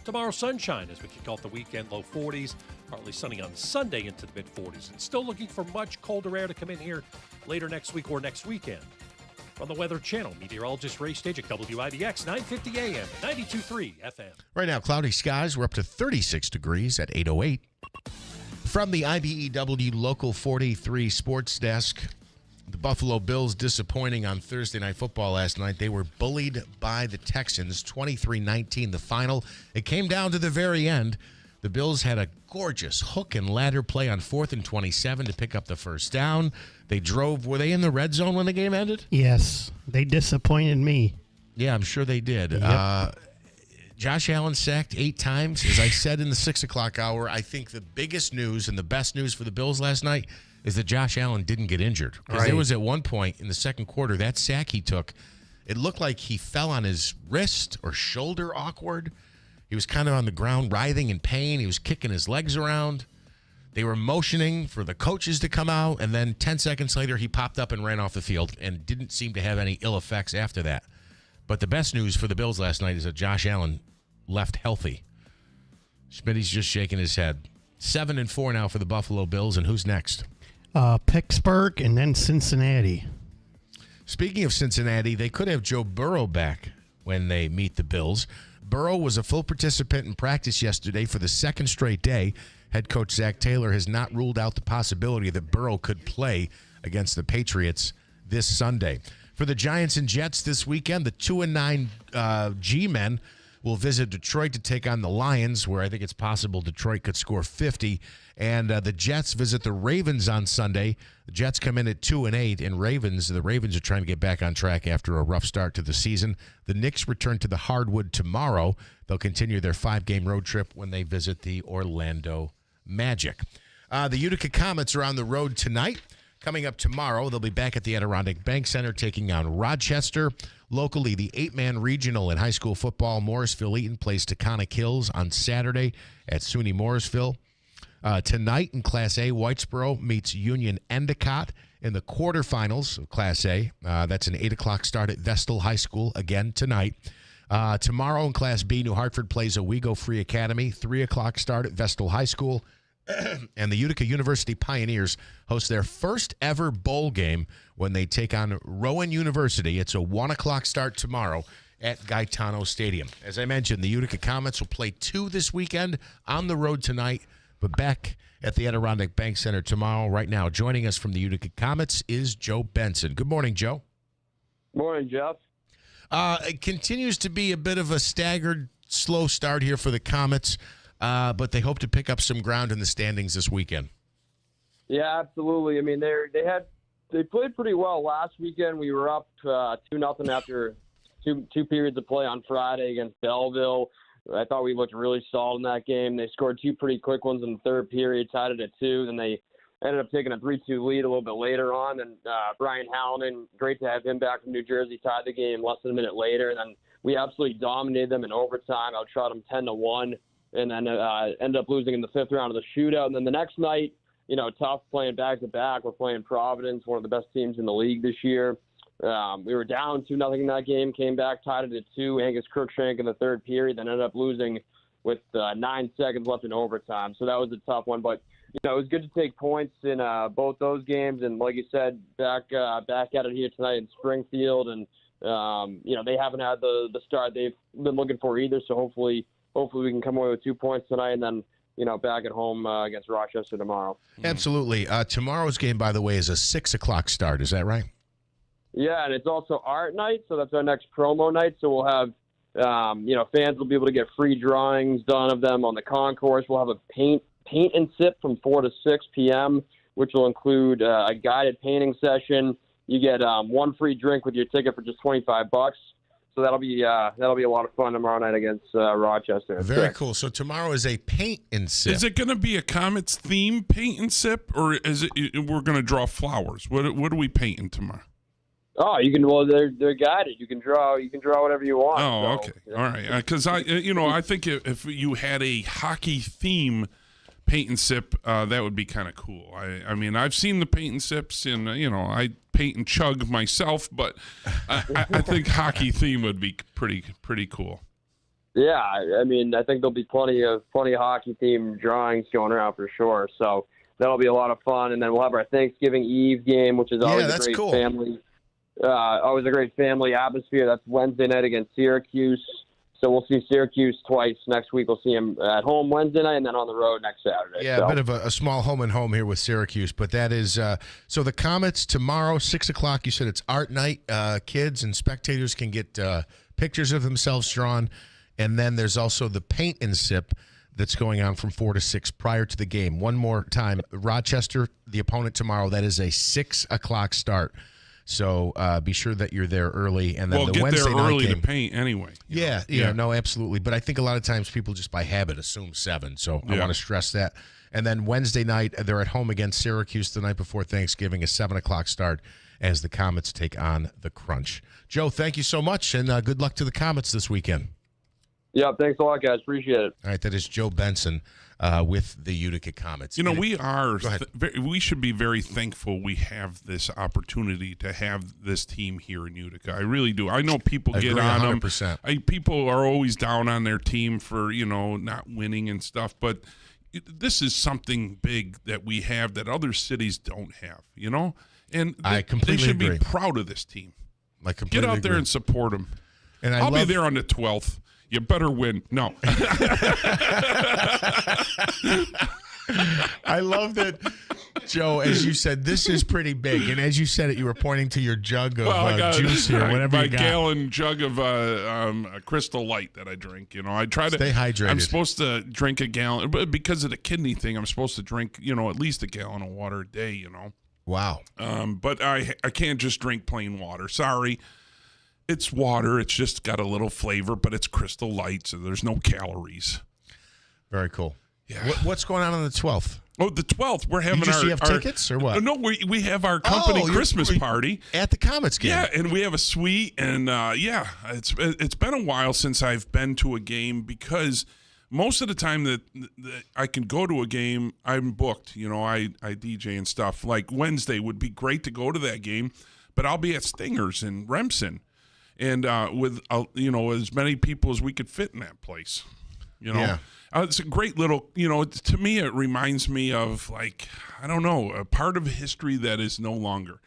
Tomorrow, sunshine as we kick off the weekend, low 40s. Partly sunny on Sunday into the mid-40s. And still looking for much colder air to come in here later next week or next weekend. From the Weather Channel, meteorologist Ray Stajic, WIBX 950 AM, 92.3 FM. Right now, cloudy skies. We're up to 36 degrees at 8:08. From the IBEW Local 43 Sports Desk, the Buffalo Bills disappointing on Thursday Night Football last night. They were bullied by the Texans, 23-19 the final. It came down to the very end. The Bills had a gorgeous hook and ladder play on 4th and 27 to pick up the first down. They drove. Were they in the red zone when the game ended? Yes. They disappointed me. Yeah, I'm sure they did. Yep. Josh Allen sacked 8 times. As I said in the 6 o'clock hour, I think the biggest news and the best news for the Bills last night is that Josh Allen didn't get injured. Because there was at one point in the second quarter, that sack he took, It looked like he fell on his wrist or shoulder awkward. He was kind of on the ground writhing in pain. He was kicking his legs around. They were motioning for the coaches to come out, and then 10 seconds later, he popped up and ran off the field and didn't seem to have any ill effects after that. But the best news for the Bills last night is that Josh Allen left healthy. Smitty's just shaking his head. 7-4 now for the Buffalo Bills, and who's next? Pittsburgh and then Cincinnati. Speaking of Cincinnati, they could have Joe Burrow back when they meet the Bills. Burrow was a full participant in practice yesterday for the second straight day. Head coach Zach Taylor has not ruled out the possibility that Burrow could play against the Patriots this Sunday. For the Giants and Jets this weekend, the 2-9 G-men will visit Detroit to take on the Lions, where I think it's possible Detroit could score 50. And the Jets visit the Ravens on Sunday. The Jets come in at 2-8, and the Ravens are trying to get back on track after a rough start to the season. The Knicks return to the hardwood tomorrow. They'll continue their 5-game road trip when they visit the Orlando Magic. The Utica Comets are on the road tonight. Coming up tomorrow, they'll be back at the Adirondack Bank Center taking on Rochester. Locally, the 8-man regional in high school football, Morrisville-Eaton plays Taconic Hills on Saturday at SUNY Morrisville. Tonight in Class A, Whitesboro meets Union Endicott in the quarterfinals of Class A. That's an 8 o'clock start at Vestal High School again tonight. Tomorrow in Class B, New Hartford plays Owego Free Academy, 3 o'clock start at Vestal High School. And the Utica University Pioneers host their first ever bowl game when they take on Rowan University. It's a 1 o'clock start tomorrow at Gaetano Stadium. As I mentioned, the Utica Comets will play 2 this weekend on the road tonight, but back at the Adirondack Bank Center tomorrow. Right now, joining us from the Utica Comets is Joe Benson. Good morning, Joe. Morning, Jeff. It continues to be a bit of a staggered, slow start here for the Comets. But they hope to pick up some ground in the standings this weekend. Yeah, absolutely. I mean, they played pretty well last weekend. We were up 2-0 after two periods of play on Friday against Belleville. I thought we looked really solid in that game. They scored 2 pretty quick ones in the third period, tied it at 2. Then they ended up taking a 3-2 lead a little bit later on. And Brian Hallinan, great to have him back from New Jersey, tied the game less than a minute later. And then we absolutely dominated them in overtime. Outshot them 10-1. And then ended up losing in the 5th round of the shootout. And then the next night, tough playing back-to-back. We're playing Providence, one of the best teams in the league this year. We were down 2-0 in that game, came back, tied it at 2. Angus Cruikshank in the third period, then ended up losing with 9 seconds left in overtime. So that was a tough one. But, it was good to take points in both those games. And like you said, back at it here tonight in Springfield. And, they haven't had the start they've been looking for either. So hopefully we can come away with 2 points tonight and then, back at home against Rochester tomorrow. Absolutely. Tomorrow's game, by the way, is a 6 o'clock start. Is that right? Yeah, and it's also art night, so that's our next promo night. So we'll have, fans will be able to get free drawings done of them on the concourse. We'll have a paint and sip from 4 to 6 p.m., which will include a guided painting session. You get 1 free drink with your ticket for just $25. So that'll be a lot of fun tomorrow night against Rochester. Very cool. So tomorrow is a paint and sip. Is it going to be a Comets theme paint and sip, or is it we're going to draw flowers? What are we painting tomorrow? Oh, you can. Well, they're guided. You can draw whatever you want. Oh, okay, all right. Because I think if you had a hockey theme paint and sip, that would be kind of cool. I mean, I've seen the paint and sips, and I paint and chug myself, but I think hockey theme would be pretty cool. Yeah, I mean, I think there'll be plenty of hockey themed drawings going around for sure. So that'll be a lot of fun, and then we'll have our Thanksgiving Eve game, which is always a great family. Always a great family atmosphere. That's Wednesday night against Syracuse. So we'll see Syracuse twice next week. We'll see them at home Wednesday night and then on the road next Saturday. Yeah, a bit of a small home-and-home here with Syracuse. But that is so the Comets tomorrow, 6 o'clock, you said it's art night. Kids and spectators can get pictures of themselves drawn. And then there's also the paint and sip that's going on from 4 to 6 prior to the game. One more time, Rochester, the opponent tomorrow, that is a 6 o'clock start. So be sure that you're there early. And then Well, the get Wednesday there night early game, to paint anyway. Yeah, no, absolutely. But I think a lot of times people just by habit assume 7. So I want to stress that. And then Wednesday night, they're at home against Syracuse the night before Thanksgiving, a 7 o'clock start as the Comets take on the Crunch. Joe, thank you so much, and good luck to the Comets this weekend. Yeah, thanks a lot, guys. Appreciate it. All right, that is Joe Benson with the Utica Comets. You know, we should be very thankful we have this opportunity to have this team here in Utica. I really do. I know people get on 100%. them. People are always down on their team for, not winning and stuff, but this is something big that we have that other cities don't have, And I completely they should agree. be proud of this team. I completely Get out there agree. and support them. And I'll be there on the 12th. You better win. No. I love that, Joe, as you said, this is pretty big. And as you said it, you were pointing to your jug of juice here, whatever you got. My gallon jug of Crystal Light that I drink. I try to stay hydrated. I'm supposed to drink a gallon, but because of the kidney thing, I'm supposed to drink, at least a gallon of water a day, Wow. But I can't just drink plain water. Sorry. It's water. It's just got a little flavor, but it's Crystal Light, so there's no calories. Very cool. Yeah. What's going on the 12th? Oh, the 12th. We're having you have tickets or what? No, we have our company Christmas party at the Comets game. Yeah, and we have a suite, and it's been a while since I've been to a game because most of the time that I can go to a game, I'm booked. I DJ and stuff. Like Wednesday would be great to go to that game, but I'll be at Stingers in Remsen. And with as many people as we could fit in that place, it's a great little. To me, it reminds me of a part of history that is no longer.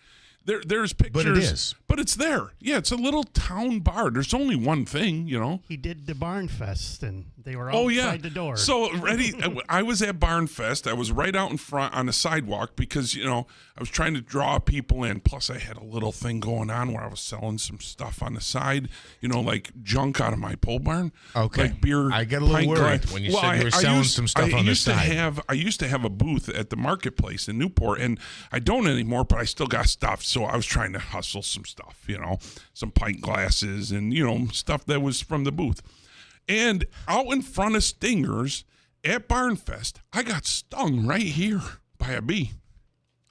There's pictures, but it is. But it's there. Yeah, it's a little town bar. There's only one thing, He did the Barn Fest, and they were outside the door. So I was at Barn Fest. I was right out in front on the sidewalk because, I was trying to draw people in. Plus, I had a little thing going on where I was selling some stuff on the side, like junk out of my pole barn. Okay. Like beer. I get a little worried when you said you were selling some stuff on the side. I used to have a booth at the marketplace in Newport, and I don't anymore, but I still got stuff. So I was trying to hustle some stuff, some pint glasses and, stuff that was from the booth. And out in front of Stingers at Barnfest, I got stung right here by a bee.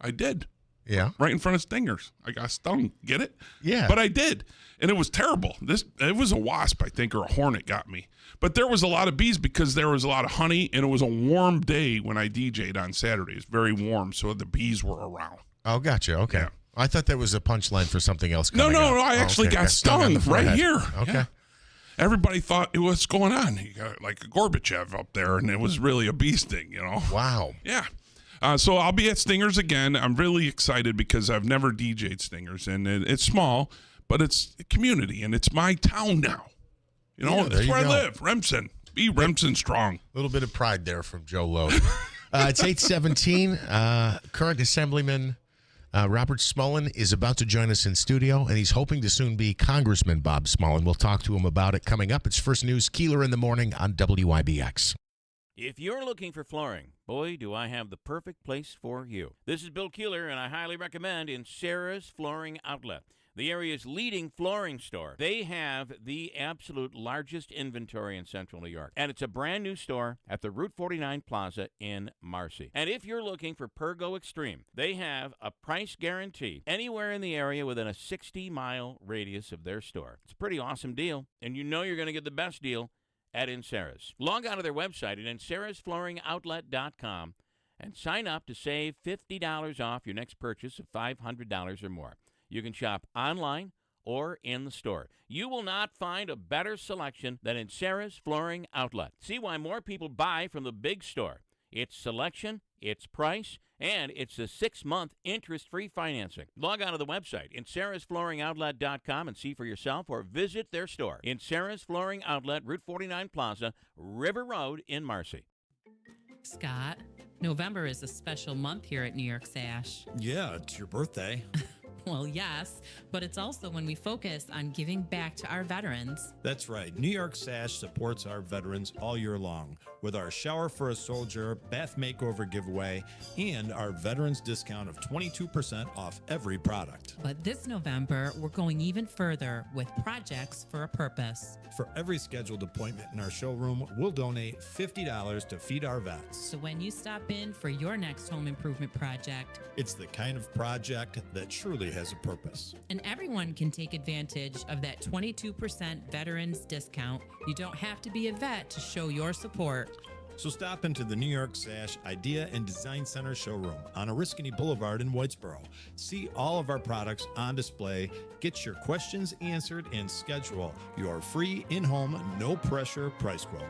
I did. Yeah. Right in front of Stingers. I got stung. Get it? Yeah. But I did. And it was terrible. It was a wasp, I think, or a hornet got me. But there was a lot of bees because there was a lot of honey, and it was a warm day when I DJ'd on Saturday. It was very warm, so the bees were around. Oh, gotcha. Okay. Yeah. I thought that was a punchline for something else. No, I actually got stung right here. Okay. Yeah. Everybody thought, what's going on? You got like a Gorbachev up there, and it was really a bee sting, Wow. Yeah. So I'll be at Stingers again. I'm really excited because I've never DJ'd Stingers, and it's small, but it's a community, and it's my town now. That's where I live, Remsen. Be Remsen strong. A little bit of pride there from Joe Lowe. It's 8:17. Current Assemblyman Robert Smullen is about to join us in studio, and he's hoping to soon be Congressman Bob Smullen. We'll talk to him about it coming up. It's First News Keeler in the Morning on WIBX. If you're looking for flooring, boy, do I have the perfect place for you. This is Bill Keeler, and I highly recommend Sarah's Flooring Outlet, the area's leading flooring store. They have the absolute largest inventory in Central New York, and it's a brand new store at the Route 49 Plaza in Marcy. And if you're looking for Pergo Extreme, they have a price guarantee anywhere in the area within a 60-mile radius of their store. It's a pretty awesome deal, and you're going to get the best deal at Insera's. Log on to their website at InserasFlooringOutlet.com and sign up to save $50 off your next purchase of $500 or more. You can shop online or in the store. You will not find a better selection than Insera's Flooring Outlet. See why more people buy from the big store. Its selection, its price, and it's a 6-month interest-free financing. Log on to the website, InserasFlooringOutlet.com, and see for yourself or visit their store. Insera's Flooring Outlet, Route 49 Plaza, River Road in Marcy. Scott, November is a special month here at New York Sash. Yeah, it's your birthday. Well, yes, but it's also when we focus on giving back to our veterans. That's right. New York Sash supports our veterans all year long with our Shower for a Soldier bath makeover giveaway and our veterans discount of 22% off every product. But this November, we're going even further with Projects for a Purpose. For every scheduled appointment in our showroom, we'll donate $50 to feed our vets. So when you stop in for your next home improvement project, It's the kind of project that truly has a purpose. and everyone can take advantage of that 22% veterans discount. You don't have to be a vet to show your support. So stop into the New York Sash Idea and Design Center showroom on Oriskany Boulevard in Whitesboro. See all of our products on display, get your questions answered, and schedule your free in-home, no-pressure price quote.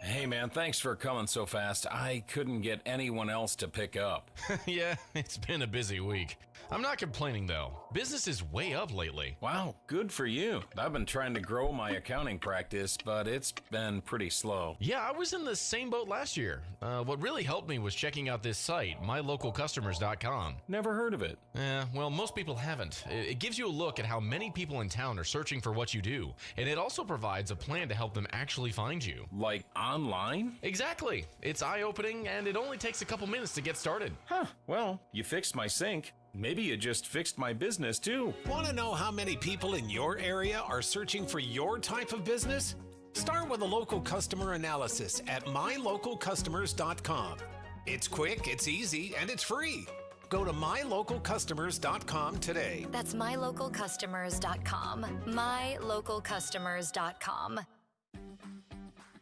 Hey man, thanks for coming so fast. I couldn't get anyone else to pick up. Yeah, it's been a busy week. I'm not complaining though. Business is way up lately. Wow, good for you. I've been trying to grow my accounting practice, but it's been pretty slow. Yeah, I was in the same boat last year. What really helped me was checking out this site, mylocalcustomers.com. Never heard of it. Well, most people haven't. It gives you a look at how many people in town are searching for what you do, and it also provides a plan to help them actually find you. Like online? Exactly. It's eye-opening, and it only takes a couple minutes to get started. Huh, well, you fixed my sink. Maybe you just fixed my business too. Want to know how many people in your area are searching for your type of business? Start with a local customer analysis at mylocalcustomers.com. It's quick, it's easy, and it's free. Go to mylocalcustomers.com today. That's mylocalcustomers.com. mylocalcustomers.com.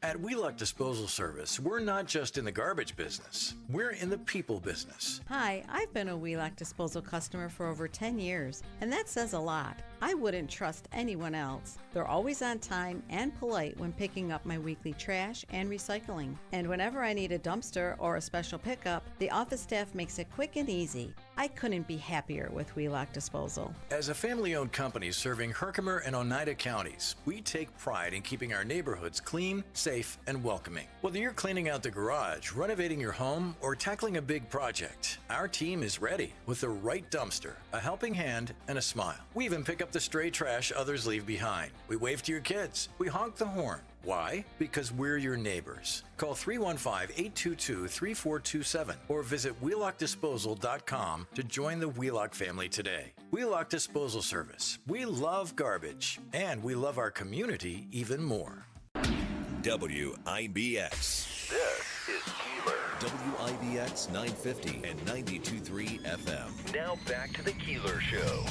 At Wheelock Disposal Service, we're not just in the garbage business, we're in the people business. Hi, I've been a Wheelock Disposal customer for over 10 years, and that says a lot. I wouldn't trust anyone else. They're always on time and polite when picking up my weekly trash and recycling. And whenever I need a dumpster or a special pickup, the office staff makes it quick and easy. I couldn't be happier with Wheelock Disposal. As a family-owned company serving Herkimer and Oneida counties, we take pride in keeping our neighborhoods clean, safe, and welcoming. Whether you're cleaning out the garage, renovating your home, or tackling a big project, our team is ready with the right dumpster, a helping hand, and a smile. We even pick up the stray trash others leave behind. We wave to your kids. We honk the horn. Why? Because we're your neighbors. Call 315-822-3427 or visit wheelockdisposal.com to join the Wheelock family today. Wheelock Disposal Service. We love garbage, and we love our community even more. WIBX. This is Keeler. WIBX 950 and 92.3 FM. Now back to the Keeler Show.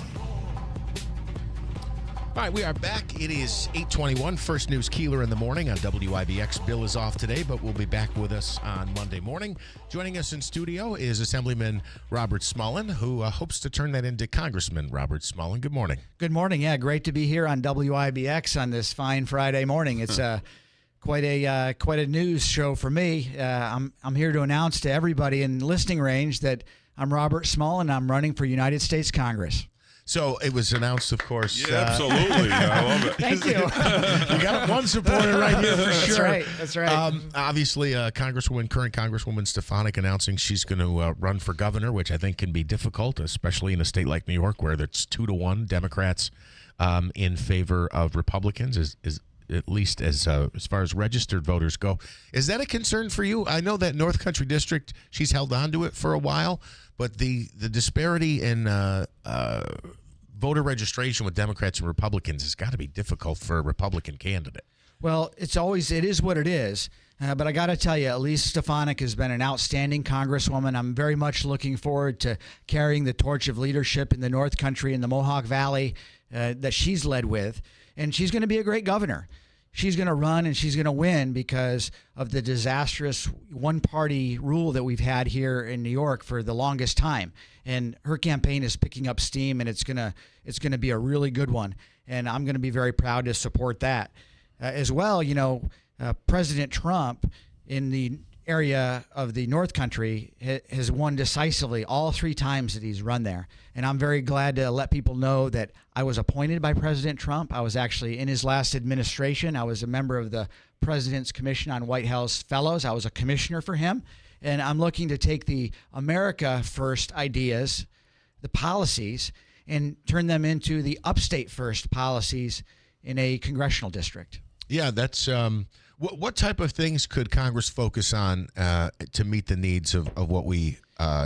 All right, we are back. It is 8:21. First News Keeler in the morning on WIBX. Bill is off today, but will be back with us on Monday morning. Joining us in studio is Assemblyman Robert Smullen, who hopes to turn that into Congressman Robert Smullen. Good morning. Good morning. Yeah, great to be here on WIBX on this fine Friday morning. It's quite a news show for me. I'm here to announce to everybody in listening range that I'm Robert Smullen. I'm running for United States Congress. So it was announced, of course. Yeah, absolutely. I love it. Thank you. You got one supporter right here for sure. That's right. Obviously, current Congresswoman Stefanik announcing she's going to run for governor, which I think can be difficult, especially in a state like New York where it's 2-1 Democrats in favor of Republicans, is at least as far as registered voters go. Is that a concern for you? I know that North Country District, she's held on to it for a while, but the disparity in voter registration with Democrats and Republicans has got to be difficult for a Republican candidate. Well, it is what it is. But I got to tell you, Elise Stefanik has been an outstanding Congresswoman. I'm very much looking forward to carrying the torch of leadership in the North Country and the Mohawk Valley that she's led with. And she's going to be a great governor. She's going to run and she's going to win because of the disastrous one-party rule that we've had here in New York for the longest time. And her campaign is picking up steam, and it's going to be a really good one. And I'm going to be very proud to support that. As well, President Trump in the area of the North Country has won decisively all 3 times that he's run there. And I'm very glad to let people know that I was appointed by President Trump. I was actually in his last administration. I was a member of the President's Commission on White House Fellows. I was a commissioner for him. And I'm looking to take the America First ideas, the policies, and turn them into the Upstate First policies in a congressional district. Yeah, that's what type of things could Congress focus on to meet the needs of what we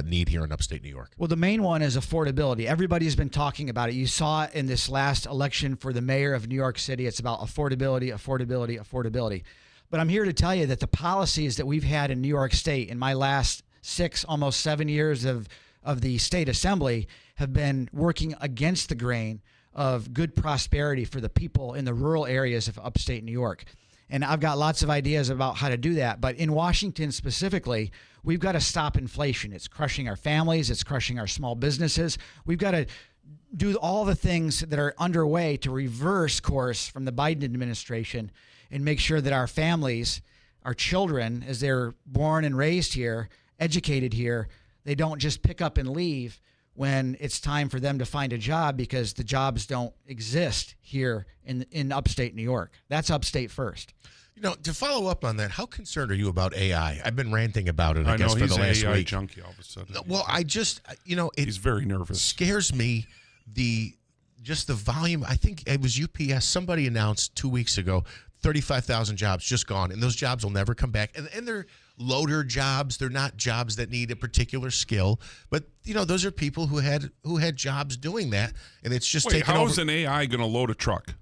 need here in upstate New York? Well, the main one is affordability. Everybody's been talking about it. You saw it in this last election for the mayor of New York City. It's about affordability, affordability, affordability. But I'm here to tell you that the policies that we've had in New York State in my last 6, almost 7 years of the state assembly have been working against the grain of good prosperity for the people in the rural areas of upstate New York. And I've got lots of ideas about how to do that. But in Washington specifically, we've got to stop inflation. It's crushing our families. It's crushing our small businesses. We've got to do all the things that are underway to reverse course from the Biden administration and make sure that our families, our children, as they're born and raised here, educated here, they don't just pick up and leave when it's time for them to find a job because the jobs don't exist here in upstate New York. That's upstate first. You know, to follow up on that, how concerned are you about AI? I've been ranting about it, I guess, for the last he's an AI week. junkie all of a sudden. Well, I just, he's very nervous. Scares me the volume. I think it was UPS. Somebody announced 2 weeks ago, 35,000 jobs just gone, and those jobs will never come back. And they're loader jobs. They're not jobs that need a particular skill, but those are people who had jobs doing that, and it's just taken over. How is an AI going to load a truck?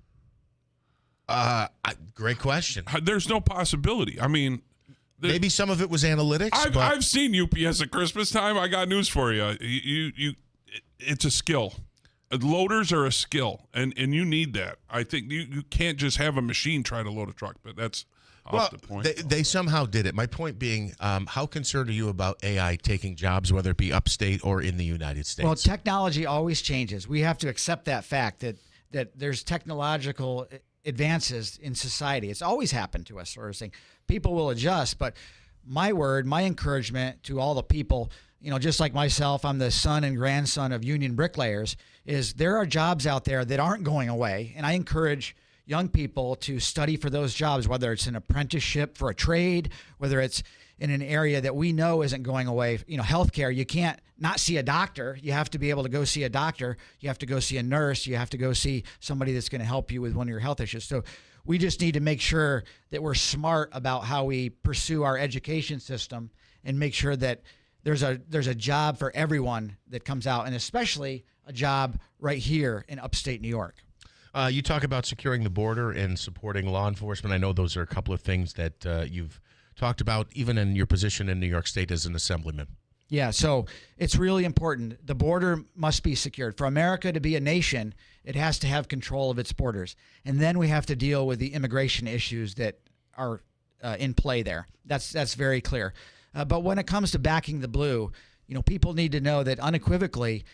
Great question. There's no possibility. I mean, maybe some of it was analytics. I've seen UPS at Christmas time. I got news for you. It's a skill. Loaders are a skill, and you need that. I think you can't just have a machine try to load a truck, but that's off the point. They somehow did it. My point being, how concerned are you about AI taking jobs, whether it be upstate or in the United States? Well, technology always changes. We have to accept that fact that there's technological advances in society. It's always happened to us, sort of thing. People will adjust, but my encouragement to all the people, just like myself, I'm the son and grandson of union bricklayers, is there are jobs out there that aren't going away. And I encourage young people to study for those jobs, whether it's an apprenticeship for a trade, whether it's in an area that we know isn't going away. Healthcare, you can't not see a doctor. You have to be able to go see a doctor. You have to go see a nurse. You have to go see somebody that's going to help you with one of your health issues. So we just need to make sure that we're smart about how we pursue our education system and make sure that there's a job for everyone that comes out, and especially a job right here in upstate New York. You talk about securing the border and supporting law enforcement. I know those are a couple of things that you've talked about, even in your position in New York State as an assemblyman. Yeah, so it's really important. The border must be secured. For America to be a nation, it has to have control of its borders. And then we have to deal with the immigration issues that are in play there. That's very clear. But when it comes to backing the blue, people need to know that unequivocally,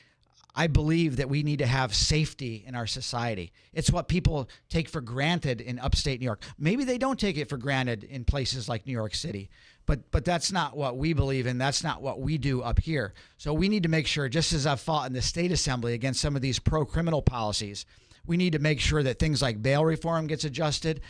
I believe that we need to have safety in our society. It's what people take for granted in upstate New York. Maybe they don't take it for granted in places like New York City, but that's not what we believe in. That's not what we do up here. So we need to make sure, just as I've fought in the state assembly against some of these pro-criminal policies, we need to make sure that things like bail reform gets adjusted,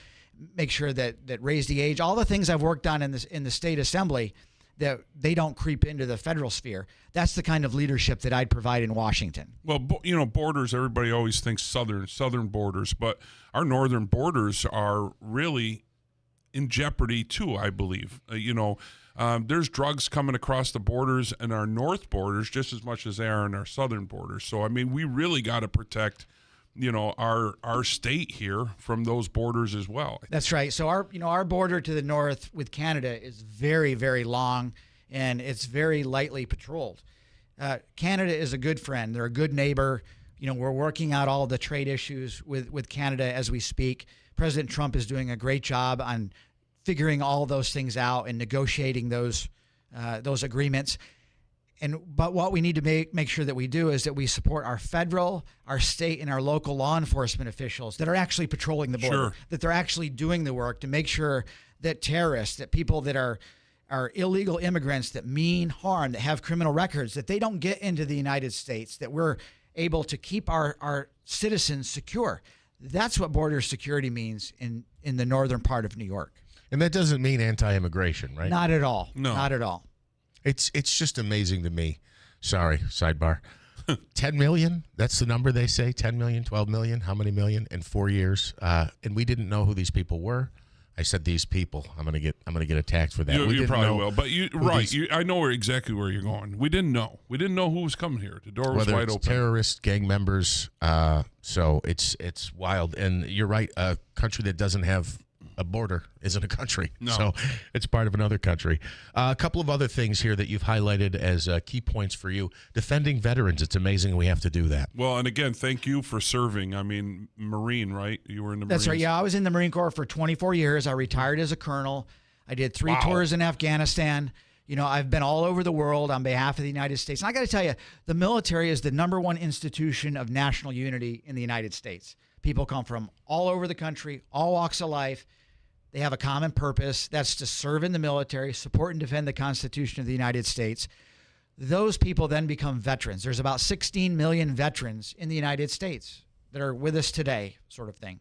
make sure that raise the age, all the things I've worked on in the state assembly, that they don't creep into the federal sphere. That's the kind of leadership that I'd provide in Washington. Well, borders, everybody always thinks southern borders, but our northern borders are really in jeopardy too, I believe. There's drugs coming across the borders in our north borders just as much as they are in our southern borders. So, I mean, we really got to protect our state here from those borders as well. That's right. So our border to the north with Canada is very, very long, and it's very lightly patrolled. Canada is a good friend. They're a good neighbor. We're working out all the trade issues with Canada as we speak. President Trump is doing a great job on figuring all those things out and negotiating those agreements. But what we need to make sure that we do is that we support our federal, our state, and our local law enforcement officials that are actually patrolling the border, that they're actually doing the work to make sure that terrorists, that people that are illegal immigrants that mean harm, that have criminal records, that they don't get into the United States, that we're able to keep our citizens secure. That's what border security means in the northern part of New York. And that doesn't mean anti-immigration, right? Not at all. No. Not at all. It's just amazing to me. Sorry, sidebar. 10 million, that's the number they say, 10 million, 12 million, how many million in 4 years? And we didn't know who these people were. I said these people. I'm gonna get attacked for that. You probably will, but I know exactly where you're going. We didn't know who was coming here. The door was wide open. Terrorists, gang members. So it's wild. And you're right. A country that doesn't have a border isn't a country. No. So it's part of another country. A couple of other things here that you've highlighted as key points for you. Defending veterans. It's amazing we have to do that. Well, and again, thank you for serving. I mean, Marine, right? You were in the Marines. That's right. Yeah, I was in the Marine Corps for 24 years. I retired as a colonel. I did 3 tours in Afghanistan. You know, I've been all over the world on behalf of the United States. And I got to tell you, the military is the #1 institution of national unity in the United States. People come from all over the country, all walks of life. They have a common purpose. That's to serve in the military, support and defend the Constitution of the United States. Those people then become veterans. There's about 16 million veterans in the United States that are with us today, sort of thing.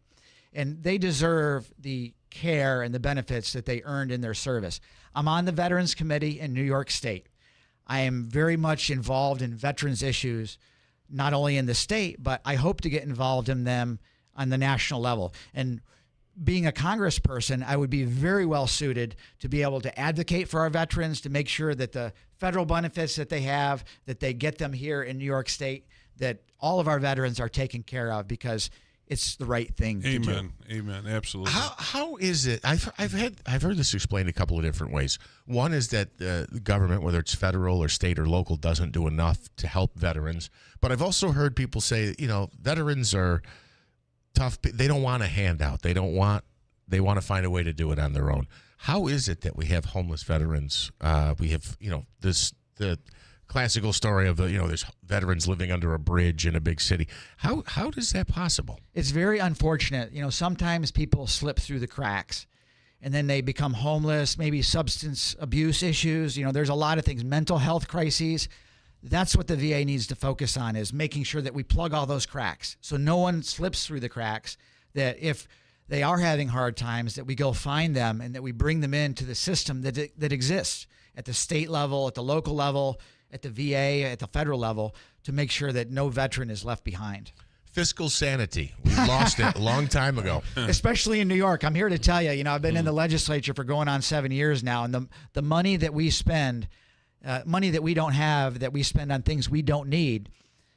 And they deserve the care and the benefits that they earned in their service. I'm on the Veterans Committee in New York State. I am very much involved in veterans issues, not only in the state, but I hope to get involved in them on the national level. And being a congressperson, I would be very well suited to be able to advocate for our veterans, to make sure that the federal benefits that they have, that they get them here in New York State, that all of our veterans are taken care of, because it's the right thing to do. Amen. Absolutely. How is it? I've heard this explained a couple of different ways. One is that the government, whether it's federal or state or local, doesn't do enough to help veterans. But I've also heard people say, veterans are tough. They don't want a handout. They want to find a way to do it on their own. How is it that we have homeless veterans? We have, the classical story of there's veterans living under a bridge in a big city. How is that possible? It's very unfortunate. Sometimes people slip through the cracks and then they become homeless, maybe substance abuse issues. There's a lot of things, mental health crises. That's what the VA needs to focus on, is making sure that we plug all those cracks so no one slips through the cracks, that if they are having hard times, that we go find them and that we bring them into the system that exists at the state level, at the local level, at the VA, at the federal level, to make sure that no veteran is left behind. Fiscal sanity. We lost it a long time ago. Especially in New York. I'm here to tell you, I've been in the legislature for going on 7 years now, and the money that we spend, money that we don't have, that we spend on things we don't need,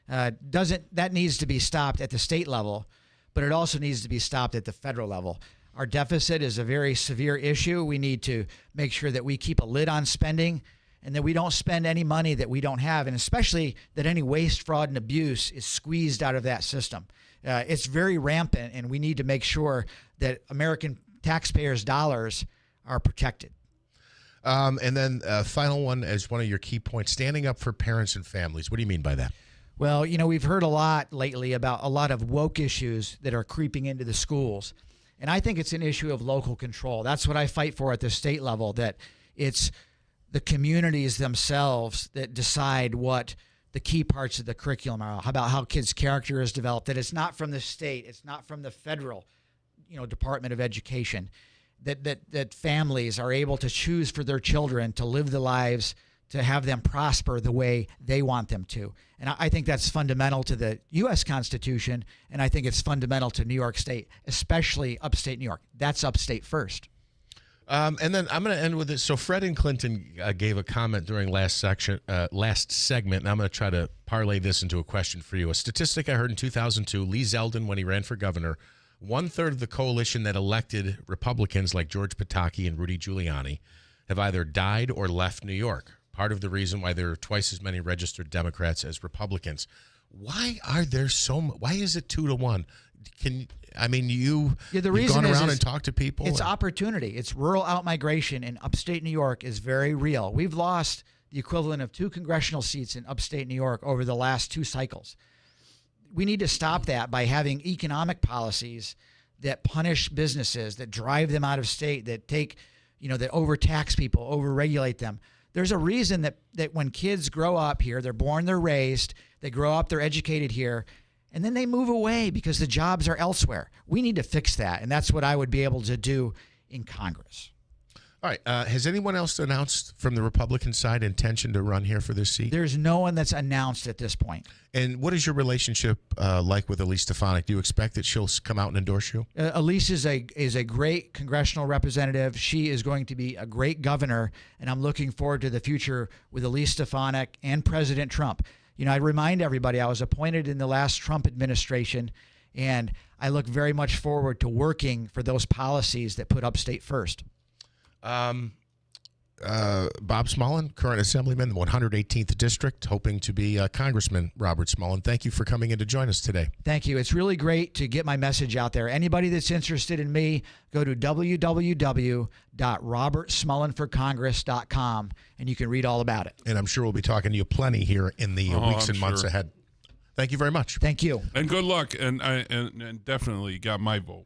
that needs to be stopped at the state level, but it also needs to be stopped at the federal level. Our deficit is a very severe issue. We need to make sure that we keep a lid on spending, and that we don't spend any money that we don't have, and especially that any waste, fraud, and abuse is squeezed out of that system. It's very rampant, and we need to make sure that American taxpayers' dollars are protected. And then final one as one of your key points, standing up for parents and families. What do you mean by that? Well, we've heard a lot lately about a lot of woke issues that are creeping into the schools. And I think it's an issue of local control. That's what I fight for at the state level, that it's the communities themselves that decide what the key parts of the curriculum are, about how kids' character is developed, that it's not from the state, it's not from the federal, Department of Education, that families are able to choose for their children to live the lives, to have them prosper the way they want them to. And I think that's fundamental to the U.S. Constitution, and I think it's fundamental to New York State, especially upstate New York. That's upstate first. And then I'm going to end with this. So Fred and Clinton gave a comment during last segment, and I'm going to try to parlay this into a question for you. A statistic I heard in 2002, Lee Zeldin, when he ran for governor, 1/3 of the coalition that elected Republicans like George Pataki and Rudy Giuliani have either died or left New York. Part of the reason why there are twice as many registered Democrats as Republicans. Why are there why is it 2-1? You've gone around and talked to people. It's opportunity. It's rural outmigration in upstate New York is very real. We've lost the equivalent of 2 congressional seats in upstate New York over the last 2 cycles. We need to stop that by having economic policies that punish businesses, that drive them out of state, that that overtax people, overregulate them. There's a reason that when kids grow up here, they're born, they're raised, they grow up, they're educated here, and then they move away because the jobs are elsewhere. We need to fix that, and that's what I would be able to do in Congress. All right. Has anyone else announced from the Republican side intention to run here for this seat? There's no one that's announced at this point. And what is your relationship like with Elise Stefanik? Do you expect that she'll come out and endorse you? Elise is a great congressional representative. She is going to be a great governor, and I'm looking forward to the future with Elise Stefanik and President Trump. You know, I remind everybody I was appointed in the last Trump administration, and I look very much forward to working for those policies that put upstate first. Bob Smullen, current Assemblyman, the 118th District, hoping to be Congressman Robert Smullen. Thank you for coming in to join us today. Thank you. It's really great to get my message out there. Anybody that's interested in me, go to www.robertsmullenforcongress.com, and you can read all about it. And I'm sure we'll be talking to you plenty here in the weeks and months ahead. Thank you very much. Thank you. And good luck. And definitely got my vote.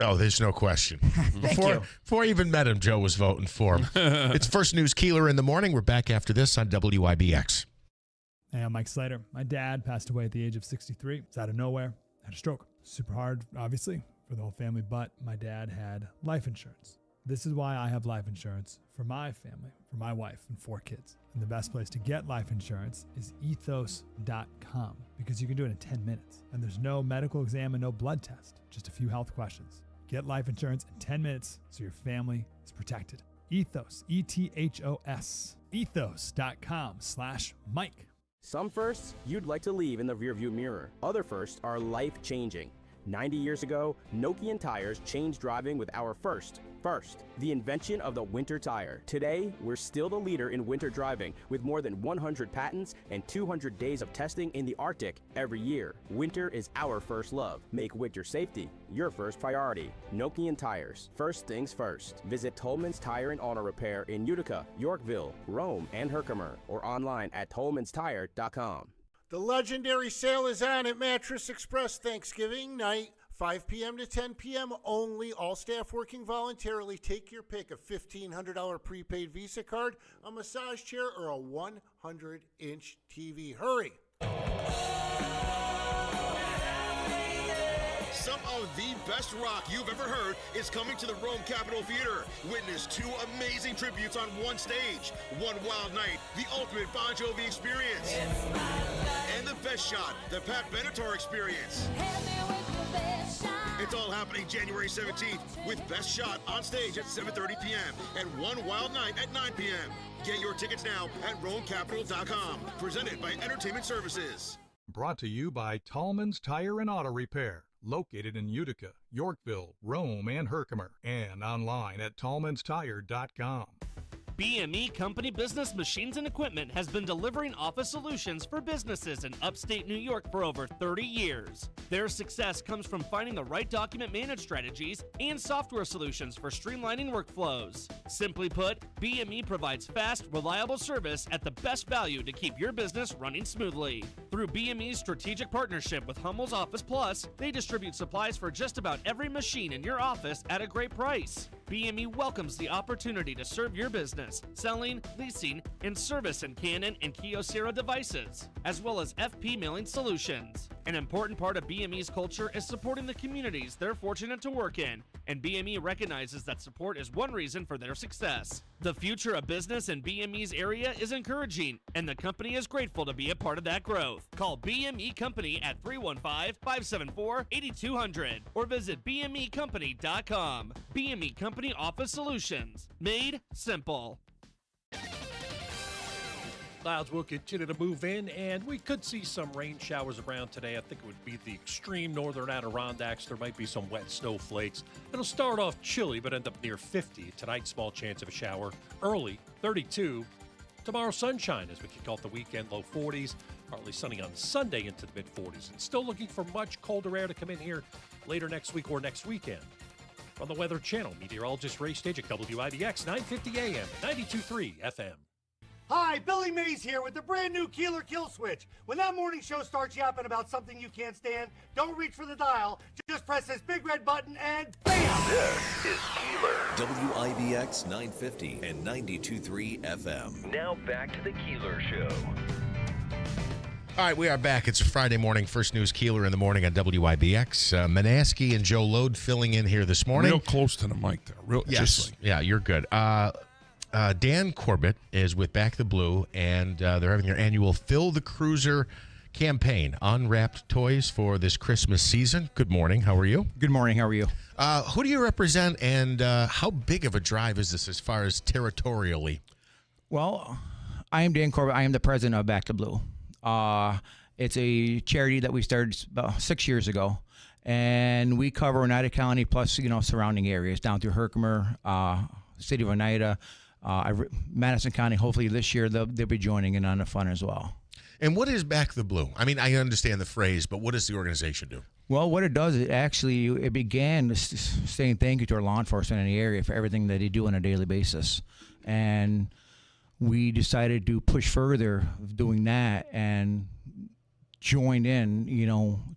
Oh, there's no question. you. Before I even met him, Joe was voting for him. It's First News Keeler in the morning. We're back after this on WIBX. Hey, I'm Mike Slater. My dad passed away at the age of 63. It's out of nowhere. Had a stroke. Super hard, obviously, for the whole family, but my dad had life insurance. This is why I have life insurance for my family, for my wife and 4 kids. And the best place to get life insurance is ethos.com because you can do it in 10 minutes. And there's no medical exam and no blood test, just a few health questions. Get life insurance in 10 minutes so your family is protected. Ethos, E-T-H-O-S, ethos.com/Mike. Some firsts you'd like to leave in the rearview mirror. Other firsts are life-changing. 90 years ago, Nokian tires changed driving with our first, the invention of the winter tire. Today, we're still the leader in winter driving with more than 100 patents and 200 days of testing in the Arctic every year. Winter is our first love. Make winter safety your first priority. Nokian tires. First things first. Visit Tolman's Tire and Auto Repair in Utica, Yorkville, Rome, and Herkimer, or online at tolmanstire.com. The legendary sale is on at Mattress Express Thanksgiving night, 5 p.m. to 10 p.m. only. All staff working voluntarily. Take your pick: a $1,500 prepaid Visa card, a massage chair, or a 100-inch TV. Hurry! Some of the best rock you've ever heard is coming to the Rome Capitol Theater. Witness 2 amazing tributes on one stage. One Wild Night, the ultimate Bon Jovi experience. And the Best Shot, the Pat Benatar experience. It's all happening January 17th with Best Shot on stage at 7:30 p.m. and One Wild Night at 9 p.m. Get your tickets now at RomeCapital.com. Presented by Entertainment Services. Brought to you by Tallman's Tire and Auto Repair. Located in Utica, Yorkville, Rome, and Herkimer. And online at tallmanstire.com. BME Company Business Machines and Equipment has been delivering office solutions for businesses in upstate New York for over 30 years. Their success comes from finding the right document management strategies and software solutions for streamlining workflows. Simply put, BME provides fast, reliable service at the best value to keep your business running smoothly. Through BME's strategic partnership with Hummel's Office Plus, they distribute supplies for just about every machine in your office at a great price. BME welcomes the opportunity to serve your business, selling, leasing, and servicing Canon and Kyocera devices, as well as FP mailing solutions. An important part of BME's culture is supporting the communities they're fortunate to work in, and BME recognizes that support is one reason for their success. The future of business in BME's area is encouraging, and the company is grateful to be a part of that growth. Call BME Company at 315-574-8200 or visit BMEcompany.com. BME Company Office Solutions. Made simple. Clouds will continue to move in, and we could see some rain showers around today. I think it would be the extreme northern Adirondacks. There might be some wet snowflakes. It'll start off chilly, but end up near 50. Tonight, small chance of a shower. Early, 32. Tomorrow, sunshine as we kick off the weekend, low 40s. Partly sunny on Sunday into the mid-40s. And still looking for much colder air to come in here later next week or next weekend. On the Weather Channel, meteorologist Ray Stajic, WIBX, 950 AM, 92.3 FM. Hi, Billy Mays here with the brand new Keeler Kill Switch. When that morning show starts yapping about something you can't stand, don't reach for the dial. Just press this big red button and BAM! This is Keeler. WIBX 950 and 92.3 FM. Now back to the Keeler Show. All right, we are back. It's a Friday morning. First News Keeler in the morning on WIBX. Manaski and Joe Lode filling in here this morning. Real close to the mic there. Yes. Yeah, you're good. Dan Corbett is with Back the Blue, and they're having their annual Fill the Cruiser campaign. Unwrapped toys for this Christmas season. Good morning. How are you? Good morning. How are you? Who do you represent, and how big of a drive is this as far as territorially? Well, I am Dan Corbett. I am the president of Back the Blue. It's a charity that we started about 6 years ago, and we cover Oneida County plus, surrounding areas down through Herkimer, city of Oneida, Madison County. Hopefully this year they'll be joining in on the fun as well. And what is Back the Blue? I mean, I understand the phrase, but what does the organization do? Well, what it does, it began saying thank you to our law enforcement in the area for everything that they do on a daily basis. And we decided to push further doing that and joined in,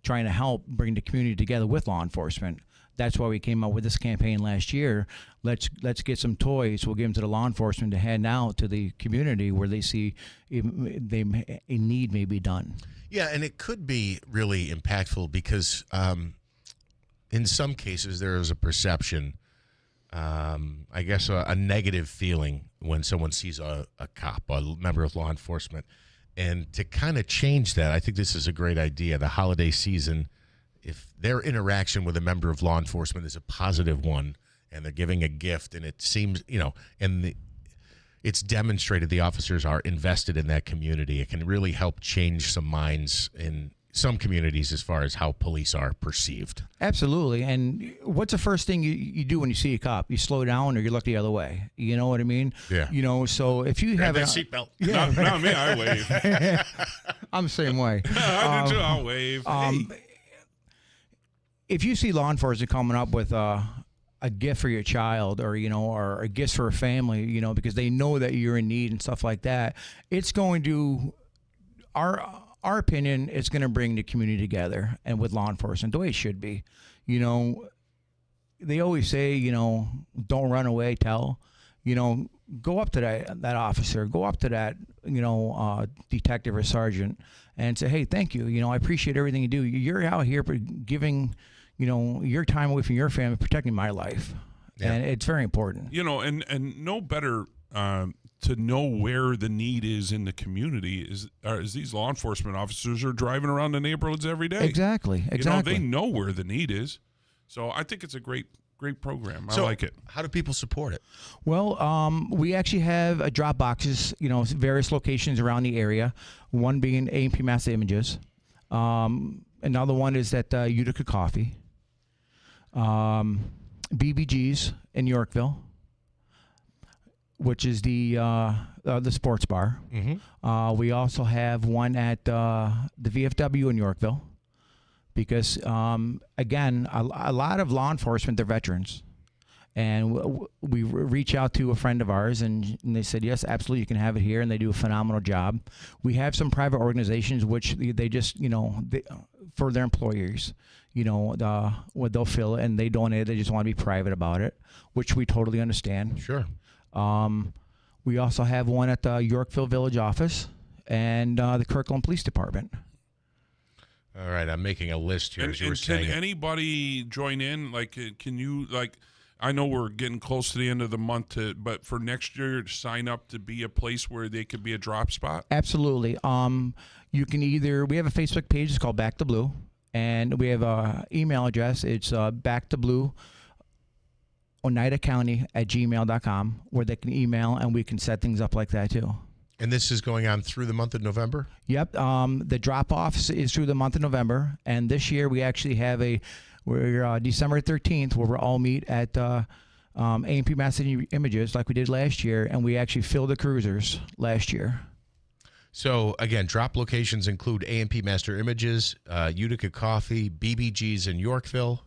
trying to help bring the community together with law enforcement. That's why we came up with this campaign last year. Let's get some toys. We'll give them to the law enforcement to hand out to the community where they see a need may be done. Yeah, and it could be really impactful because in some cases there is a perception, I guess a negative feeling when someone sees a cop, a member of law enforcement. And to kind of change that, I think this is a great idea. The holiday season, if their interaction with a member of law enforcement is a positive one and they're giving a gift and it seems, it's demonstrated the officers are invested in that community, it can really help change some minds in some communities as far as how police are perceived. Absolutely. And what's the first thing you do when you see a cop? You slow down or you look the other way. You know what I mean? Yeah. So if you have that seatbelt. Yeah. Not me, I wave. I'm the same way. I do too, I'll wave. If you see law enforcement coming up with a gift for your child or a gift for a family, because they know that you're in need and stuff like that, it's going to our opinion, it's going to bring the community together and with law enforcement the way it should be. They always say, don't run away, tell. Go up to that officer, go up to that, detective or sergeant and say, hey, thank you. I appreciate everything you do. You're out here giving, your time away from your family, protecting my life. Yeah. And it's very important. And no better to know where the need is in the community is these law enforcement officers are driving around the neighborhoods every day. Exactly. They know where the need is. So I think it's a great program. I like it. How do people support it? Well, we actually have drop boxes, various locations around the area. One being A&P Master Images. Another one is at Utica Coffee. BBG's in Yorkville, which is the sports bar. Mm-hmm. We also have one at the VFW in Yorkville because, again, a lot of law enforcement, they're veterans. And we reach out to a friend of ours, and they said, yes, absolutely, you can have it here, and they do a phenomenal job. We have some private organizations which they just, for their employees, what they'll fill it, and they donate. They just want to be private about it, which we totally understand. Sure. We also have one at the Yorkville Village office and the Kirkland Police Department. All right, I'm making a list here. Can anybody join in? Can you I know we're getting close to the end of the month, but for next year, to sign up to be a place where they could be a drop spot? Absolutely. You can we have a Facebook page. It's called Back the Blue, and we have an email address. It's backtheblue, Oneida County @gmail.com, where they can email, and we can set things up like that too. And this is going on through the month of November? Yep. The drop-off is through the month of November, and this year we actually have we're December 13th, where we'll all meet at A&P Master Images like we did last year, and we actually filled the cruisers last year. So, again, drop locations include A&P Master Images, Utica Coffee, BBG's in Yorkville.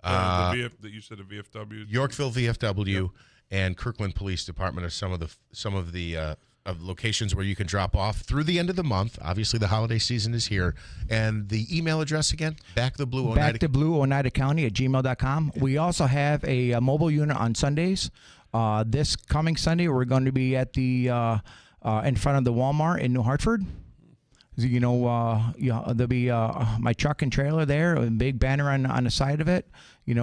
You said the VFW? Yorkville VFW and Kirkland Police Department are some of the locations where you can drop off through the end of the month. Obviously, the holiday season is here. And the email address again? backtheblue Oneida County @gmail.com. We also have a mobile unit on Sundays. This coming Sunday, we're going to be at the in front of the Walmart in New Hartford. There'll be my truck and trailer there, a big banner on the side of it,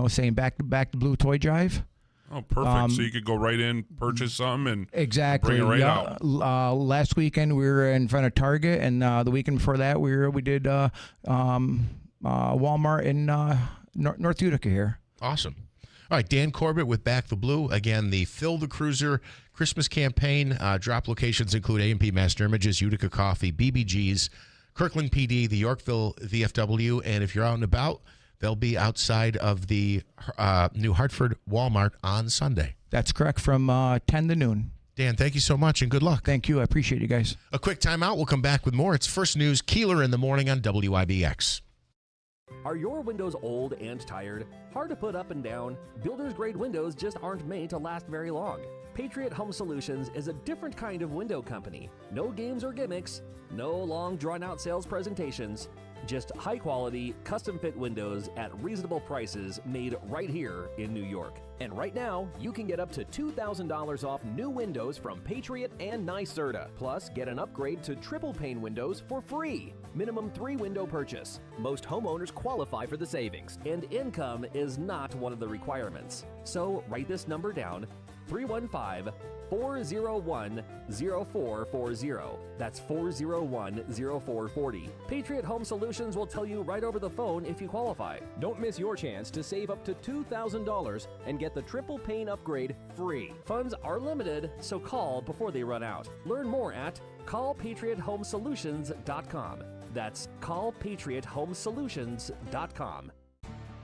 saying back to Blue Toy Drive. Oh, perfect. So you could go right in, purchase some, and exactly. bring it right out. Last weekend we were in front of Target, and the weekend before that we did Walmart in North Utica here. Awesome. All right, Dan Corbett with Back the Blue. Again, the Fill the Cruiser Christmas campaign. Drop locations include A&P Master Images, Utica Coffee, BBG's, Kirkland PD, the Yorkville VFW, and if you're out and about, they'll be outside of the New Hartford Walmart on Sunday. That's correct, from 10 to noon. Dan, thank you so much, and good luck. Thank you. I appreciate you guys. A quick timeout. We'll come back with more. It's First News Keeler in the morning on WIBX. Are your windows old and tired? Hard to put up and down? Builder's grade windows just aren't made to last very long. Patriot Home Solutions is a different kind of window company. No games or gimmicks, no long drawn-out sales presentations, just high-quality, custom-fit windows at reasonable prices made right here in New York. And right now, you can get up to $2,000 off new windows from Patriot and NYSERDA. Plus, get an upgrade to triple pane windows for free. Minimum 3-window purchase. Most homeowners qualify for the savings, and income is not one of the requirements. So write this number down, 315-401-0440. That's 401-0440. Patriot Home Solutions will tell you right over the phone if you qualify. Don't miss your chance to save up to $2,000 and get the triple pane upgrade free. Funds are limited, so call before they run out. Learn more at callpatriothomesolutions.com. That's callpatriothomesolutions.com.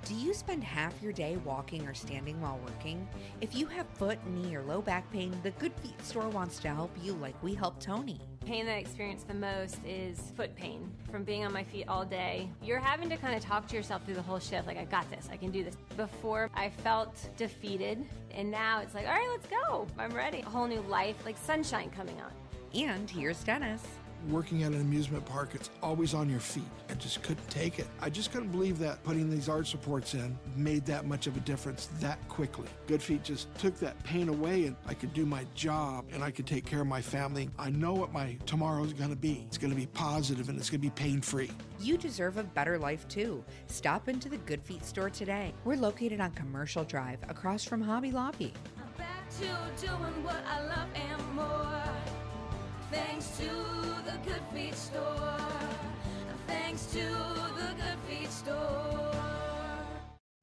Do you spend half your day walking or standing while working? If you have foot, knee, or low back pain, the Good Feet store wants to help you like we helped Tony. Pain that I experience the most is foot pain from being on my feet all day. You're having to kind of talk to yourself through the whole shift, like, I got this, I can do this. Before, I felt defeated, and now it's like, all right, let's go, I'm ready. A whole new life, like sunshine coming on. And here's Dennis. Working at an amusement park, it's always on your feet. I just couldn't take it. I just couldn't believe that putting these arch supports in made that much of a difference that quickly. Good Feet just took that pain away, and I could do my job, and I could take care of my family. I know what my tomorrow's gonna be. It's gonna be positive, and it's gonna be pain-free. You deserve a better life too. Stop into the Good Feet store today. We're located on Commercial Drive, across from Hobby Lobby. I'm back to doing what I love and more. Thanks to the Good Feet store. Thanks to the Good Feet store.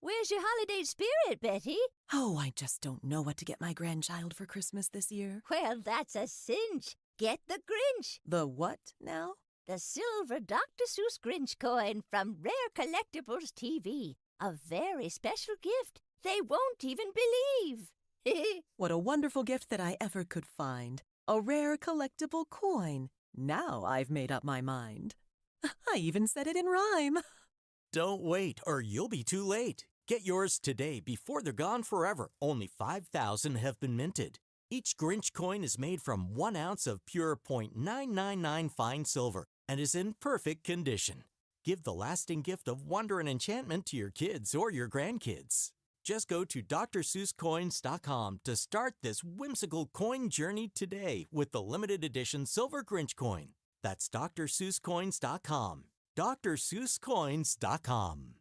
Where's your holiday spirit, Betty? Oh, I just don't know what to get my grandchild for Christmas this year. Well, that's a cinch. Get the Grinch. The what now? The silver Dr. Seuss Grinch coin from Rare Collectibles TV. A very special gift they won't even believe. What a wonderful gift that I ever could find. A rare collectible coin. Now I've made up my mind. I even said it in rhyme. Don't wait, or you'll be too late. Get yours today before they're gone forever. Only 5,000 have been minted. Each Grinch coin is made from 1 ounce of pure .999 fine silver and is in perfect condition. Give the lasting gift of wonder and enchantment to your kids or your grandkids. Just go to DrSeussCoins.com to start this whimsical coin journey today with the limited edition Silver Grinch coin. That's DrSeussCoins.com. DrSeussCoins.com.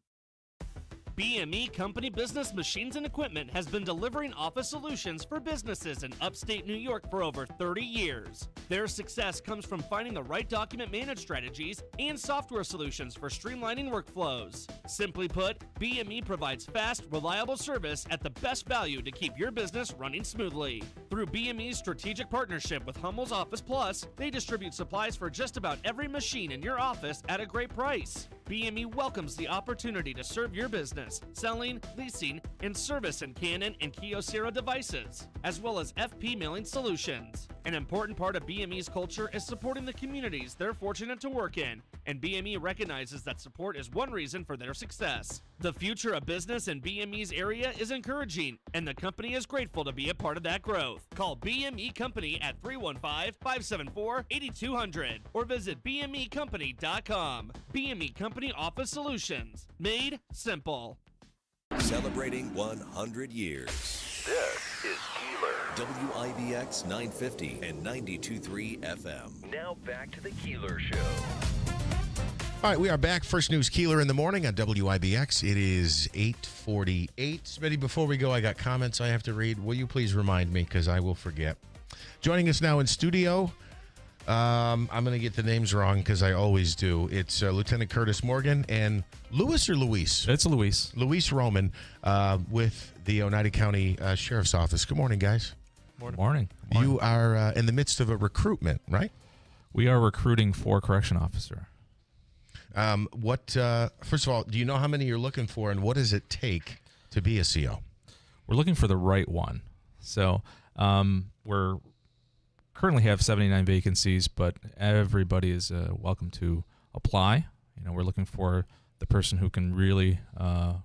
BME Company Business Machines and Equipment has been delivering office solutions for businesses in upstate New York for over 30 years. Their success comes from finding the right document management strategies and software solutions for streamlining workflows. Simply put, BME provides fast, reliable service at the best value to keep your business running smoothly. Through BME's strategic partnership with Hummel's Office Plus, they distribute supplies for just about every machine in your office at a great price. BME welcomes the opportunity to serve your business, selling, leasing, and service in Canon and Kyocera devices, as well as FP mailing solutions. An important part of BME's culture is supporting the communities they're fortunate to work in, and BME recognizes that support is one reason for their success. The future of business in BME's area is encouraging, and the company is grateful to be a part of that growth. Call BME Company at 315-574-8200 or visit BMEcompany.com. BME Company Office Solutions. Made simple. Celebrating 100 years. This is Keeler. WIBX 950 and 92.3 FM. Now back to the Keeler Show. All right, we are back. First News Keeler in the morning on WIBX. It is 8:48. Smitty, before we go, I got comments I have to read. Will you please remind me, because I will forget. Joining us now in studio, I'm going to get the names wrong because I always do. It's Lieutenant Curtis Morgan and Luis or Luis? It's Luis. Luis Roman with the Oneida County Sheriff's Office. Good morning, guys. Morning. You are in the midst of a recruitment, right? We are recruiting for correction officer. First of all, do you know how many you're looking for, and what does it take to be a CO? We're looking for the right one. So we're currently have 79 vacancies, but everybody is welcome to apply. We're looking for the person who can really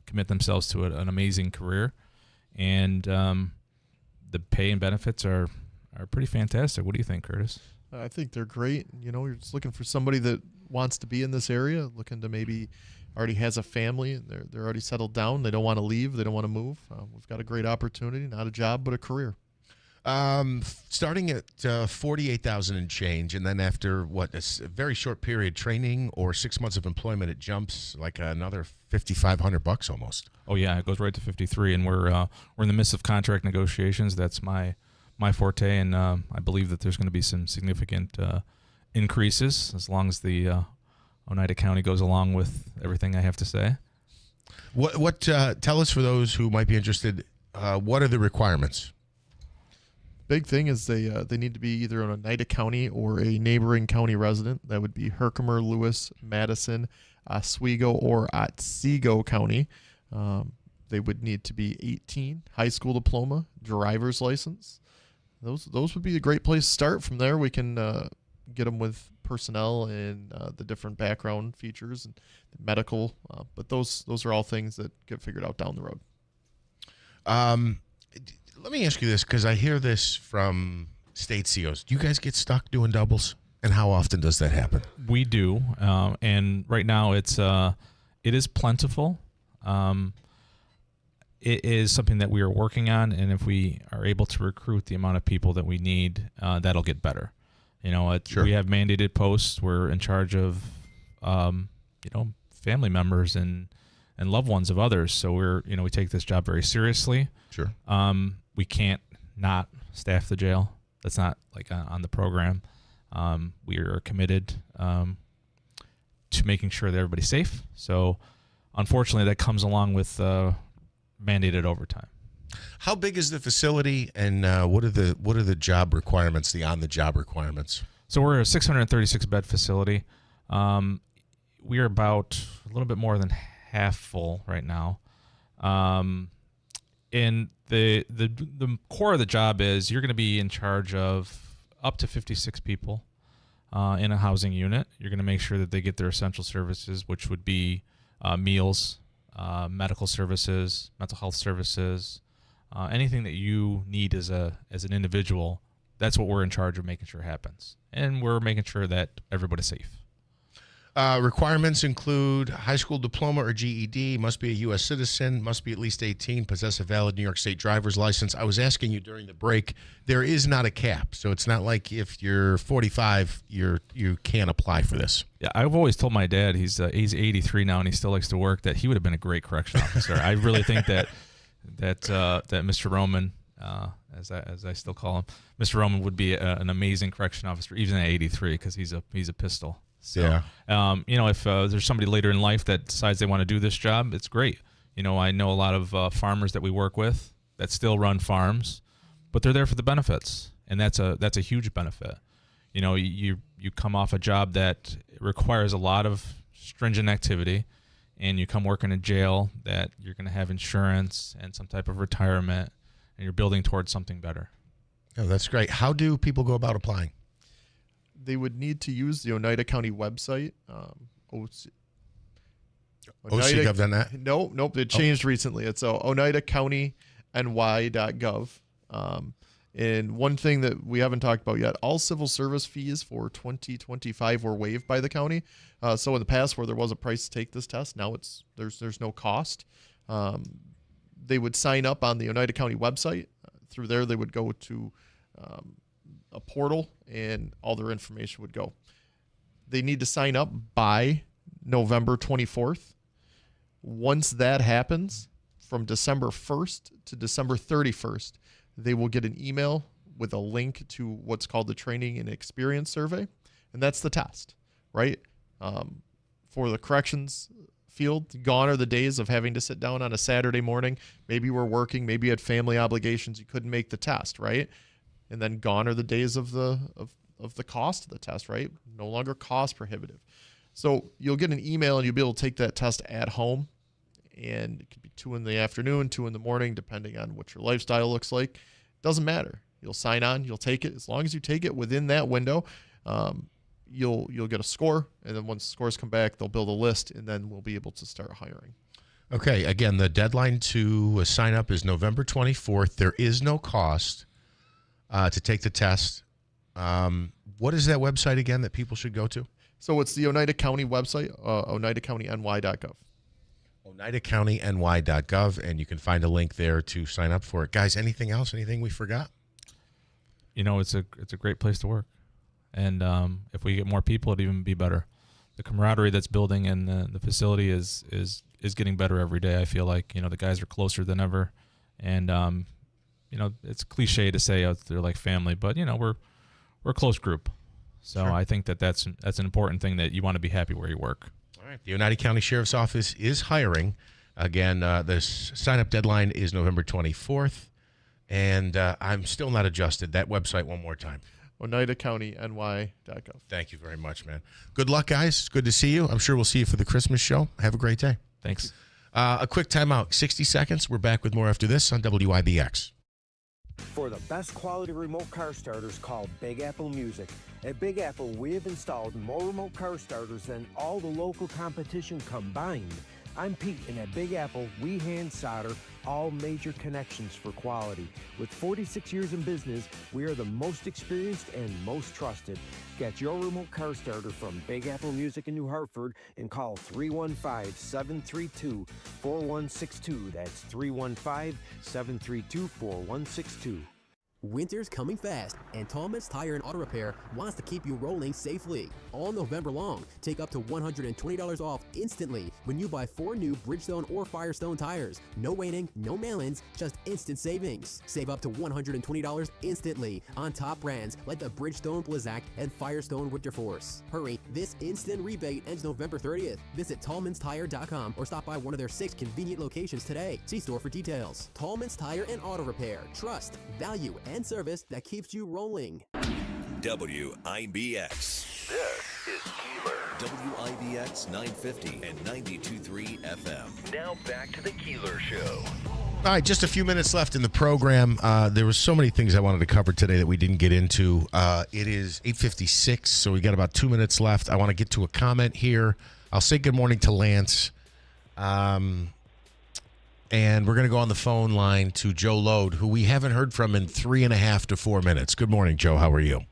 commit themselves to an amazing career, and the pay and benefits are pretty fantastic. What do you think, Curtis? I think they're great. You're just looking for somebody that wants to be in this area, looking to maybe already has a family and they're already settled down. They don't want to leave. They don't want to move. We've got a great opportunity, not a job, but a career. Starting at 48,000 and change, and then after a very short period training or 6 months of employment, it jumps like another $5,500 almost. Oh yeah, it goes right to 53, and we're in the midst of contract negotiations. That's my forte, and I believe that there's going to be some significant increases as long as the Oneida County goes along with everything I have to say. What tell us, for those who might be interested, what are the requirements? Big thing is they need to be either an Oneida County or a neighboring county resident. That would be Herkimer, Lewis, Madison, Oswego, or Otsego County. They would need to be 18, high school diploma, driver's license. Those would be a great place to start. From there, we can get them with personnel and the different background features and medical. But those are all things that get figured out down the road. Let me ask you this, because I hear this from state COs. Do you guys get stuck doing doubles? And how often does that happen? We do, and right now it is plentiful. It is something that we are working on, and if we are able to recruit the amount of people that we need, that'll get better. Sure. We have mandated posts. We're in charge of, family members and loved ones of others. So we take this job very seriously. Sure. We can't not staff the jail. That's not on the program. We are committed to making sure that everybody's safe. So, unfortunately, that comes along with mandated overtime. How big is the facility, and what are the job requirements, the on-the-job requirements? So we're a 636 bed facility. We are about a little bit more than half full right now. And the core of the job is you're going to be in charge of up to 56 people in a housing unit. You're going to make sure that they get their essential services, which would be meals, medical services, mental health services, anything that you need as an individual. That's what we're in charge of making sure happens, and we're making sure that everybody's safe. Requirements include high school diploma or GED, must be a U.S. citizen, must be at least 18, possess a valid New York State driver's license. I was asking you during the break, there is not a cap, so it's not like if you're 45, you can't apply for this. Yeah, I've always told my dad, he's 83 now and he still likes to work, that he would have been a great correction officer. I really think that Mr. Roman, as I still call him, Mr. Roman would be an amazing correction officer, even at 83, because he's a pistol. So, yeah. If there's somebody later in life that decides they want to do this job, it's great. I know a lot of farmers that we work with that still run farms, but they're there for the benefits, and that's a huge benefit. You come off a job that requires a lot of stringent activity, and you come work in a jail that you're going to have insurance and some type of retirement, and you're building towards something better. Oh, that's great. How do people go about applying? They would need to use the Oneida County website. OCGov.net? Nope. It changed recently. It's OneidaCountyNY.gov. And one thing that we haven't talked about yet, all civil service fees for 2025 were waived by the county. So in the past, where there was a price to take this test, now there's no cost. They would sign up on the Oneida County website. Through there, they would go to a portal, and all their information would go. They need to sign up by November 24th. Once that happens, from December 1st to December 31st, they will get an email with a link to what's called the Training and Experience Survey. And that's the test, right? For the corrections field, gone are the days of having to sit down on a Saturday morning. Maybe you were working, maybe you had family obligations, you couldn't make the test, right? And then gone are the days of the cost of the test, right? No longer cost prohibitive. So you'll get an email and you'll be able to take that test at home. And it could be 2 in the afternoon, 2 in the morning, depending on what your lifestyle looks like. Doesn't matter. You'll sign on, you'll take it. As long as you take it within that window, you'll get a score. And then once scores come back, they'll build a list, and then we'll be able to start hiring. Okay, again, the deadline to sign up is November 24th. There is no cost to take the test. What is that website again that people should go to? So it's the Oneida County website, oneidacountyny.gov. oneidacountyny.gov, and you can find a link there to sign up for it. Guys, anything else? Anything we forgot? It's a great place to work. And if we get more people, it'd even be better. The camaraderie that's building in the facility is getting better every day. I feel like, the guys are closer than ever. And, it's cliche to say they're like family, but, we're a close group. So Sure. I think that's an important thing, that you want to be happy where you work. All right. The Oneida County Sheriff's Office is hiring. Again, the sign-up deadline is November 24th. And I'm still not adjusted. That website one more time. oneidacountyny.gov. Thank you very much, man. Good luck, guys. It's good to see you. I'm sure we'll see you for the Christmas show. Have a great day. Thanks. A quick timeout, 60 seconds. We're back with more after this on WIBX. For the best quality remote car starters, call Big Apple Music. At Big Apple, we have installed more remote car starters than all the local competition combined. I'm Pete, and at Big Apple, we hand solder all major connections for quality. With 46 years in business, we are the most experienced and most trusted. Get your remote car starter from Big Apple Music in New Hartford and call 315-732-4162. That's 315-732-4162. Winter's coming fast, and Tallman's Tire and Auto Repair wants to keep you rolling safely. All November long, take up to $120 off instantly when you buy 4 new Bridgestone or Firestone tires. No waiting, no mail-ins, just instant savings. Save up to $120 instantly on top brands like the Bridgestone Blizzak and Firestone Winter Force. Hurry, this instant rebate ends November 30th. Visit TallmansTire.com or stop by one of their 6 convenient locations today. See store for details. Tallman's Tire and Auto Repair. Trust, value, and service that keeps you rolling. WIBX. This is Keeler. WIBX 950 and 92.3 FM. Now back to the Keeler Show. All right, just a few minutes left in the program. There were so many things I wanted to cover today that we didn't get into. It is 8:56, so we got about 2 minutes left. I want to get to a comment here. I'll say good morning to Lance. And we're going to go on the phone line to Joe Lode, who we haven't heard from in 3.5 to 4 minutes. Good morning, Joe. How are you?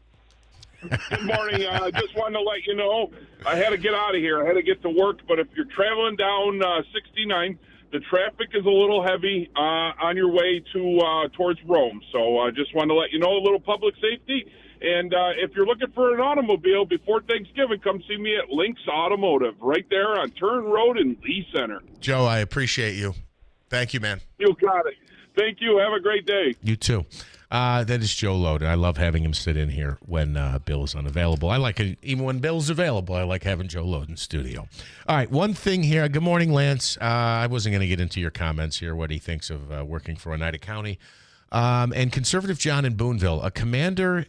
Good morning. Just wanted to let you know I had to get out of here. I had to get to work. But if you're traveling down 69, the traffic is a little heavy on your way to towards Rome. So I just wanted to let you know, a little public safety. And if you're looking for an automobile before Thanksgiving, come see me at Lynx Automotive right there on Turn Road in Lee Center. Joe, I appreciate you. Thank you, man. You got it. Thank you. Have a great day. You too. That is Joe Lode. I love having him sit in here when Bill is unavailable. I like it. Even when Bill's available, I like having Joe Lode in studio. All right, one thing here. Good morning, Lance. I wasn't going to get into your comments here, what he thinks of working for Oneida County. And Conservative John in Boonville,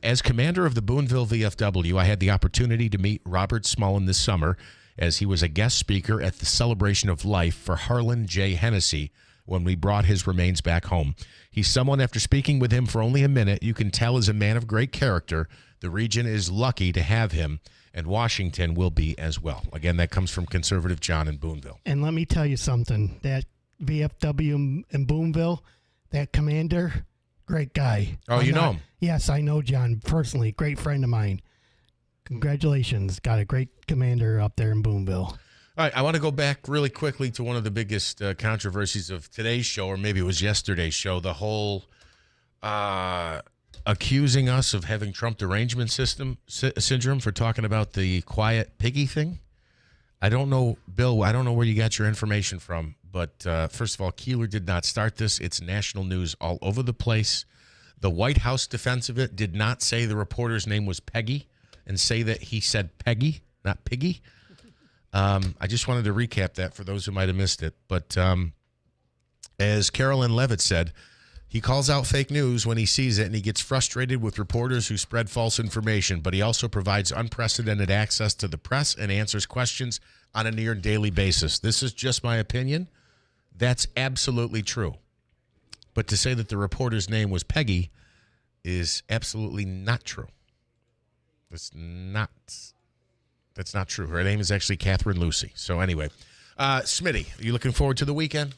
as commander of the Boonville VFW, I had the opportunity to meet Robert Smullen this summer as he was a guest speaker at the Celebration of Life for Harlan J. Hennessy when we brought his remains back home. He's someone, after speaking with him for only a minute, you can tell is a man of great character. The region is lucky to have him, and Washington will be as well. Again, that comes from Conservative John in Boonville. And let me tell you something. That VFW in Boonville, that commander, great guy. Oh, you know him? Yes, I know John personally. Great friend of mine. Congratulations. Got a great commander up there in Boonville. All right, I want to go back really quickly to one of the biggest controversies of today's show, or maybe it was yesterday's show, the whole accusing us of having Trump derangement syndrome for talking about the quiet piggy thing. I don't know, Bill, I don't know where you got your information from, but first of all, Keeler did not start this. It's national news all over the place. The White House defense of it did not say the reporter's name was Peggy and say that he said Peggy, not Piggy. I just wanted to recap that for those who might have missed it. But as Carolyn Levitt said, he calls out fake news when he sees it, and he gets frustrated with reporters who spread false information, but he also provides unprecedented access to the press and answers questions on a near daily basis. This is just my opinion. That's absolutely true. But to say that the reporter's name was Peggy is absolutely not true. That's not true. Her name is actually Catherine Lucy. So anyway, Smitty, are you looking forward to the weekend?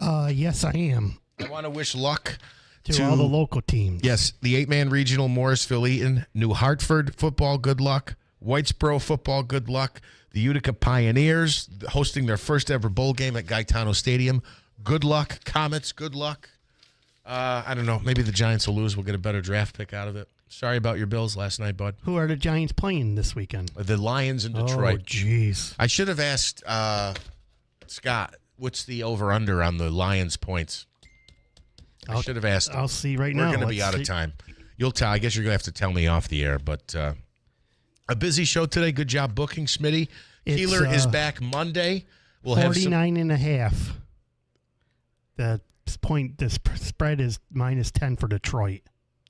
Yes, I am. I want to wish luck to all the local teams. Yes, the 8-man regional, Morrisville, Eaton, New Hartford football, good luck. Whitesboro football, good luck. The Utica Pioneers hosting their first ever bowl game at Gaetano Stadium. Good luck. Comets, good luck. I don't know. Maybe the Giants will lose. We'll get a better draft pick out of it. Sorry about your Bills last night, bud. Who are the Giants playing this weekend? The Lions in Detroit. Oh, jeez. I should have asked Scott, what's the over-under on the Lions' points? I should have asked him. I'll see right now. We're going to be out of time. You'll tell. I guess you're going to have to tell me off the air, but a busy show today. Good job booking, Smitty. Keeler is back Monday. We'll 49 and a half. The spread is -10 for Detroit.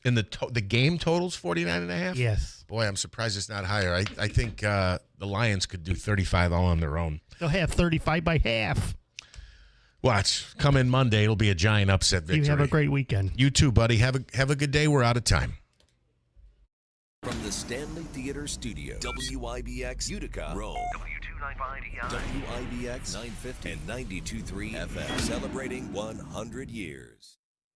And the game total's 49 and a half? Yes. Boy, I'm surprised it's not higher. I think the Lions could do 35 all on their own. They'll have 35 by half. Watch. Come in Monday. It'll be a giant upset victory. You have a great weekend. You too, buddy. Have a good day. We're out of time. From the Stanley Theater Studio, WIBX Utica, Rome. W295EI. WIBX 950 and 92.3 FM. Celebrating 100 years.